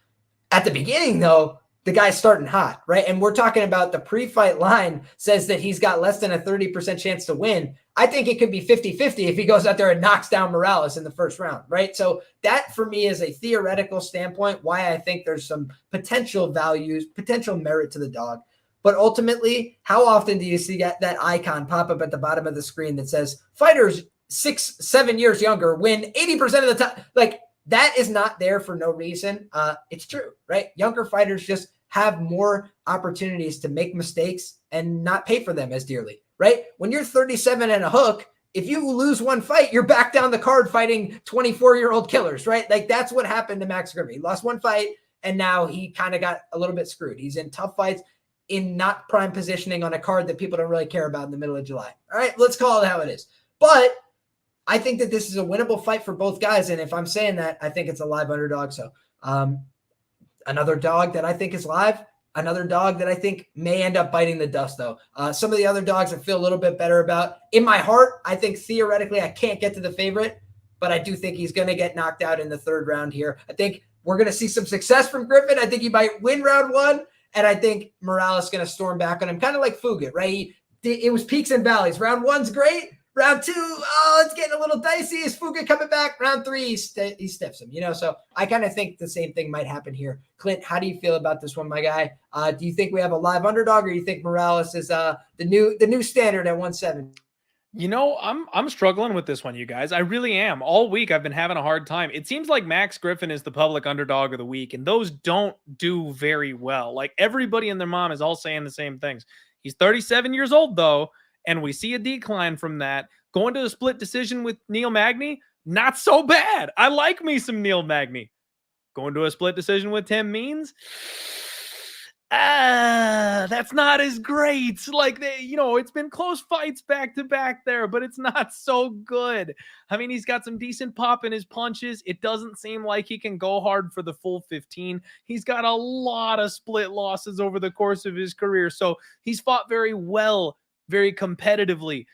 At the beginning, though, the guy's starting hot, right? And we're talking about the pre-fight line says that he's got less than a 30% chance to win. I think it could be 50-50 if he goes out there and knocks down Morales in the first round, right? So that, for me, is a theoretical standpoint, why I think there's some potential values, potential merit to the dog. But ultimately, how often do you see that icon pop up at the bottom of the screen that says, fighters 6-7 years younger win 80% of the time? Like, that is not there for no reason. It's true, right? Younger fighters just have more opportunities to make mistakes and not pay for them as dearly, right? When you're 37 and a hook, if you lose one fight, you're back down the card fighting 24-year-old killers, right? Like, that's what happened to Max Griffin. He lost one fight, and now he kind of got a little bit screwed. He's in tough fights in not prime positioning on a card that people don't really care about in the middle of July. All right, let's call it how it is. But I think that this is a winnable fight for both guys. And if I'm saying that, I think it's a live underdog. So another dog that I think is live, another dog that I think may end up biting the dust, though. Some of the other dogs I feel a little bit better about. In my heart, I think theoretically I can't get to the favorite, but I do think he's going to get knocked out in the third round here. I think we're going to see some success from Griffin. I think he might win round 1, and I think Morales is going to storm back on him, kind of like Fugit, right? It was peaks and valleys. Round 1's great. Round 2, it's getting a little dicey. Is Fugit coming back? Round 3, he stiffs him, So I kind of think the same thing might happen here. Clint, how do you feel about this one, my guy? Do you think we have a live underdog, or you think Morales is the new standard at 170? I'm struggling with this one, you guys. I really am. All week I've been having a hard time. It seems like Max Griffin is the public underdog of the week, and those don't do very well. Like, everybody and their mom is all saying the same things. He's 37 years old, though, and we see a decline from that. Going to a split decision with Neil Magny, not so bad. I like me some Neil Magny. Going to a split decision with Tim Means, that's not as great. Like, it's been close fights back to back there, but it's not so good. I mean, he's got some decent pop in his punches. It doesn't seem like he can go hard for the full 15. He's got a lot of split losses over the course of his career. So he's fought very well, very competitively,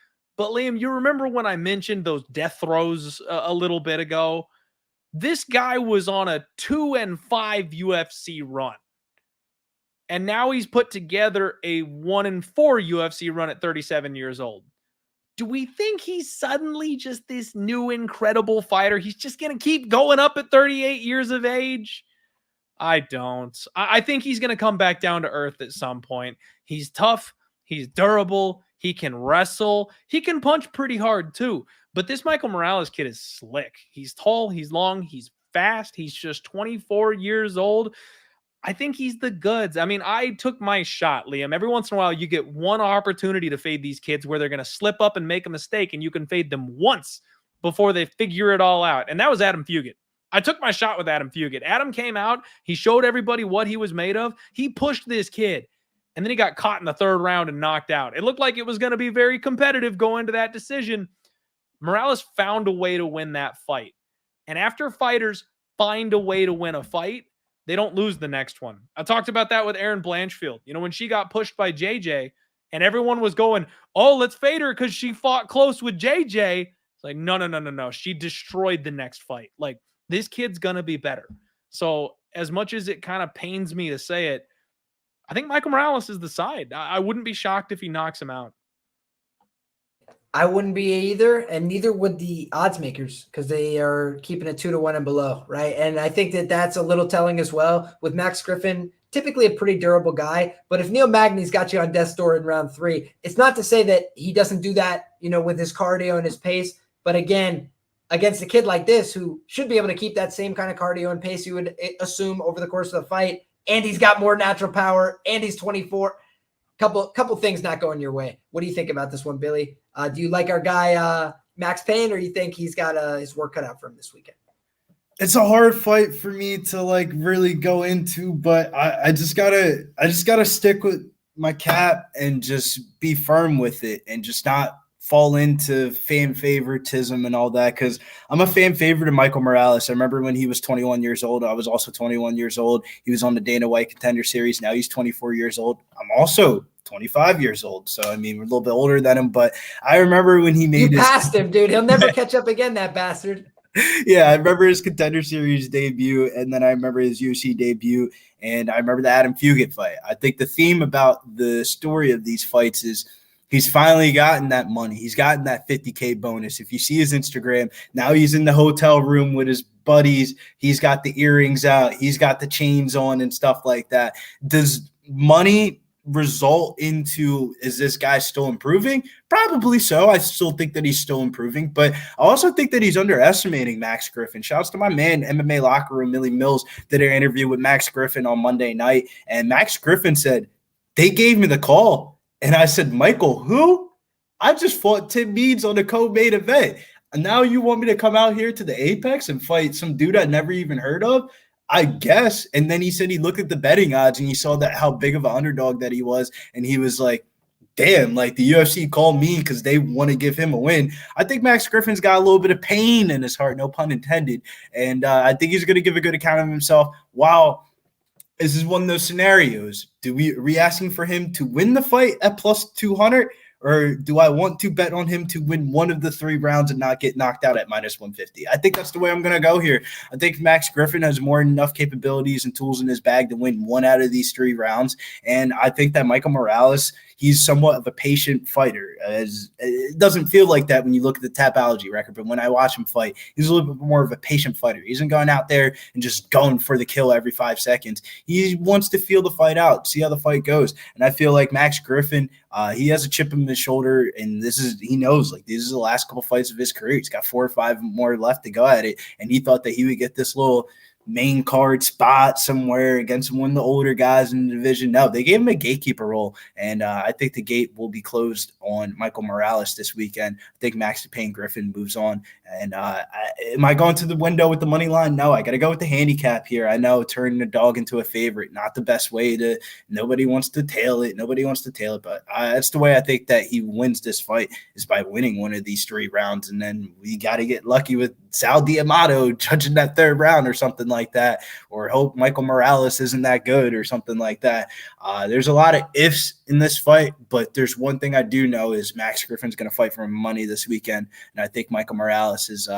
But Liam, you remember when I mentioned those death throws a little bit ago? This guy was on a 2-5 UFC run. And now he's put together a 1-4 UFC run at 37 years old. Do we think he's suddenly just this new incredible fighter? He's just going to keep going up at 38 years of age? I don't. I think he's going to come back down to earth at some point. He's tough. He's durable. He can wrestle. He can punch pretty hard too. But this Michael Morales kid is slick. He's tall. He's long. He's fast. He's just 24 years old. I think he's the goods. I mean, I took my shot, Liam. Every once in a while, you get one opportunity to fade these kids where they're going to slip up and make a mistake, and you can fade them once before they figure it all out. And that was Adam Fugit. I took my shot with Adam Fugit. Adam came out. He showed everybody what he was made of. He pushed this kid, and then he got caught in the third round and knocked out. It looked like it was going to be very competitive going to that decision. Morales found a way to win that fight. And after fighters find a way to win a fight, they don't lose the next one. I talked about that with Erin Blanchfield. You know, when she got pushed by JJ and everyone was going, oh, let's fade her because she fought close with JJ. It's like, no. She destroyed the next fight. Like, this kid's going to be better. So as much as it kind of pains me to say it, I think Michael Morales is the side. I wouldn't be shocked if he knocks him out. I wouldn't be either, and neither would the odds makers because they are keeping it 2-1 and below, right? And I think that that's a little telling as well. With Max Griffin, typically a pretty durable guy, but if Neil Magny's got you on death's door in round 3, it's not to say that he doesn't do that, you know, with his cardio and his pace. But again, against a kid like this who should be able to keep that same kind of cardio and pace you would assume over the course of the fight, and he's got more natural power, and he's 24. Couple things not going your way. What do you think about this one, Billy? Do you like our guy Max Payne, or you think he's got his work cut out for him this weekend? It's a hard fight for me to like really go into, but I just gotta stick with my cap and just be firm with it and just not fall into fan favoritism and all that, because I'm a fan favorite of Michael Morales. I remember when he was 21 years old. I was also 21 years old. He was on the Dana White Contender Series. Now he's 24 years old. I'm also 25 years old. So, I mean, we're a little bit older than him, but I remember when he made You passed him, dude. He'll never catch up again, that bastard. Yeah, I remember his Contender Series debut, and then I remember his UFC debut, and I remember the Adam Fugit fight. I think the theme about the story of these fights is he's finally gotten that money. He's gotten that $50K bonus. If you see his Instagram, now he's in the hotel room with his buddies. He's got the earrings out. He's got the chains on and stuff like that. Does money result into, is this guy still improving? Probably so. I still think that he's still improving, but I also think that he's underestimating Max Griffin. Shouts to my man, MMA Locker Room, Millie Mills, did an interview with Max Griffin on Monday night, and Max Griffin said, they gave me the call. And I said, Michael, who? I just fought Tim Meads on the co-main event. And now you want me to come out here to the Apex and fight some dude I never even heard of? I guess. And then he said he looked at the betting odds and he saw that how big of an underdog that he was. And he was like, damn, like the UFC called me because they want to give him a win. I think Max Griffin's got a little bit of pain in his heart, no pun intended. And I think he's going to give a good account of himself. Wow. This is one of those scenarios. Are we asking for him to win the fight at plus 200? Or do I want to bet on him to win one of the 3 rounds and not get knocked out at minus 150? I think that's the way I'm going to go here. I think Max Griffin has more than enough capabilities and tools in his bag to win 1 out of these 3 rounds. And I think that Michael Morales, he's somewhat of a patient fighter. As it doesn't feel like that when you look at the Tapology record, but when I watch him fight, he's a little bit more of a patient fighter. He isn't going out there and just going for the kill every 5 seconds. He wants to feel the fight out, see how the fight goes. And I feel like Max Griffin, he has a chip in his shoulder, and he knows, like, these are the last couple fights of his career. He's got 4 or 5 more left to go at it, and he thought that he would get this little main card spot somewhere against one of the older guys in the division. No, they gave him a gatekeeper role, and I think the gate will be closed on Michael Morales this weekend. I think Max Payne Griffin moves on. And am I going to the window with the money line? No, I got to go with the handicap here. I know turning a dog into a favorite, not the best way to – nobody wants to tail it. But that's the way I think that he wins this fight, is by winning one of these 3 rounds. And then we got to get lucky with Sal D'Amato judging that 3rd round or something like that, or hope Michael Morales isn't that good or something like that. There's a lot of ifs in this fight, but there's one thing I do know is Max Griffin's going to fight for money this weekend, and I think Michael Morales has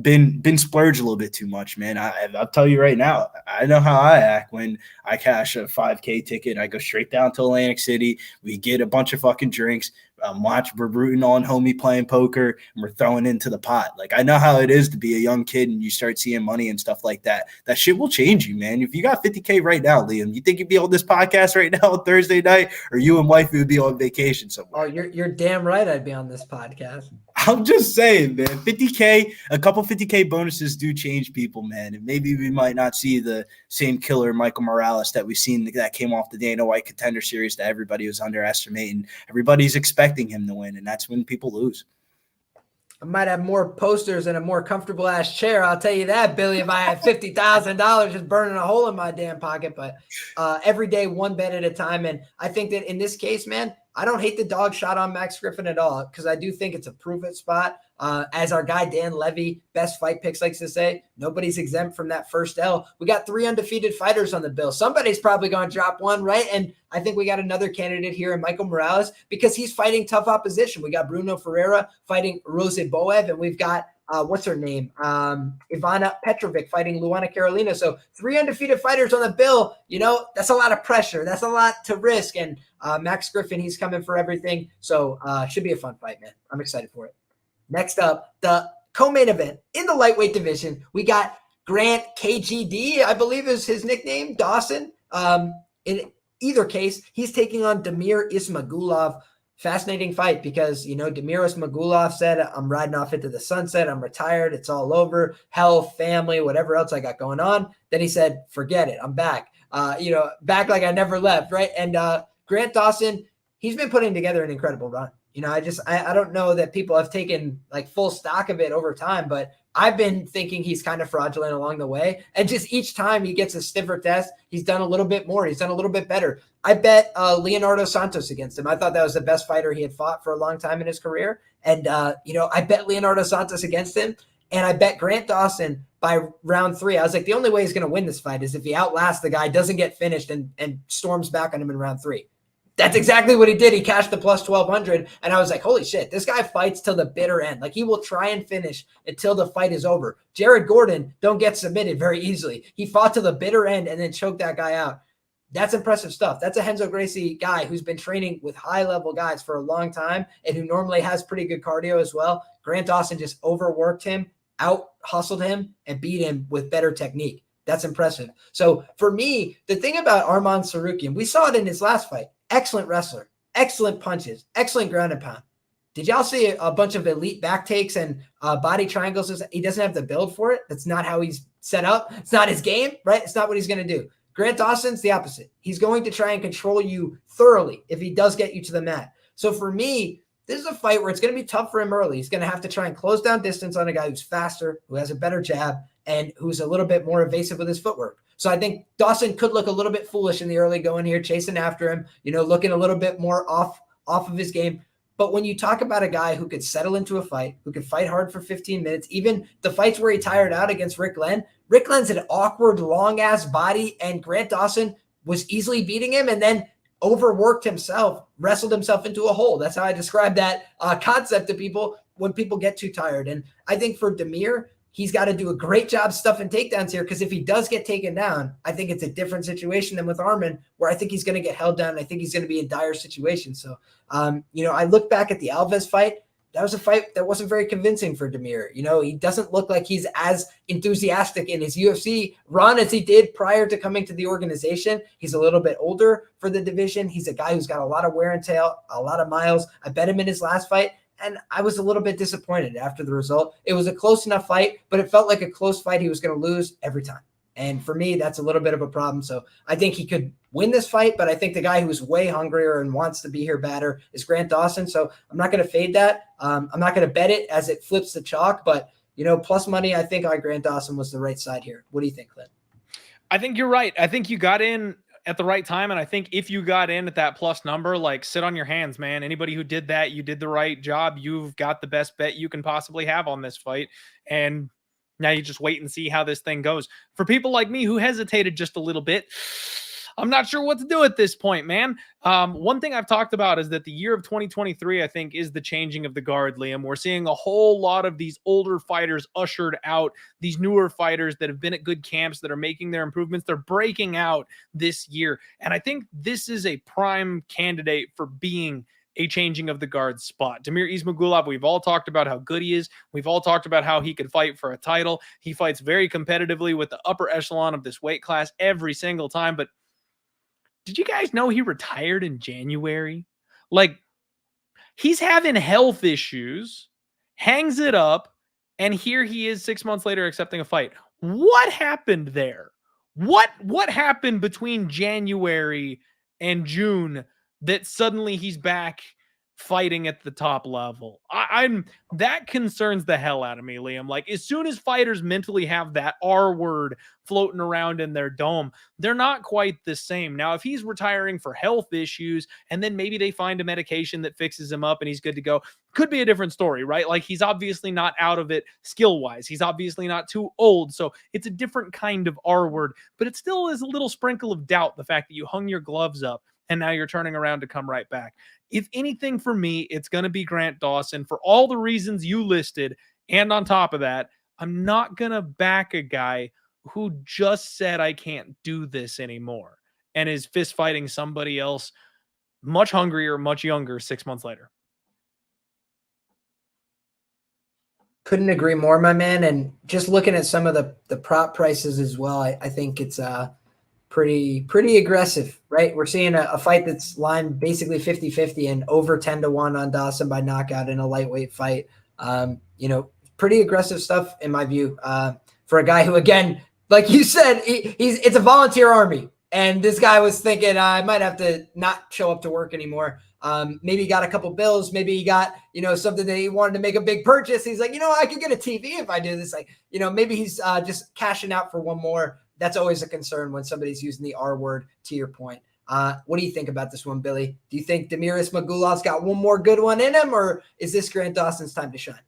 been splurged a little bit too much, man. I'll tell you right now, I know how I act when I cash a 5K ticket. I go straight down to Atlantic City. We get a bunch of fucking drinks. We're rooting on homie playing poker, and we're throwing into the pot. Like, I know how it is to be a young kid and you start seeing money and stuff like that. That shit will change you, man. If you got 50K right now, Liam, you think you'd be on this podcast right now on Thursday night, or you and wifey would be on vacation somewhere? Oh, you're damn right I'd be on this podcast. I'm just saying, man, 50K, a couple 50K bonuses do change people, man. And maybe we might not see the same killer Michael Morales that we've seen that came off the Dana White Contender Series that everybody was underestimating. Everybody's expecting him to win, and that's when people lose. I might have more posters and a more comfortable ass chair. I'll tell you that, Billy, if I had $50,000 just burning a hole in my damn pocket. But every day, one bet at a time. And I think that in this case, man, I don't hate the dog shot on Max Griffin at all, because I do think it's a prove-it spot. As our guy Dan Levy, Best Fight Picks, likes to say, nobody's exempt from that first L. We got 3 undefeated fighters on the bill. Somebody's probably going to drop one, right? And I think we got another candidate here in Michael Morales, because he's fighting tough opposition. We got Bruno Ferreira fighting Ruziboev, and we've got what's her name? Ivana Petrovic fighting Luana Carolina. So 3 undefeated fighters on the bill. You know, that's a lot of pressure. That's a lot to risk. And Max Griffin, he's coming for everything. So should be a fun fight, man. I'm excited for it. Next up, the co-main event in the lightweight division. We got Grant KGD, I believe is his nickname, Dawson. In either case, he's taking on Damir Ismagulov. Fascinating fight because, you know, Damir Ismagulov said, I'm riding off into the sunset. I'm retired. It's all over. Health, family, whatever else I got going on. Then he said, forget it. I'm back. Back like I never left, right? And Grant Dawson, he's been putting together an incredible run. You know, I don't know that people have taken like full stock of it over time, but I've been thinking he's kind of fraudulent along the way. And just each time he gets a stiffer test, he's done a little bit more. He's done a little bit better. I bet Leonardo Santos against him. I thought that was the best fighter he had fought for a long time in his career. And, I bet Leonardo Santos against him. And I bet Grant Dawson by round 3. I was like, the only way he's going to win this fight is if he outlasts the guy, doesn't get finished, and storms back on him in round 3. That's exactly what he did. He cashed the plus 1,200. And I was like, holy shit, this guy fights till the bitter end. Like, he will try and finish until the fight is over. Jared Gordon don't get submitted very easily. He fought till the bitter end and then choked that guy out. That's impressive stuff. That's a Renzo Gracie guy who's been training with high-level guys for a long time and who normally has pretty good cardio as well. Grant Dawson just overworked him, out-hustled him, and beat him with better technique. That's impressive. So for me, the thing about Arman Tsarukyan, we saw it in his last fight. Excellent wrestler, excellent punches, excellent ground and pound. Did y'all see a bunch of elite back takes and body triangles? He doesn't have the build for it. That's not how he's set up. It's not his game, right? It's not what he's going to do. Grant Dawson's the opposite. He's going to try and control you thoroughly if he does get you to the mat. So for me, this is a fight where it's going to be tough for him early. He's going to have to try and close down distance on a guy who's faster, who has a better jab, and who's a little bit more evasive with his footwork. So I think Dawson could look a little bit foolish in the early going here, chasing after him, looking a little bit more off of his game. But when you talk about a guy who could settle into a fight, who could fight hard for 15 minutes, even the fights where he tired out against Rick Glenn's an awkward, long-ass body, and Grant Dawson was easily beating him and then overworked himself, wrestled himself into a hole. That's how I describe that concept to people when people get too tired. And I think for Damir, he's got to do a great job stuffing takedowns here, because if he does get taken down, I think it's a different situation than with Arman, where I think he's going to get held down. And I think he's going to be in dire situations. So, I look back at the Alves fight. That was a fight that wasn't very convincing for Damir. He doesn't look like he's as enthusiastic in his UFC run as he did prior to coming to the organization. He's a little bit older for the division. He's a guy who's got a lot of wear and tear, a lot of miles. I bet him in his last fight, and I was a little bit disappointed after the result. It was a close enough fight, but it felt like a close fight he was going to lose every time. And for me, that's a little bit of a problem. So I think he could win this fight, but I think the guy who's way hungrier and wants to be here badder is Grant Dawson. So I'm not going to fade that. I'm not going to bet it as it flips the chalk, but plus money, I think Grant Dawson was the right side here. What do you think, Clint? I think you're right. I think you got in at the right time. And I think if you got in at that plus number, like, sit on your hands, man. Anybody who did that, you did the right job. You've got the best bet you can possibly have on this fight. And Now you just wait and see how this thing goes. For people like me who hesitated just a little bit, I'm not sure what to do at this point, man. One thing I've talked about is that the year of 2023, I think, is the changing of the guard, Liam. We're seeing a whole lot of these older fighters ushered out, these newer fighters that have been at good camps that are making their improvements. They're breaking out this year. And I think this is a prime candidate for being a changing of the guard spot. Damir Ismagulov, we've all talked about how good he is. We've all talked about how he could fight for a title. He fights very competitively with the upper echelon of this weight class every single time. But did you guys know he retired in January? Like, he's having health issues, hangs it up, and here he is 6 months later accepting a fight. What happened there? What happened between January and June that suddenly he's back fighting at the top level? I'm that concerns the hell out of me, Liam. Like, as soon as fighters mentally have that R word floating around in their dome, they're not quite the same. Now, if he's retiring for health issues and then maybe they find a medication that fixes him up and he's good to go, could be a different story, right? Like, he's obviously not out of it skill-wise. He's obviously not too old. So it's a different kind of R word, but it still is a little sprinkle of doubt, the fact that you hung your gloves up and now you're turning around to come right back. If anything, for me, it's going to be Grant Dawson for all the reasons you listed. And on top of that, I'm not going to back a guy who just said, I can't do this anymore, and is fist fighting somebody else much hungrier, much younger 6 months later. Couldn't agree more, my man. And just looking at some of the prop prices as well, I think it's pretty aggressive, right? We're seeing a fight that's lined basically 50-50 and over 10-1 on Dawson by knockout in a lightweight fight. Pretty aggressive stuff in my view, for a guy who, again, like you said, it's a volunteer army. And this guy was thinking, I might have to not show up to work anymore. Maybe he got a couple bills. Maybe he got, something that he wanted to make a big purchase. He's like, I could get a TV if I do this. Like, maybe he's just cashing out for one more. That's always a concern when somebody's using the R word, to your point. What do you think about this one, Billy? Do you think Damir Ismagulov's got one more good one in him, or is this Grant Dawson's time to shine?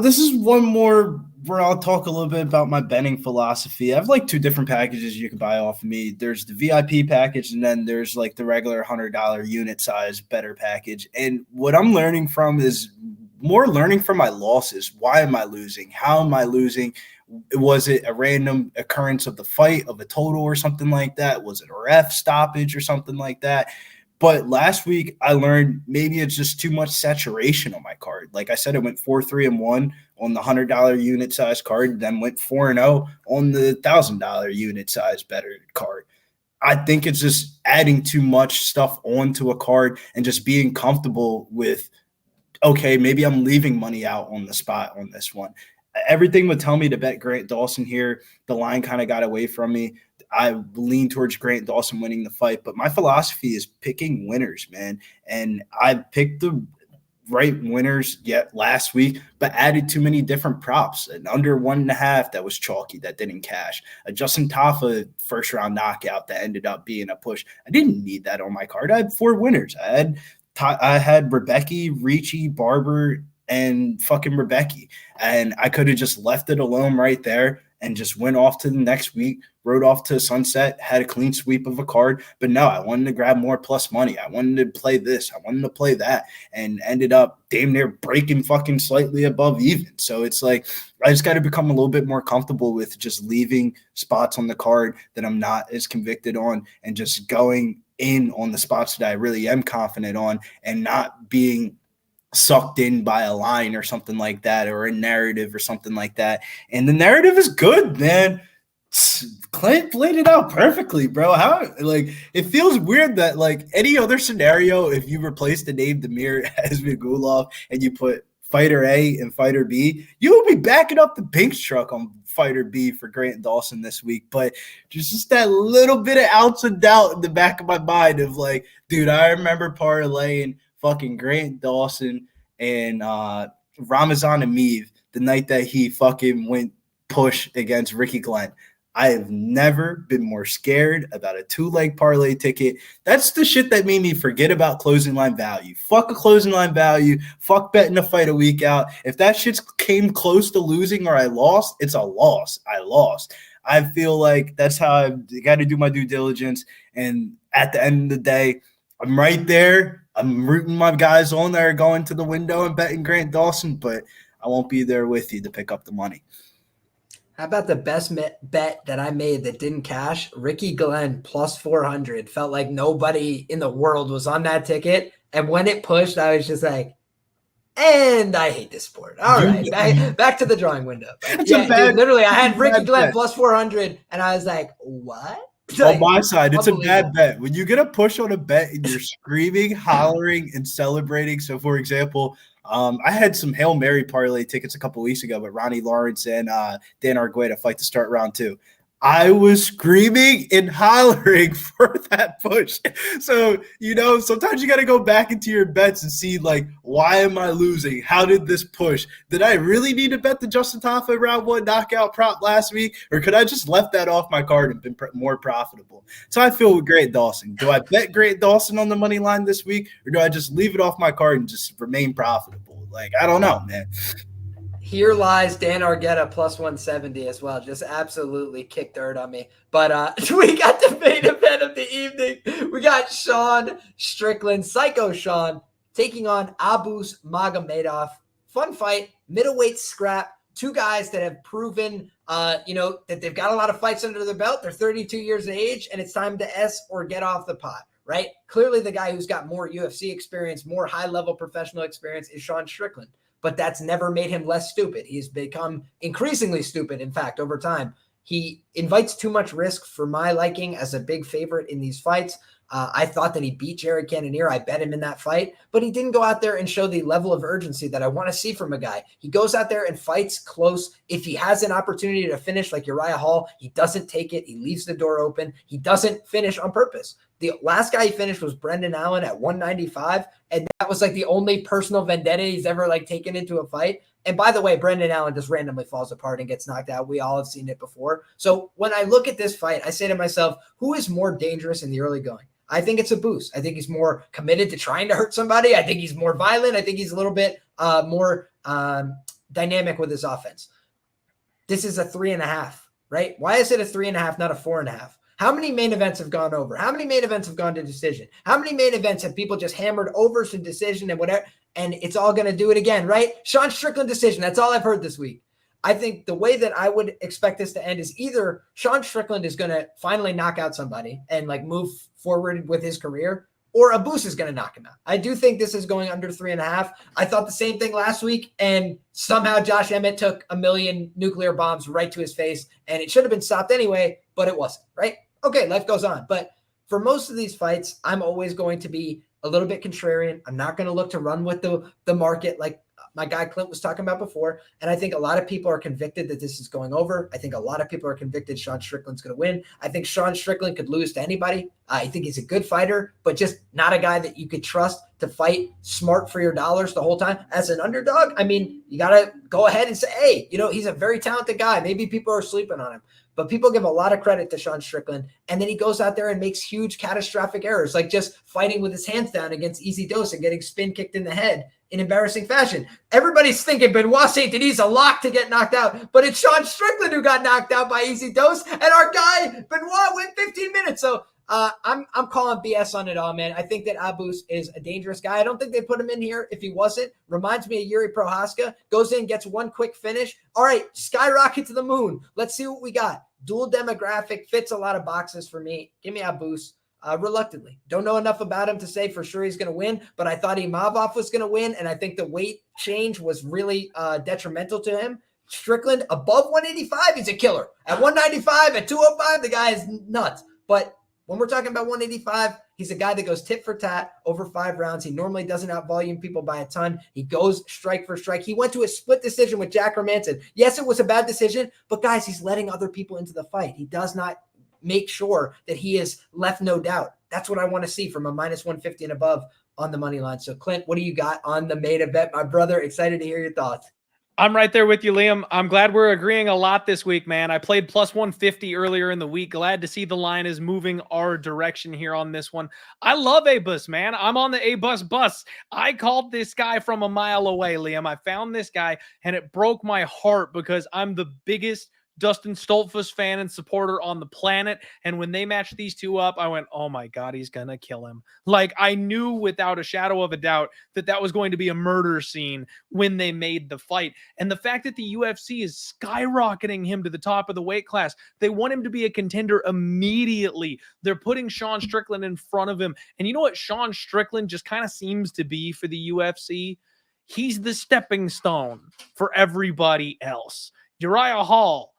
This is one more where I'll talk a little bit about my betting philosophy. I have like two different packages you can buy off of me. There's the VIP package, and then there's like the regular $100 unit size better package. And what I'm learning from is more learning from my losses. Why am I losing? How am I losing? Was it a random occurrence of the fight, of a total or something like that? Was it a ref stoppage or something like that? But last week I learned maybe it's just too much saturation on my card. Like I said, it went 4-3-1 on the $100 unit size card, then went 4-0 on the $1,000 unit size better card. I think it's just adding too much stuff onto a card and just being comfortable with, okay, maybe I'm leaving money out on the spot on this one. Everything would tell me to bet Grant Dawson here. The line kind of got away from me. I lean towards Grant Dawson winning the fight, but my philosophy is picking winners, man. And I picked the right winners yet last week, but added too many different props. An under 1.5 that was chalky, that didn't cash. A Justin Tafa first round knockout that ended up being a push. I didn't need that on my card. I had 4 winners. I had Rebecca, Ricci, Barber, and fucking Rebecca. And I could have just left it alone right there and just went off to the next week, rode off to sunset, had a clean sweep of a card. But no, I wanted to grab more plus money. I wanted to play this. I wanted to play that, and ended up damn near breaking fucking slightly above even. So it's like I just got to become a little bit more comfortable with just leaving spots on the card that I'm not as convicted on and just going in on the spots that I really am confident on and not being sucked in by a line or something like that, or a narrative or something like that. And the narrative is good, man. Clint played it out perfectly, bro. How, like, it feels weird that, like, any other scenario, if you replace the name Damir Ismagulov and you put fighter A and fighter B, you would be backing up the Pink's truck on fighter B for Grant Dawson this week. But just that little bit of ounce of doubt in the back of my mind of like, dude, I remember parlaying fucking Grant Dawson and Ramazan Ameev the night that he fucking went push against Ricky Glenn. I have never been more scared about a 2-leg parlay ticket. That's the shit that made me forget about closing line value. Fuck a closing line value. Fuck betting a fight a week out. If that shit came close to losing or I lost, it's a loss. I lost. I feel like that's how I got to do my due diligence. And at the end of the day, I'm right there. I'm rooting my guys on that are going to the window and betting Grant Dawson, but I won't be there with you to pick up the money. How about the best bet that I made that didn't cash? Ricky Glenn plus 400. Felt like nobody in the world was on that ticket. And when it pushed, I was just like, and I hate this sport. All right, back to the drawing window. Literally, I had Ricky Glenn plus 400, and I was like, what? On my side, it's a bad bet. When you get a push on a bet and you're screaming, hollering, and celebrating. So, for example, I had some Hail Mary parlay tickets a couple weeks ago, but Ronnie Lawrence and Dan Argueta fight to start round 2. I was screaming and hollering for that push. So, sometimes you got to go back into your bets and see, like, why am I losing? How did this push? Did I really need to bet the Justin Tafa round 1 knockout prop last week? Or could I just left that off my card and been more profitable? So I feel with Grant Dawson. Do I bet Grant Dawson on the money line this week? Or do I just leave it off my card and just remain profitable? Like, I don't know, man. Here lies Dan Argueta plus 170 as well. Just absolutely kicked dirt on me. But we got the main event of the evening. We got Sean Strickland, Psycho Sean, taking on Abus Magomedov. Fun fight, middleweight scrap. 2 guys that have proven, that they've got a lot of fights under their belt. They're 32 years of age, and it's time to S or get off the pot, right? Clearly the guy who's got more UFC experience, more high-level professional experience is Sean Strickland. But that's never made him less stupid. He's become increasingly stupid, in fact, over time. He invites too much risk for my liking as a big favorite in these fights. I thought that he beat Jared Cannonier. I bet him in that fight, but he didn't go out there and show the level of urgency that I want to see from a guy. He goes out there and fights close. If he has an opportunity to finish like Uriah Hall, he doesn't take it. He leaves the door open. He doesn't finish on purpose. The last guy he finished was Brendan Allen at 195, and that was like the only personal vendetta he's ever like taken into a fight. And by the way, Brendan Allen just randomly falls apart and gets knocked out. We all have seen it before. So when I look at this fight, I say to myself, who is more dangerous in the early going? I think it's Abus. I think he's more committed to trying to hurt somebody. I think he's more violent. I think he's a little bit more dynamic with his offense. This is a 3.5, right? Why is it a 3.5, not a 4.5? How many main events have gone over? How many main events have gone to decision? How many main events have people just hammered over some decision and whatever, and it's all going to do it again, right? Sean Strickland decision. That's all I've heard this week. I think the way that I would expect this to end is either Sean Strickland is going to finally knock out somebody and like move forward with his career, or Abus is going to knock him out. I do think this is going under 3.5. I thought the same thing last week, and somehow Josh Emmett took a million nuclear bombs right to his face, and it should have been stopped anyway, but it wasn't, right? Okay, life goes on. But for most of these fights, I'm always going to be a little bit contrarian. I'm not going to look to run with the market like my guy Clint was talking about before. And I think a lot of people are convicted that this is going over. I think a lot of people are convicted Sean Strickland's going to win. I think Sean Strickland could lose to anybody. I think he's a good fighter, but just not a guy that you could trust to fight smart for your dollars the whole time. As an underdog, I mean, you got to go ahead and say, hey, he's a very talented guy. Maybe people are sleeping on him. But people give a lot of credit to Sean Strickland, and then he goes out there and makes huge catastrophic errors, like just fighting with his hands down against Easy Dose and getting spin kicked in the head in embarrassing fashion. Everybody's thinking Benoit Saint-Denis a lock to get knocked out, but it's Sean Strickland who got knocked out by Easy Dose, and our guy Benoit went 15 minutes. So I'm calling BS on it all, man. I think that Abus is a dangerous guy. I don't think they put him in here if he wasn't. Reminds me of Yuri Prohaska. Goes in, gets one quick finish. All right, skyrocket to the moon. Let's see what we got. Dual demographic, fits a lot of boxes for me. Give me Abus. Reluctantly. Don't know enough about him to say for sure he's going to win, but I thought Imavov was going to win, and I think the weight change was really detrimental to him. Strickland, above 185, he's a killer. At 195, at 205, the guy is nuts. But when we're talking about 185, he's a guy that goes tit for tat over 5 rounds. He normally doesn't out-volume people by a ton. He goes strike for strike. He went to a split decision with Jack Hermanson. Yes, it was a bad decision, but guys, he's letting other people into the fight. He does not make sure that he is left no doubt. That's what I want to see from a minus 150 and above on the money line. So, Clint, what do you got on the main event? My brother, excited to hear your thoughts. I'm right there with you, Liam. I'm glad we're agreeing a lot this week, man. I played plus 150 earlier in the week. Glad to see the line is moving our direction here on this one. I love A-Bus, man. I'm on the A-Bus bus. I called this guy from a mile away, Liam. I found this guy, and it broke my heart because I'm the biggest Dustin Stoltzfus fan and supporter on the planet. And when they matched these two up, I went, oh my God, he's going to kill him. Like, I knew without a shadow of a doubt that that was going to be a murder scene when they made the fight. And the fact that the UFC is skyrocketing him to the top of the weight class, they want him to be a contender immediately. They're putting Sean Strickland in front of him. And you know what Sean Strickland just kind of seems to be for the UFC? He's the stepping stone for everybody else. Uriah Hall,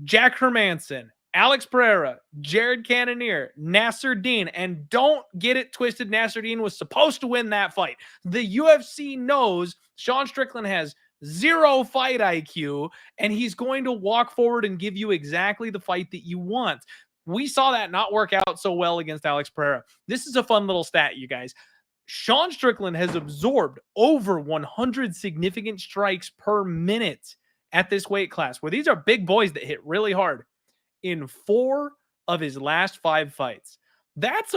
Jack Hermanson, Alex Pereira, Jared Cannonier, Nasser Dean, and don't get it twisted, Nasser Dean was supposed to win that fight. The UFC knows Sean Strickland has zero fight IQ, and he's going to walk forward and give you exactly the fight that you want. We saw that not work out so well against Alex Pereira. This is a fun little stat, you guys. Sean Strickland has absorbed over 100 significant strikes per minute at this weight class, where these are big boys that hit really hard, in 4 of his last 5 fights. That's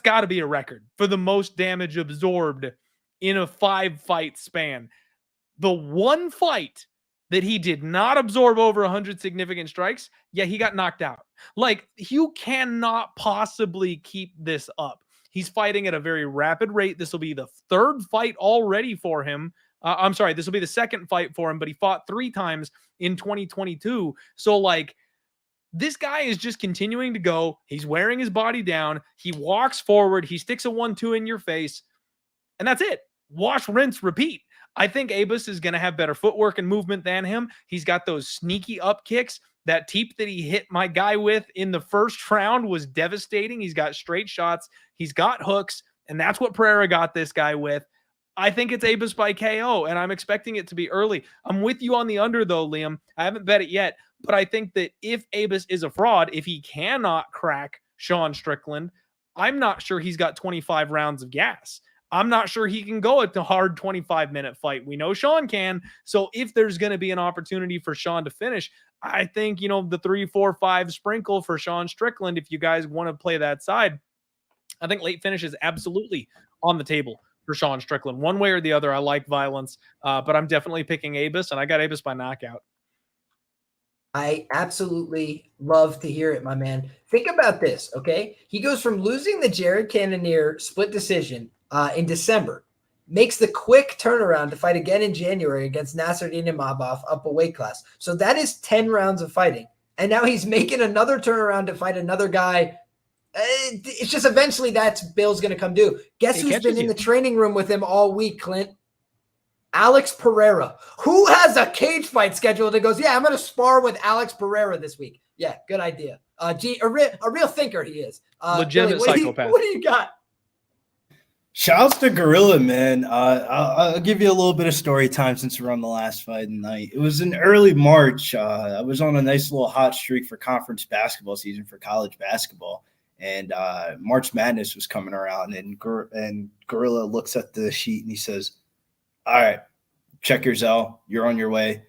got to be a record for the most damage absorbed in a 5-fight span. The one fight that he did not absorb over 100 significant strikes, yeah, he got knocked out. Like, you cannot possibly keep this up. He's fighting at a very rapid rate. This will be the 3rd fight already for him. I'm sorry, this will be the 2nd fight for him, but he fought 3 times in 2022. So, like, this guy is just continuing to go. He's wearing his body down. He walks forward. He sticks a 1-2 in your face. And that's it. Wash, rinse, repeat. I think A-Bus is going to have better footwork and movement than him. He's got those sneaky up kicks. That teep that he hit my guy with in the first round was devastating. He's got straight shots. He's got hooks. And that's what Pereira got this guy with. I think it's A-Bus by KO, and I'm expecting it to be early. I'm with you on the under, though, Liam. I haven't bet it yet, but I think that if A-Bus is a fraud, if he cannot crack Sean Strickland, I'm not sure he's got 25 rounds of gas. I'm not sure he can go at the hard 25-minute fight. We know Sean can. So if there's going to be an opportunity for Sean to finish, I think, the 3, 4, 5 sprinkle for Sean Strickland, if you guys want to play that side, I think late finish is absolutely on the table for Sean Strickland. One way or the other, I like violence, but I'm definitely picking A-Bus, and I got A-Bus by knockout. I absolutely love to hear it, my man. Think about this, okay? He goes from losing the Jared Cannonier split decision in December, makes the quick turnaround to fight again in January against Nasser Dinimabov up a weight class. So that is 10 rounds of fighting. And now he's making another turnaround to fight another guy. It's just eventually that's Bill's going to come due. Guess who's been in the training room with him all week, Clint? Alex Pereira, who has a cage fight scheduled and goes, yeah, I'm going to spar with Alex Pereira this week. Yeah, good idea. A real thinker he is. Legitimate Billy, psychopath. What do you got? Shouts to Gorilla, man. I'll give you a little bit of story time since we're on the last fight night. It was in early March. I was on a nice little hot streak for conference basketball season for college basketball. And March Madness was coming around, and Gorilla looks at the sheet and he says, all right, check your Zell. You're on your way.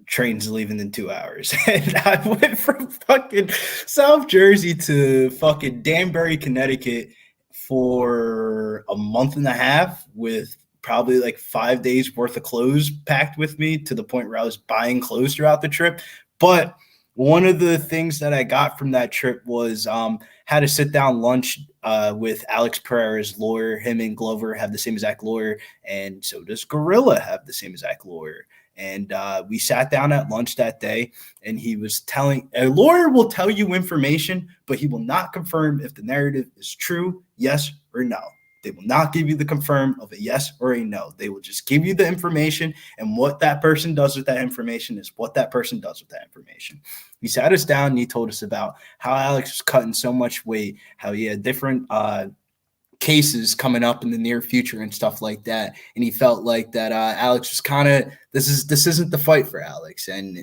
Train's leaving in 2 hours. And I went from fucking South Jersey to fucking Danbury, Connecticut for a month and a half with probably like 5 days worth of clothes packed with me, to the point where I was buying clothes throughout the trip. But one of the things that I got from that trip was had a sit-down lunch with Alex Pereira's lawyer. Him and Glover have the same exact lawyer, and so does Gorilla have the same exact lawyer. And we sat down at lunch that day, and he was telling – a lawyer will tell you information, but he will not confirm if the narrative is true, yes or no. They will not give you the confirm of a yes or a no. They will just give you the information, and what that person does with that information is what that person does with that information. He sat us down, and he told us about how Alex was cutting so much weight, how he had different cases coming up in the near future and stuff like that. And he felt like that Alex was kind of – this isn't the fight for Alex. And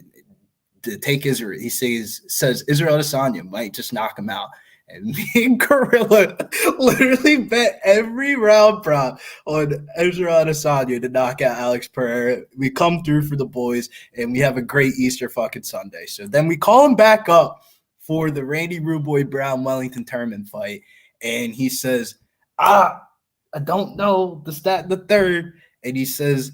to take Israel. He says Israel Adesanya might just knock him out. And me and Gorilla literally bet every round prop on Israel Adesanya to knock out Alex Pereira. We come through for the boys, and we have a great Easter fucking Sunday. So then we call him back up for the Randy Ruboy Brown Wellington tournament fight, and he says, I don't know the stat the third, and he says,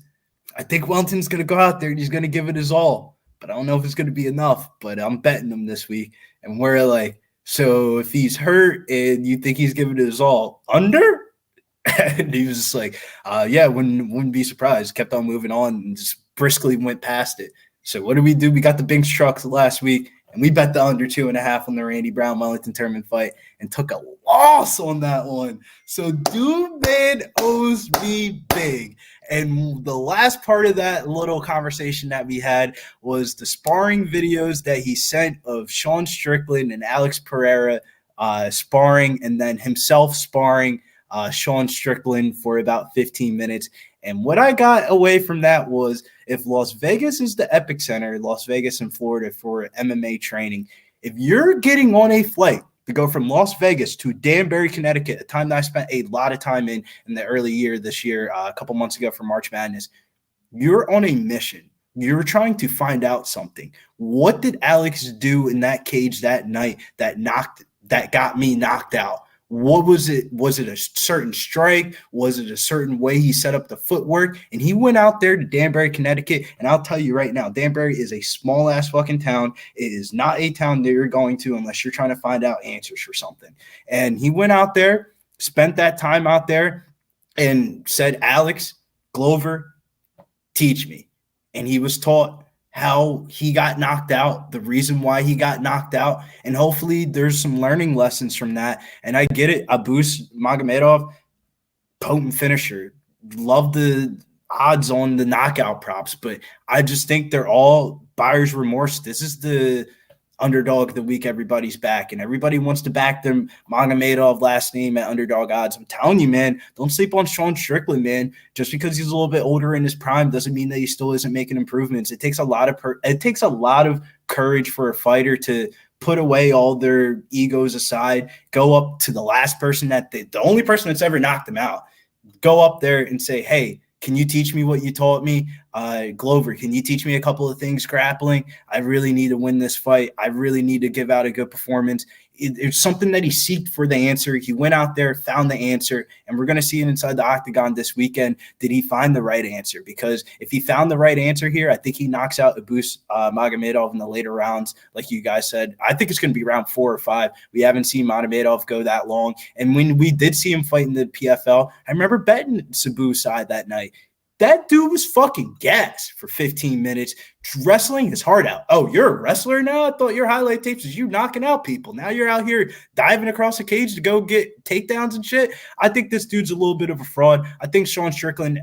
I think Wellington's going to go out there and he's going to give it his all, but I don't know if it's going to be enough, but I'm betting him this week. And we're like, so if he's hurt and you think he's giving it his all, under? And he was just like, yeah, wouldn't be surprised. Kept on moving on and just briskly went past it. So what did we do? We got the Binks trucks last week, and we bet the under 2.5 on the Randy Brown Wellington tournament fight and took a loss on that one. So dude man owes me big. And the last part of that little conversation that we had was the sparring videos that he sent of Sean Strickland and Alex Pereira sparring, and then himself sparring Sean Strickland for about 15 minutes. And what I got away from that was, if Las Vegas is the epicenter, Las Vegas in Florida for MMA training, if you're getting on a flight to go from Las Vegas to Danbury, Connecticut, a time that I spent a lot of time in the early year this year, a couple months ago for March Madness, you're on a mission. You're trying to find out something. What did Alex do in that cage that night that got me knocked out? What was it? Was it a certain strike? Was it a certain way he set up the footwork? And he went out there to Danbury, Connecticut. And I'll tell you right now, Danbury is a small ass fucking town. It is not a town that you're going to unless you're trying to find out answers for something. And he went out there, spent that time out there, and said, Alex, Glover, teach me. And he was taught how he got knocked out, the reason why he got knocked out, and hopefully there's some learning lessons from that. And I get it. Abus Magomedov, potent finisher. Love the odds on the knockout props, but I just think they're all buyer's remorse. This is the underdog of the week everybody's back, and everybody wants to back them. Magomedov last name at underdog odds. I'm telling you, man, don't sleep on Sean Strickland, man. Just because he's a little bit older in his prime doesn't mean that he still isn't making improvements. It takes a lot of courage for a fighter to put away all their egos aside, go up to the last person the only person that's ever knocked them out, go up there and say, hey, can you teach me what you taught me? Glover, can you teach me a couple of things grappling? I really need to win this fight. I really need to give out a good performance. It's something that he seeked for the answer. He went out there, found the answer, and we're going to see it inside the octagon this weekend. Did he find the right answer? Because if he found the right answer here, I think he knocks out Abus Magomedov in the later rounds. Like you guys said, I think it's going to be round 4 or 5. We haven't seen Magomedov go that long. And when we did see him fight in the PFL, I remember betting Sabu's side that night. That dude was fucking gas for 15 minutes, wrestling his heart out. Oh, you're a wrestler now? I thought your highlight tapes was you knocking out people. Now you're out here diving across the cage to go get takedowns and shit. I think this dude's a little bit of a fraud. I think Sean Strickland,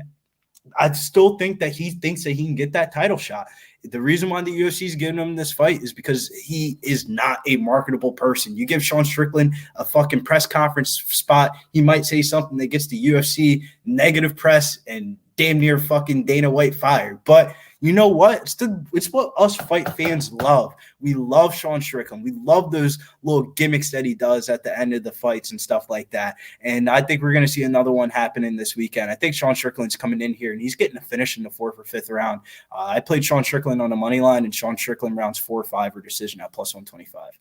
I still think that he thinks that he can get that title shot. The reason why the UFC is giving him this fight is because he is not a marketable person. You give Sean Strickland a fucking press conference spot, he might say something that gets the UFC negative press and damn near fucking Dana White fired. But you know what? It's what us fight fans love. We love Sean Strickland. We love those little gimmicks that he does at the end of the fights and stuff like that. And I think we're going to see another one happening this weekend. I think Sean Strickland's coming in here, and he's getting a finish in the 4th or 5th round. I played Sean Strickland on the money line, and Sean Strickland rounds 4 or 5 or decision at plus 125.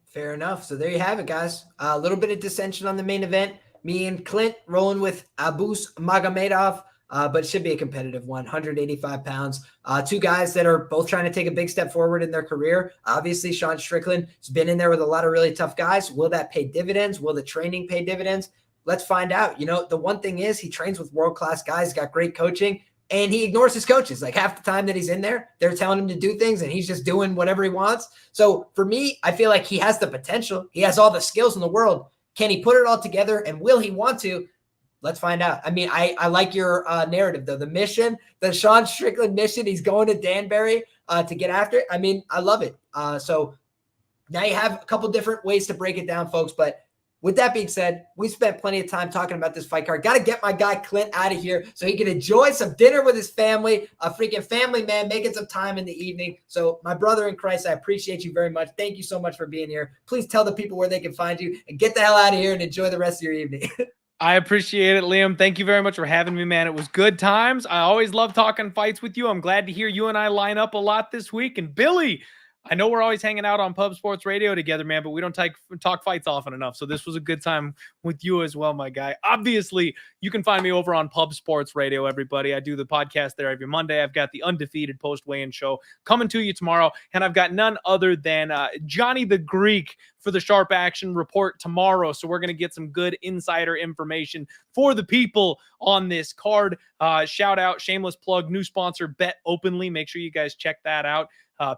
Fair enough. So there you have it, guys. A little bit of dissension on the main event. Me and Clint rolling with Abus Magomedov, but it should be a competitive one, 185 pounds. Two guys that are both trying to take a big step forward in their career. Obviously, Sean Strickland has been in there with a lot of really tough guys. Will that pay dividends? Will the training pay dividends? Let's find out. You know, the one thing is he trains with world-class guys, got great coaching, and he ignores his coaches. Like half the time that he's in there, they're telling him to do things, and he's just doing whatever he wants. So for me, I feel like he has the potential. He has all the skills in the world. Can he put it all together, and will he want to? Let's find out. I mean, I like your narrative, though. The mission, the Sean Strickland mission, he's going to Danbury to get after it. I mean, I love it. So now you have a couple different ways to break it down, folks, but with that being said, we spent plenty of time talking about this fight card. Got to get my guy Clint out of here so he can enjoy some dinner with his family, a freaking family man, making some time in the evening. So my brother in Christ, I appreciate you very much. Thank you so much for being here. Please tell the people where they can find you and get the hell out of here and enjoy the rest of your evening. I appreciate it, Liam. Thank you very much for having me, man. It was good times. I always love talking fights with you. I'm glad to hear you and I line up a lot this week. And Billy, I know we're always hanging out on Pub Sports Radio together, man, but we don't talk fights often enough. So this was a good time with you as well, my guy. Obviously, you can find me over on Pub Sports Radio, everybody. I do the podcast there every Monday. I've got the undefeated post-weigh-in show coming to you tomorrow. And I've got none other than Johnny the Greek for the Sharp Action Report tomorrow. So we're going to get some good insider information for the people on this card. Shout out, shameless plug, new sponsor, Bet Openly. Make sure you guys check that out.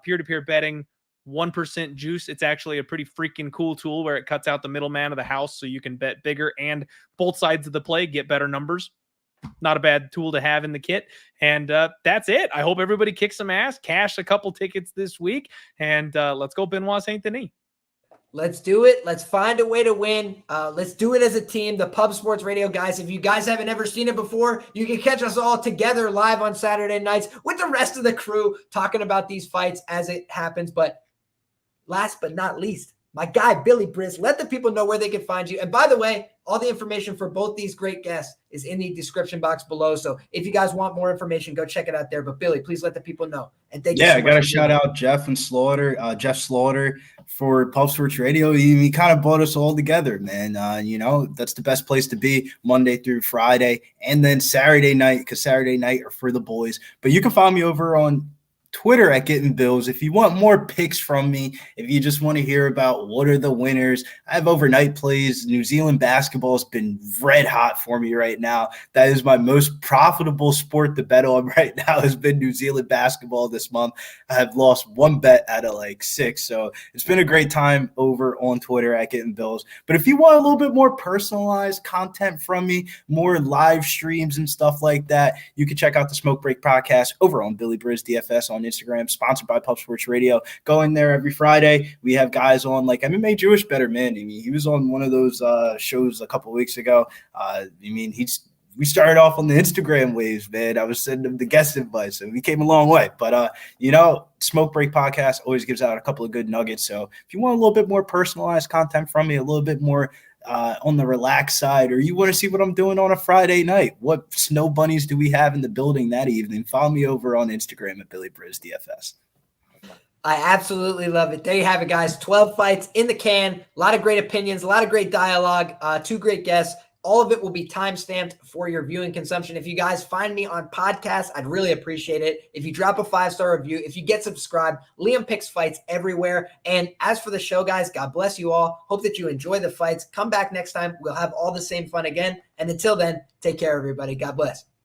Peer-to-peer betting, 1% juice. It's actually a pretty freaking cool tool where it cuts out the middleman of the house so you can bet bigger and both sides of the play, get better numbers. Not a bad tool to have in the kit. And that's it. I hope everybody kicks some ass, cash a couple tickets this week, and let's go Benoit Saint-Denis. Let's do it. Let's find a way to win. Let's do it as a team. The Pub Sports Radio guys, if you guys haven't ever seen it before, you can catch us all together live on Saturday nights with the rest of the crew talking about these fights as it happens. But last but not least, my guy, Billy Briz, let the people know where they can find you. And by the way, all the information for both these great guests is in the description box below. So if you guys want more information, go check it out there. But Billy, please let the people know. And thank you so much. I got to shout out Jeff Slaughter for Pulp Sports Radio. He kind of brought us all together, man. That's the best place to be Monday through Friday and then Saturday night, because Saturday night are for the boys. But you can find me over on Twitter at Getting Bills. If you want more picks from me, if you just want to hear about what are the winners, I have overnight plays. New Zealand basketball has been red hot for me right now. That is my most profitable sport to bet on right now, has been New Zealand basketball this month. I have lost one bet out of like 6. So it's been a great time over on Twitter at Getting Bills. But if you want a little bit more personalized content from me, more live streams and stuff like that, you can check out the Smoke Break podcast over on Billy Briz DFS on Instagram, sponsored by Pub Sports Radio. Going there every Friday. We have guys on like MMA Jewish Better Man. I mean, he was on one of those shows a couple of weeks ago. We started off on the Instagram waves, man. I was sending him the guest invites, and we came a long way. But Smoke Break Podcast always gives out a couple of good nuggets. So if you want a little bit more personalized content from me, a little bit more on the relaxed side, or you want to see what I'm doing on a Friday night, what snow bunnies do we have in the building that evening, follow me over on Instagram at Billy Briz DFS. I absolutely love it. There you have it, guys. 12 fights in the can. A lot of great opinions, a lot of great dialogue, 2 great guests. All of it will be time-stamped for your viewing consumption. If you guys find me on podcasts, I'd really appreciate it. If you drop a 5-star review, if you get subscribed, Liam picks fights everywhere. And as for the show, guys, God bless you all. Hope that you enjoy the fights. Come back next time. We'll have all the same fun again. And until then, take care, everybody. God bless.